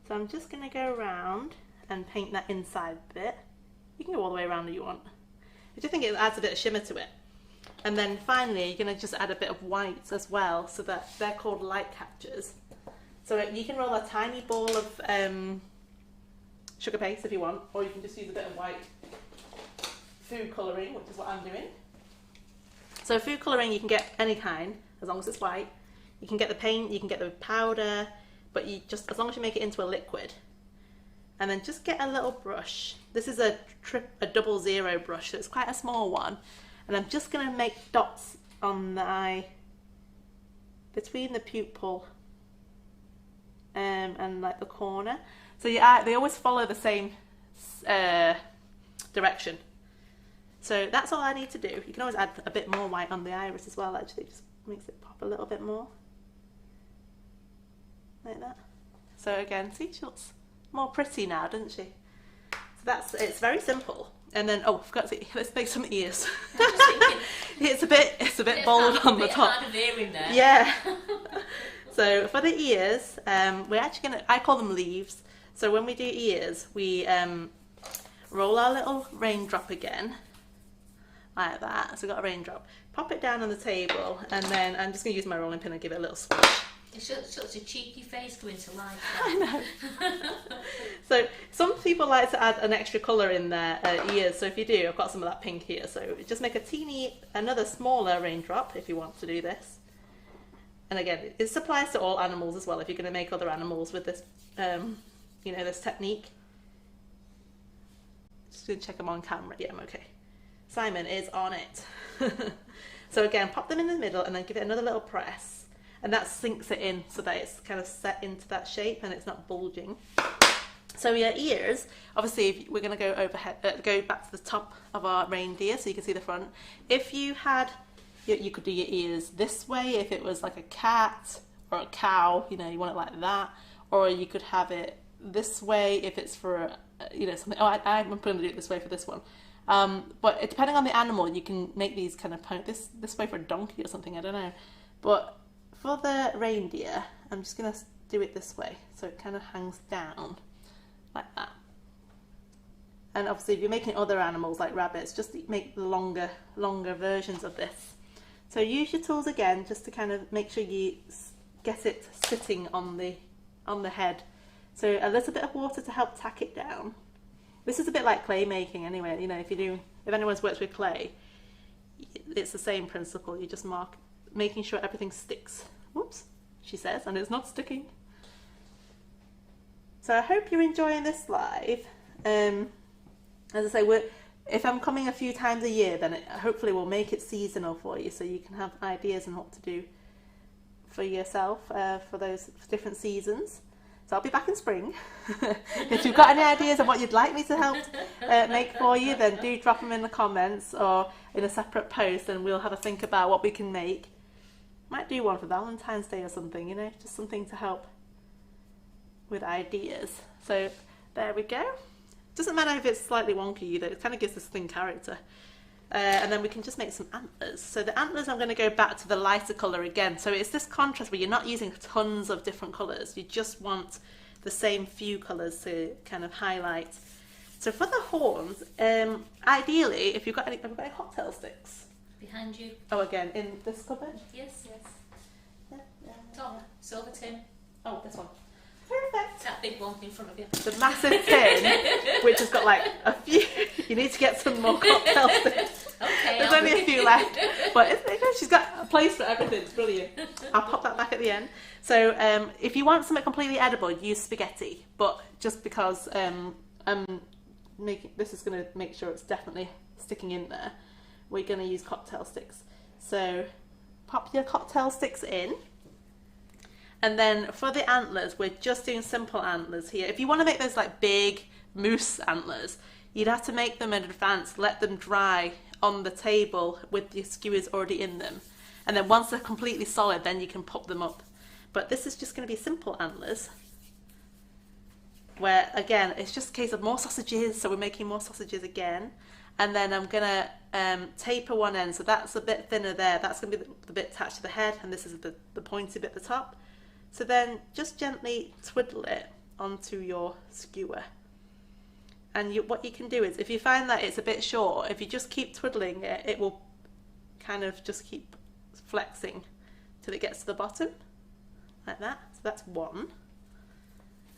[SPEAKER 2] So I'm just going to go around and paint that inside bit. You can go all the way around if you want. I just think it adds a bit of shimmer to it. And then finally you're going to just add a bit of white as well, so that they're called light captures. So you can roll a tiny ball of sugar paste if you want, or you can just use a bit of white food colouring, which is what I'm doing. So food colouring you can get any kind, as long as it's white. You can get the paint, you can get the powder, but you just, as long as you make it into a liquid. And then just get a little brush. This is a 00 brush, so it's quite a small one. And I'm just going to make dots on the eye, between the pupil and like the corner. So your eye, they always follow the same direction. So that's all I need to do. You can always add a bit more white on the iris as well, actually. It just makes it pop a little bit more. Like that. So again, see, she looks more pretty now, doesn't she? So it's very simple. And then, oh, I forgot to say, let's make some ears.
[SPEAKER 3] I'm just thinking,
[SPEAKER 2] it's a bit bold on the top.
[SPEAKER 3] Hard of earring there.
[SPEAKER 2] Yeah. So for the ears, we're actually I call them leaves. So when we do ears, we roll our little raindrop again, like that. So we've got a raindrop. Pop it down on the table, and then I'm just going to use my rolling pin and give it a little squish.
[SPEAKER 3] It's such a cheeky face coming to life.
[SPEAKER 2] I know. So some people like to add an extra colour in their ears. So if you do, I've got some of that pink here. So just make another smaller raindrop if you want to do this. And again, it applies to all animals as well. If you're going to make other animals with this, this technique. Just going to check them on camera. Yeah, I'm okay. Simon is on it. So again, pop them in the middle and then give it another little press. And that sinks it in so that it's kind of set into that shape and it's not bulging. So your ears, obviously we're going to go overhead, go back to the top of our reindeer so you can see the front. If you had, you could do your ears this way if it was like a cat or a cow, you want it like that. Or you could have it this way if it's for, something. Oh, I'm going to do it this way for this one. But depending on the animal, you can make these kind of point this way for a donkey or something, I don't know. But for the reindeer, I'm just going to do it this way, so it kind of hangs down like that. And obviously if you're making other animals like rabbits, just make the longer versions of this. So use your tools again just to kind of make sure you get it sitting on the head. So a little bit of water to help tack it down. This is a bit like clay making anyway, if anyone's worked with clay, it's the same principle. You just making sure everything sticks. Whoops, she says, and it's not sticking. So I hope you're enjoying this live. As I say, if I'm coming a few times a year, then hopefully we'll make it seasonal for you so you can have ideas on what to do for yourself for those different seasons. So I'll be back in spring. If you've got any ideas of what you'd like me to help make for you, then do drop them in the comments or in a separate post and we'll have a think about what we can make. Might do one for Valentine's Day or something, just something to help with ideas. So there we go. Doesn't matter if it's slightly wonky either, it kind of gives this thing character. And then we can just make some antlers. So the antlers, I'm going to go back to the lighter colour again. So it's this contrast where you're not using tons of different colours. You just want the same few colours to kind of highlight. So for the horns, ideally, if you've got any cocktail sticks.
[SPEAKER 3] Behind you.
[SPEAKER 2] Oh, again, in this cupboard?
[SPEAKER 3] Yes. Top, silver tin.
[SPEAKER 2] Oh, this one. Perfect.
[SPEAKER 3] That big one in front of you.
[SPEAKER 2] The massive tin, which has got like a few. You need to get some more cocktail sticks.
[SPEAKER 3] Okay.
[SPEAKER 2] There's only a few left, but she's got a place for everything. It's brilliant. I'll pop that back at the end. So if you want something completely edible, use spaghetti. But just because this is going to make sure it's definitely sticking in there, we're going to use cocktail sticks. So pop your cocktail sticks in. And then for the antlers, we're just doing simple antlers here. If you want to make those like big moose antlers, you'd have to make them in advance, let them dry on the table with the skewers already in them. And then once they're completely solid, then you can pop them up. But this is just going to be simple antlers, where again, it's just a case of more sausages. So we're making more sausages again. And then I'm going to taper one end. So that's a bit thinner there. That's going to be the bit attached to the head. And this is the pointy bit at the top. So then just gently twiddle it onto your skewer. And what you can do is, if you find that it's a bit short, if you just keep twiddling it, it will kind of just keep flexing till it gets to the bottom, like that. So that's one.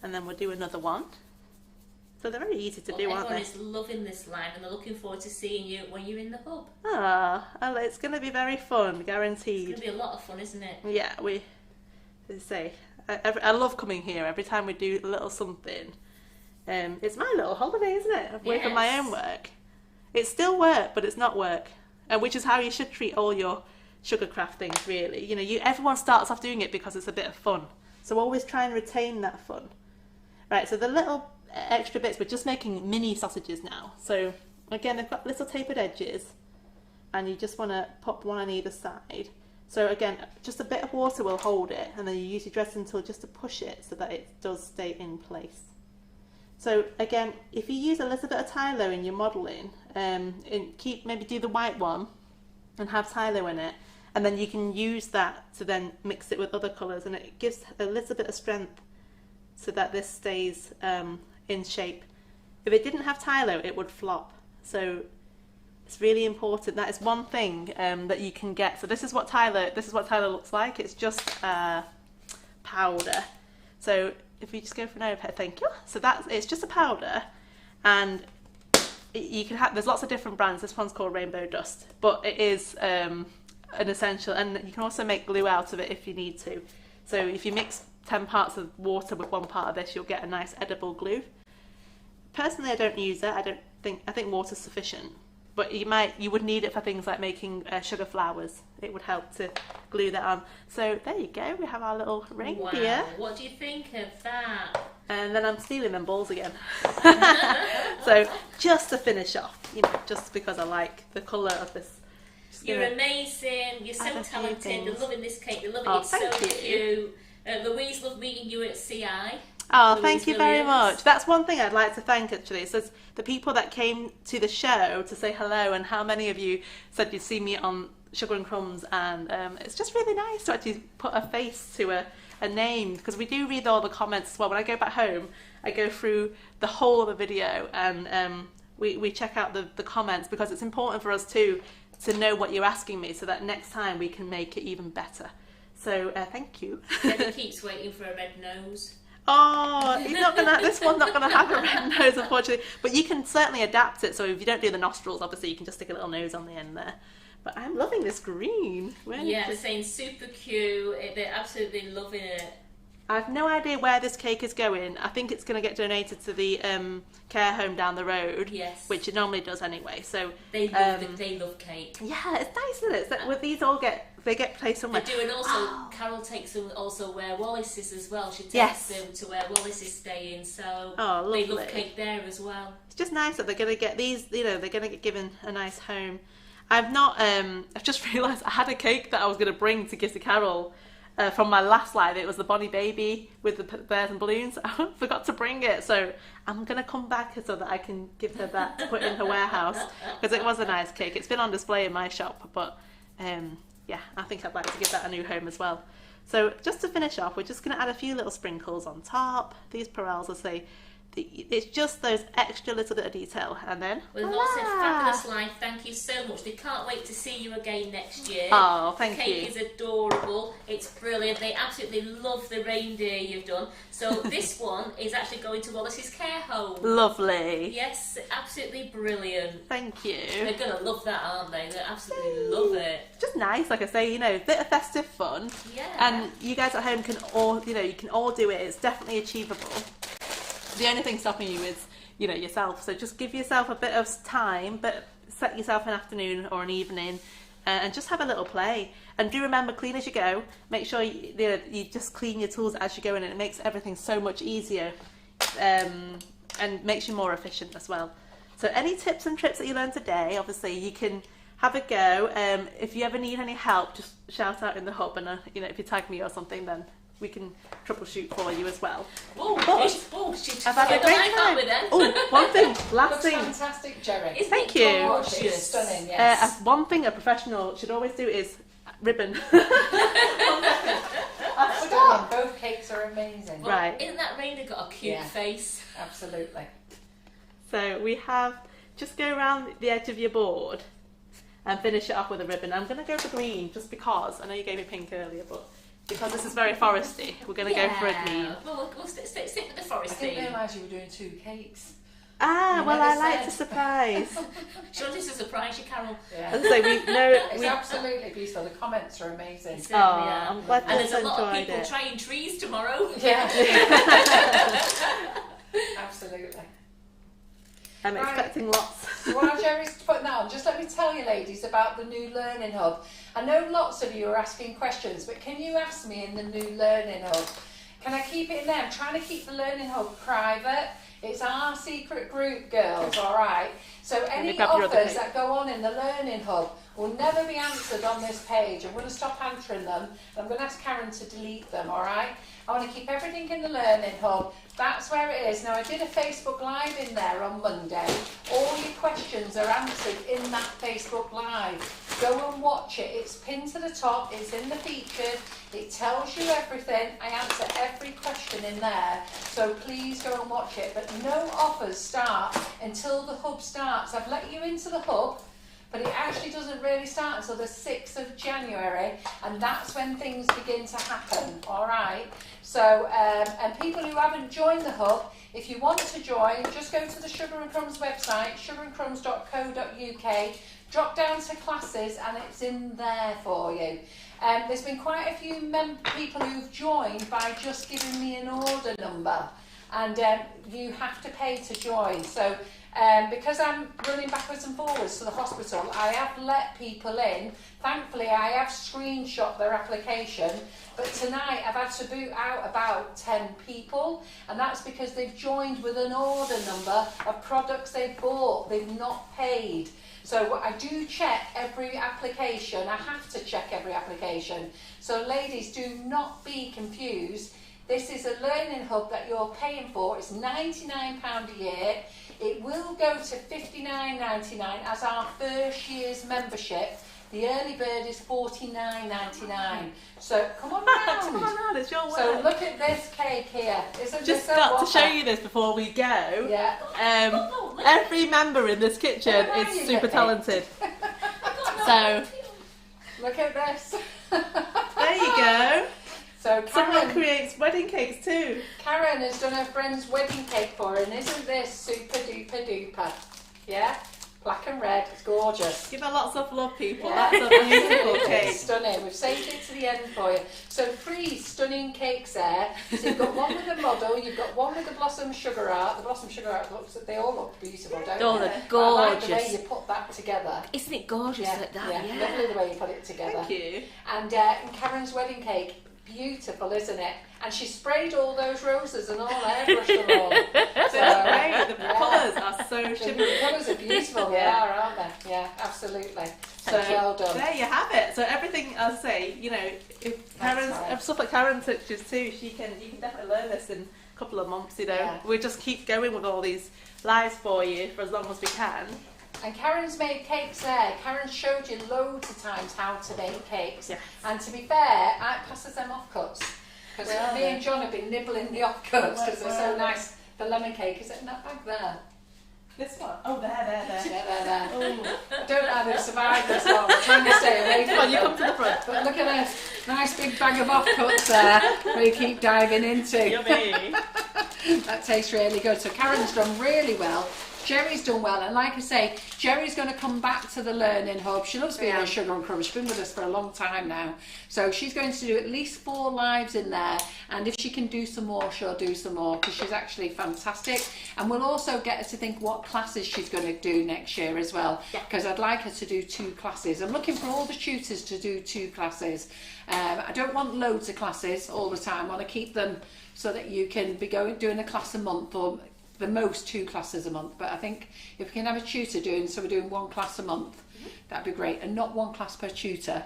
[SPEAKER 2] And then we'll do another one. So they're very easy to do, aren't they?
[SPEAKER 3] Everyone is loving this live and they're looking forward to seeing you when you're in the hub.
[SPEAKER 2] It's going to be very fun, guaranteed.
[SPEAKER 3] It's going to be a lot of fun, isn't it?
[SPEAKER 2] Yeah, I love coming here every time we do a little something. It's my little holiday, isn't it? Away from my own work. It's still work, but it's not work, which is how you should treat all your sugarcraft things, really. Everyone starts off doing it because it's a bit of fun. So always try and retain that fun. Right, so the little extra bits, we're just making mini sausages now. So again, they've got little tapered edges, and you just want to pop one on either side. So again, just a bit of water will hold it, and then you use your dressing tool just to push it so that it does stay in place. So again, if you use a little bit of Tylo in your modelling, maybe do the white one and have Tylo in it, and then you can use that to then mix it with other colours, and it gives a little bit of strength so that this stays in shape. If it didn't have Tylo, it would flop. So it's really important. That is one thing that you can get. So this is what Tylo looks like. It's just powder. So if you just go for an overhead, thank you. So it's just a powder, and you can have. There's lots of different brands. This one's called Rainbow Dust, but it is an essential, and you can also make glue out of it if you need to. So if you mix 10 parts of water with 1 part of this, you'll get a nice edible glue. Personally, I don't use it. I think water's sufficient, but you would need it for things like making sugar flowers. It would help to glue that on. So there you go. We have our little reindeer.
[SPEAKER 3] Wow, what do you think of that?
[SPEAKER 2] And then I'm stealing them balls again. So just to finish off, just because I like the colour of this.
[SPEAKER 3] You're amazing. You're so talented. They're loving this cake. They're loving it. So
[SPEAKER 2] thank you.
[SPEAKER 3] cute. Louise loved meeting you at CI.
[SPEAKER 2] Oh, thank you very much. That's one thing I'd like to thank, actually. It says the people that came to the show to say hello, and how many of you said you'd see me on Sugar and Crumbs, and it's just really nice to actually put a face to a name, because we do read all the comments as well. When I go back home, I go through the whole of the video, and we check out the comments, because it's important for us too to know what you're asking me, so that next time we can make it even better. So thank you.
[SPEAKER 3] Debbie keeps waiting for a red nose.
[SPEAKER 2] Oh, this one's not gonna have a red nose, unfortunately. But you can certainly adapt it. So if you don't do the nostrils, obviously you can just stick a little nose on the end there. But I'm loving this green.
[SPEAKER 3] They're saying super cute. They're absolutely loving it.
[SPEAKER 2] I have no idea where this cake is going. I think it's going to get donated to the care home down the road.
[SPEAKER 3] Yes.
[SPEAKER 2] Which it normally does anyway. So
[SPEAKER 3] they love cake.
[SPEAKER 2] Yeah, it's nice, isn't it? So with these they get placed somewhere.
[SPEAKER 3] They do, and also Carol takes them also where Wallace is as well. She takes them to where Wallace is staying, so they love cake there as well.
[SPEAKER 2] It's just nice that they're going to get these. They're going to get given a nice home. I've just realised I had a cake that I was going to bring to give to Carol. From my last live, it was the Bonnie Baby with the bears and balloons. I forgot to bring it, so I'm going to come back so that I can give her that to put in her warehouse, because it was a nice cake. It's been on display in my shop, but yeah, I think I'd like to give that a new home as well. So just to finish off, we're just going to add a few little sprinkles on top. These Perels, I say, it's just those extra little bit of detail, and then
[SPEAKER 3] we've also fabulous life. Thank you so much. They can't wait to see you again next year.
[SPEAKER 2] Oh, thank you.
[SPEAKER 3] The cake is adorable. It's brilliant. They absolutely love the reindeer you've done. So this one is actually going to Wallace's care home.
[SPEAKER 2] Lovely.
[SPEAKER 3] Yes, absolutely brilliant.
[SPEAKER 2] Thank you.
[SPEAKER 3] They're gonna love that, aren't they? They absolutely love it.
[SPEAKER 2] Just nice, like I say, a bit of festive fun.
[SPEAKER 3] Yeah.
[SPEAKER 2] And you guys at home can all, you can all do it. It's definitely achievable. The only thing stopping you is, yourself. So just give yourself a bit of time, but set yourself an afternoon or an evening, and just have a little play. And do remember, clean as you go. Make sure you just clean your tools as you go in, and it makes everything so much easier, and makes you more efficient as well. So any tips and tricks that you learned today, obviously you can have a go. If you ever need any help, just shout out in the hub, and if you tag me or something, then we can troubleshoot for you as well.
[SPEAKER 3] I've
[SPEAKER 2] had a great time. Oh, one thing, last thing.
[SPEAKER 1] Fantastic, Gerry.
[SPEAKER 2] Thank you.
[SPEAKER 1] It's stunning, yes.
[SPEAKER 2] One thing a professional should always do is ribbon.
[SPEAKER 1] Both cakes are amazing.
[SPEAKER 3] Well,
[SPEAKER 2] right.
[SPEAKER 3] Isn't that reindeer got a cute face?
[SPEAKER 1] Absolutely.
[SPEAKER 2] So we have, just go around the edge of your board and finish it off with a ribbon. I'm going to go for green just because, I know you gave me pink earlier, but because this is very foresty, we're going to go for a green.
[SPEAKER 3] Well, we'll stick with the foresty.
[SPEAKER 1] I didn't realise you were doing 2 cakes.
[SPEAKER 2] Well, I like to surprise.
[SPEAKER 3] She wanted to surprise you, Carol.
[SPEAKER 1] Yeah.
[SPEAKER 2] As I say,
[SPEAKER 1] It's absolutely beautiful. The comments are amazing.
[SPEAKER 2] I'm glad
[SPEAKER 3] and there's a
[SPEAKER 2] people
[SPEAKER 3] lot of
[SPEAKER 2] enjoyed
[SPEAKER 3] people
[SPEAKER 2] it.
[SPEAKER 3] trying trees tomorrow.
[SPEAKER 1] Yeah. Absolutely.
[SPEAKER 2] I'm expecting lots.
[SPEAKER 1] So while Gerry's putting that on, just let me tell you, ladies, about the new Learning Hub. I know lots of you are asking questions, but can you ask me in the new Learning Hub? Can I keep it in there? I'm trying to keep the Learning Hub private. It's our secret group, girls, all right? So any offers that go on in the Learning Hub will never be answered on this page. I'm going to stop answering them. I'm going to ask Karen to delete them, all right? I want to keep everything in the Learning Hub. That's where it is. Now, I did a Facebook Live in there on Monday. All your questions are answered in that Facebook Live. Go and watch it. It's pinned to the top. It's in the featured. It tells you everything. I answer every question been in there. So please go and watch it. But no offers start until the hub starts. I've let you into the hub, but it actually doesn't really start until the 6th of January, and that's when things begin to happen, all right? So, and people who haven't joined the hub, if you want to join, just go to the Sugar and Crumbs website, sugarandcrumbs.co.uk, drop down to classes, and it's in there for you. There's been quite a few people who've joined by just giving me an order number, and you have to pay to join. So because I'm running backwards and forwards to the hospital, I have let people in. Thankfully, I have screenshot their application, but tonight I've had to boot out about 10 people, and that's because they've joined with an order number of products they've bought, they've not paid. So I do check every application. I have to check every application. So ladies, do not be confused. This is a learning hub that you're paying for. It's £99 a year. It will go to £59.99 as our first year's membership. The early bird is £49.99. So come on round.
[SPEAKER 2] Come on round, it's your work.
[SPEAKER 1] So look at this cake here. Isn't
[SPEAKER 2] Just
[SPEAKER 1] this
[SPEAKER 2] got to show you this before we go.
[SPEAKER 1] Yeah.
[SPEAKER 2] Every member in this kitchen is super talented. So
[SPEAKER 1] look at this.
[SPEAKER 2] there you go.
[SPEAKER 1] So
[SPEAKER 2] Someone creates wedding cakes too.
[SPEAKER 1] Karen has done her friend's wedding cake for her, and isn't this super duper duper? Yeah? Black and red, it's gorgeous.
[SPEAKER 2] Give her lots of love, people.
[SPEAKER 1] Yeah.
[SPEAKER 2] That's a beautiful
[SPEAKER 1] It's
[SPEAKER 2] cake.
[SPEAKER 1] stunning. We've saved it to the end for you. So 3 stunning cakes there. So you've got one with the model, you've got one with the blossom sugar art. The blossom sugar art they all look beautiful, don't
[SPEAKER 3] Oh,
[SPEAKER 1] they?
[SPEAKER 3] they're
[SPEAKER 1] I like the way
[SPEAKER 3] gorgeous.
[SPEAKER 1] you put that together.
[SPEAKER 3] Isn't it gorgeous like that?
[SPEAKER 1] Yeah,
[SPEAKER 3] Yeah.
[SPEAKER 1] lovely the way you put it together.
[SPEAKER 2] Thank you.
[SPEAKER 1] And Karen's wedding cake, beautiful, isn't it? And she sprayed all those roses and all airbrushed them all.
[SPEAKER 2] That's great. The colours are so shimmery.
[SPEAKER 1] The colours are beautiful, they are, aren't they? Yeah, absolutely. So well done.
[SPEAKER 2] There you have it. So everything, as I say, you know, if Karen's if stuff like Karen touches too, you can definitely learn this in a couple of months. You know,
[SPEAKER 1] Yeah.
[SPEAKER 2] we just keep going with all these lives for you for as long as we can.
[SPEAKER 1] And Karen's made cakes there. Karen showed you loads of times how to make cakes.
[SPEAKER 2] Yes.
[SPEAKER 1] And to be fair, I passes them offcuts. Because me and John have been nibbling the offcuts because they're so nice. The lemon cake, is it in that bag there?
[SPEAKER 2] This one? Oh, there.
[SPEAKER 1] Yeah, there.
[SPEAKER 2] Oh.
[SPEAKER 1] I don't know how they've survived this long. I'm trying to stay away from
[SPEAKER 2] Come on, you
[SPEAKER 1] them.
[SPEAKER 2] come to the front.
[SPEAKER 1] But look at this nice big bag of offcuts there where you keep diving into.
[SPEAKER 2] Yummy.
[SPEAKER 1] That tastes really good. So Karen's done really well. Gerry's done well, and like I say, Gerry's going to come back to the Learning Hub. She loves being on Sugar and Crumbs. She's been with us for a long time now. So she's going to do at least 4 lives in there, and if she can do some more, she'll do some more, because she's actually fantastic. And we'll also get her to think what classes she's going to do next year as well, because I'd like her to do 2 classes. I'm looking for all the tutors to do 2 classes. I don't want loads of classes all the time. I want to keep them so that you can be doing a class a month, or the most 2 classes a month. But I think if we can have a tutor doing, so we're doing 1 class a month, that'd be great. And not 1 class per tutor,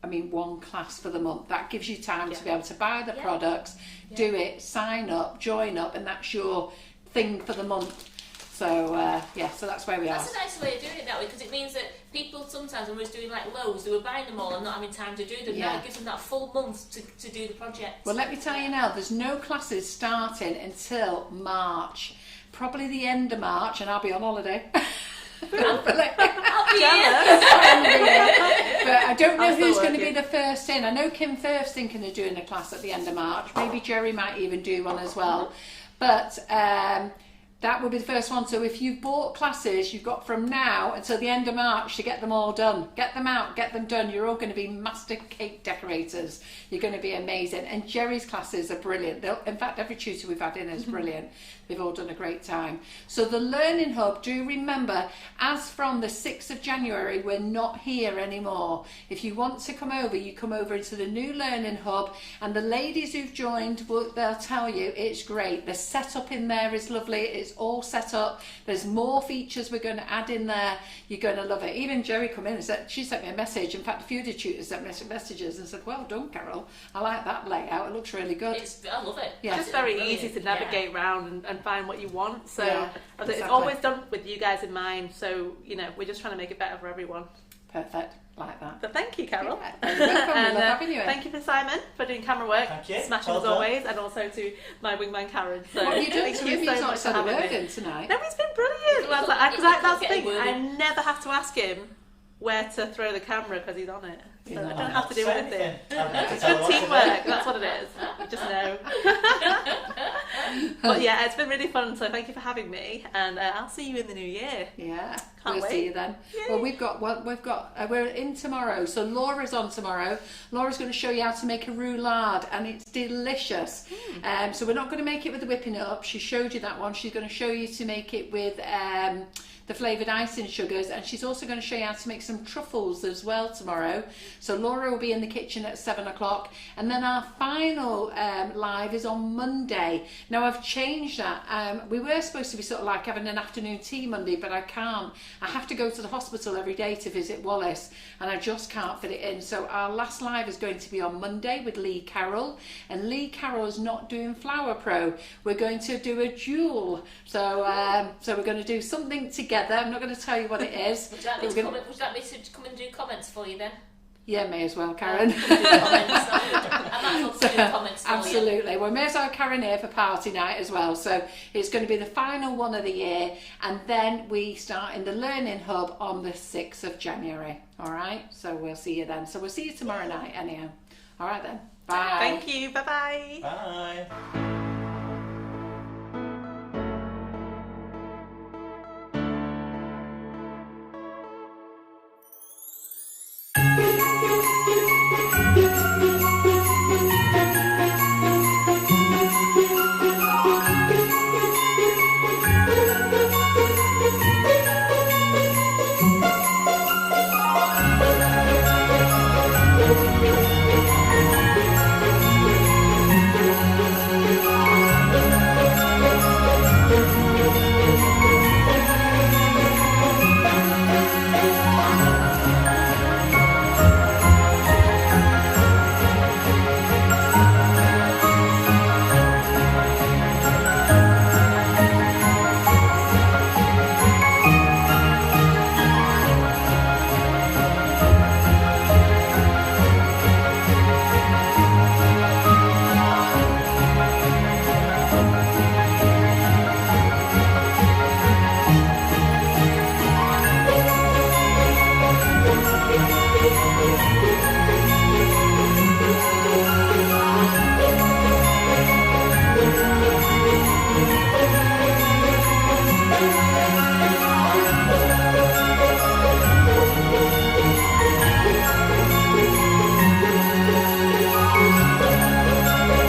[SPEAKER 1] I mean 1 class for the month. That gives you time to be able to buy the products, do it, sign up, join up, and that's your thing for the month. So so that's where we are.
[SPEAKER 3] That's a nice way of doing it that way, because it means that people sometimes, when we were doing like loads, they were buying them all and not having time to do them. Now it gives them that full month to do the project.
[SPEAKER 1] Well, let me tell you now, there's no classes starting until March. Probably the end of March, and I'll be on holiday. Hopefully. But I don't know who's going to be the first in. I know Kim Firth's thinking of doing a class at the end of March. Maybe Gerry might even do one as well. But that will be the first one. So if you've bought classes, you've got from now until the end of March to get them all done. Get them out, get them done. You're all going to be master cake decorators. You're going to be amazing. And Gerry's classes are brilliant. In fact, every tutor we've had in is brilliant. They've all done a great time. So the Learning Hub, do remember, as from the 6th of January, we're not here anymore. If you want to come over, you come over into the new Learning Hub, and the ladies who've joined, they'll tell you it's great. The setup in there is lovely. It's all set up. There's more features we're going to add in there. You're going to love it. Even Gerry come in and said, she sent me a message. In fact, a few of the tutors sent me messages and said, well done, Carol. I like that layout. It looks really good.
[SPEAKER 3] I love it.
[SPEAKER 1] Yeah.
[SPEAKER 2] It's just very easy to navigate around and find what you want. So
[SPEAKER 1] Yeah,
[SPEAKER 2] it's
[SPEAKER 1] exactly.
[SPEAKER 2] always done with you guys in mind. So, you know, we're just trying to make it better for everyone.
[SPEAKER 1] Perfect. Like that.
[SPEAKER 2] But thank you, Carol.
[SPEAKER 1] Yeah, you're welcome. We
[SPEAKER 2] And,
[SPEAKER 1] love having you in.
[SPEAKER 2] thank you for Simon for doing camera work,
[SPEAKER 4] Thank you.
[SPEAKER 2] smashing
[SPEAKER 4] Well
[SPEAKER 2] as
[SPEAKER 4] done.
[SPEAKER 2] always, and also to my wingman Karen. So
[SPEAKER 1] What have you done
[SPEAKER 2] thank
[SPEAKER 1] to
[SPEAKER 2] you
[SPEAKER 1] him?
[SPEAKER 2] so
[SPEAKER 1] He's
[SPEAKER 2] much
[SPEAKER 1] not
[SPEAKER 2] for
[SPEAKER 1] said a
[SPEAKER 2] having
[SPEAKER 1] word
[SPEAKER 2] me.
[SPEAKER 1] in tonight.
[SPEAKER 2] No, he's been brilliant.
[SPEAKER 3] He's not-
[SPEAKER 2] That's the
[SPEAKER 3] getting
[SPEAKER 2] thing.
[SPEAKER 3] word
[SPEAKER 2] I
[SPEAKER 3] in.
[SPEAKER 2] never have to ask him where to throw the camera because he's on it. So I don't have to do anything. It's good teamwork. That's what it is. You just know. But yeah, it's been really fun. So thank you for having me, and I'll see you in the new year.
[SPEAKER 1] Yeah,
[SPEAKER 2] Can't
[SPEAKER 1] we'll
[SPEAKER 2] wait.
[SPEAKER 1] see you then.
[SPEAKER 2] Yay.
[SPEAKER 1] Well, we're in tomorrow. So Laura's on tomorrow. Laura's going to show you how to make a roulade, and it's delicious. So we're not going to make it with the whipping up. She showed you that one. She's going to show you to make it with the flavoured icing sugars, and she's also going to show you how to make some truffles as well tomorrow. So Laura will be in the kitchen at 7 o'clock, and then our final live is on Monday. Now I've changed that. We were supposed to be sort of like having an afternoon tea Monday, but I can't. I have to go to the hospital every day to visit Wallace, and I just can't fit it in. So our last live is going to be on Monday with Lee Carroll, and Lee Carroll is not doing Flower Pro. We're going to do a duel. So we're going to do something together. I'm not going to tell you what it is.
[SPEAKER 3] Would you like me
[SPEAKER 1] We're
[SPEAKER 3] to
[SPEAKER 1] gonna-
[SPEAKER 3] would you like me to come and do comments for you then?
[SPEAKER 1] Yeah, may as well, Karen.
[SPEAKER 3] I might as well do comments for you.
[SPEAKER 1] Absolutely. Well, may as well have Karen here for party night as well. So it's going to be the final one of the year, and then we start in the Learning Hub on the 6th of January. All right. So we'll see you then. So we'll see you tomorrow night anyhow. All right then. Bye.
[SPEAKER 2] Thank you. Bye bye.
[SPEAKER 4] Bye.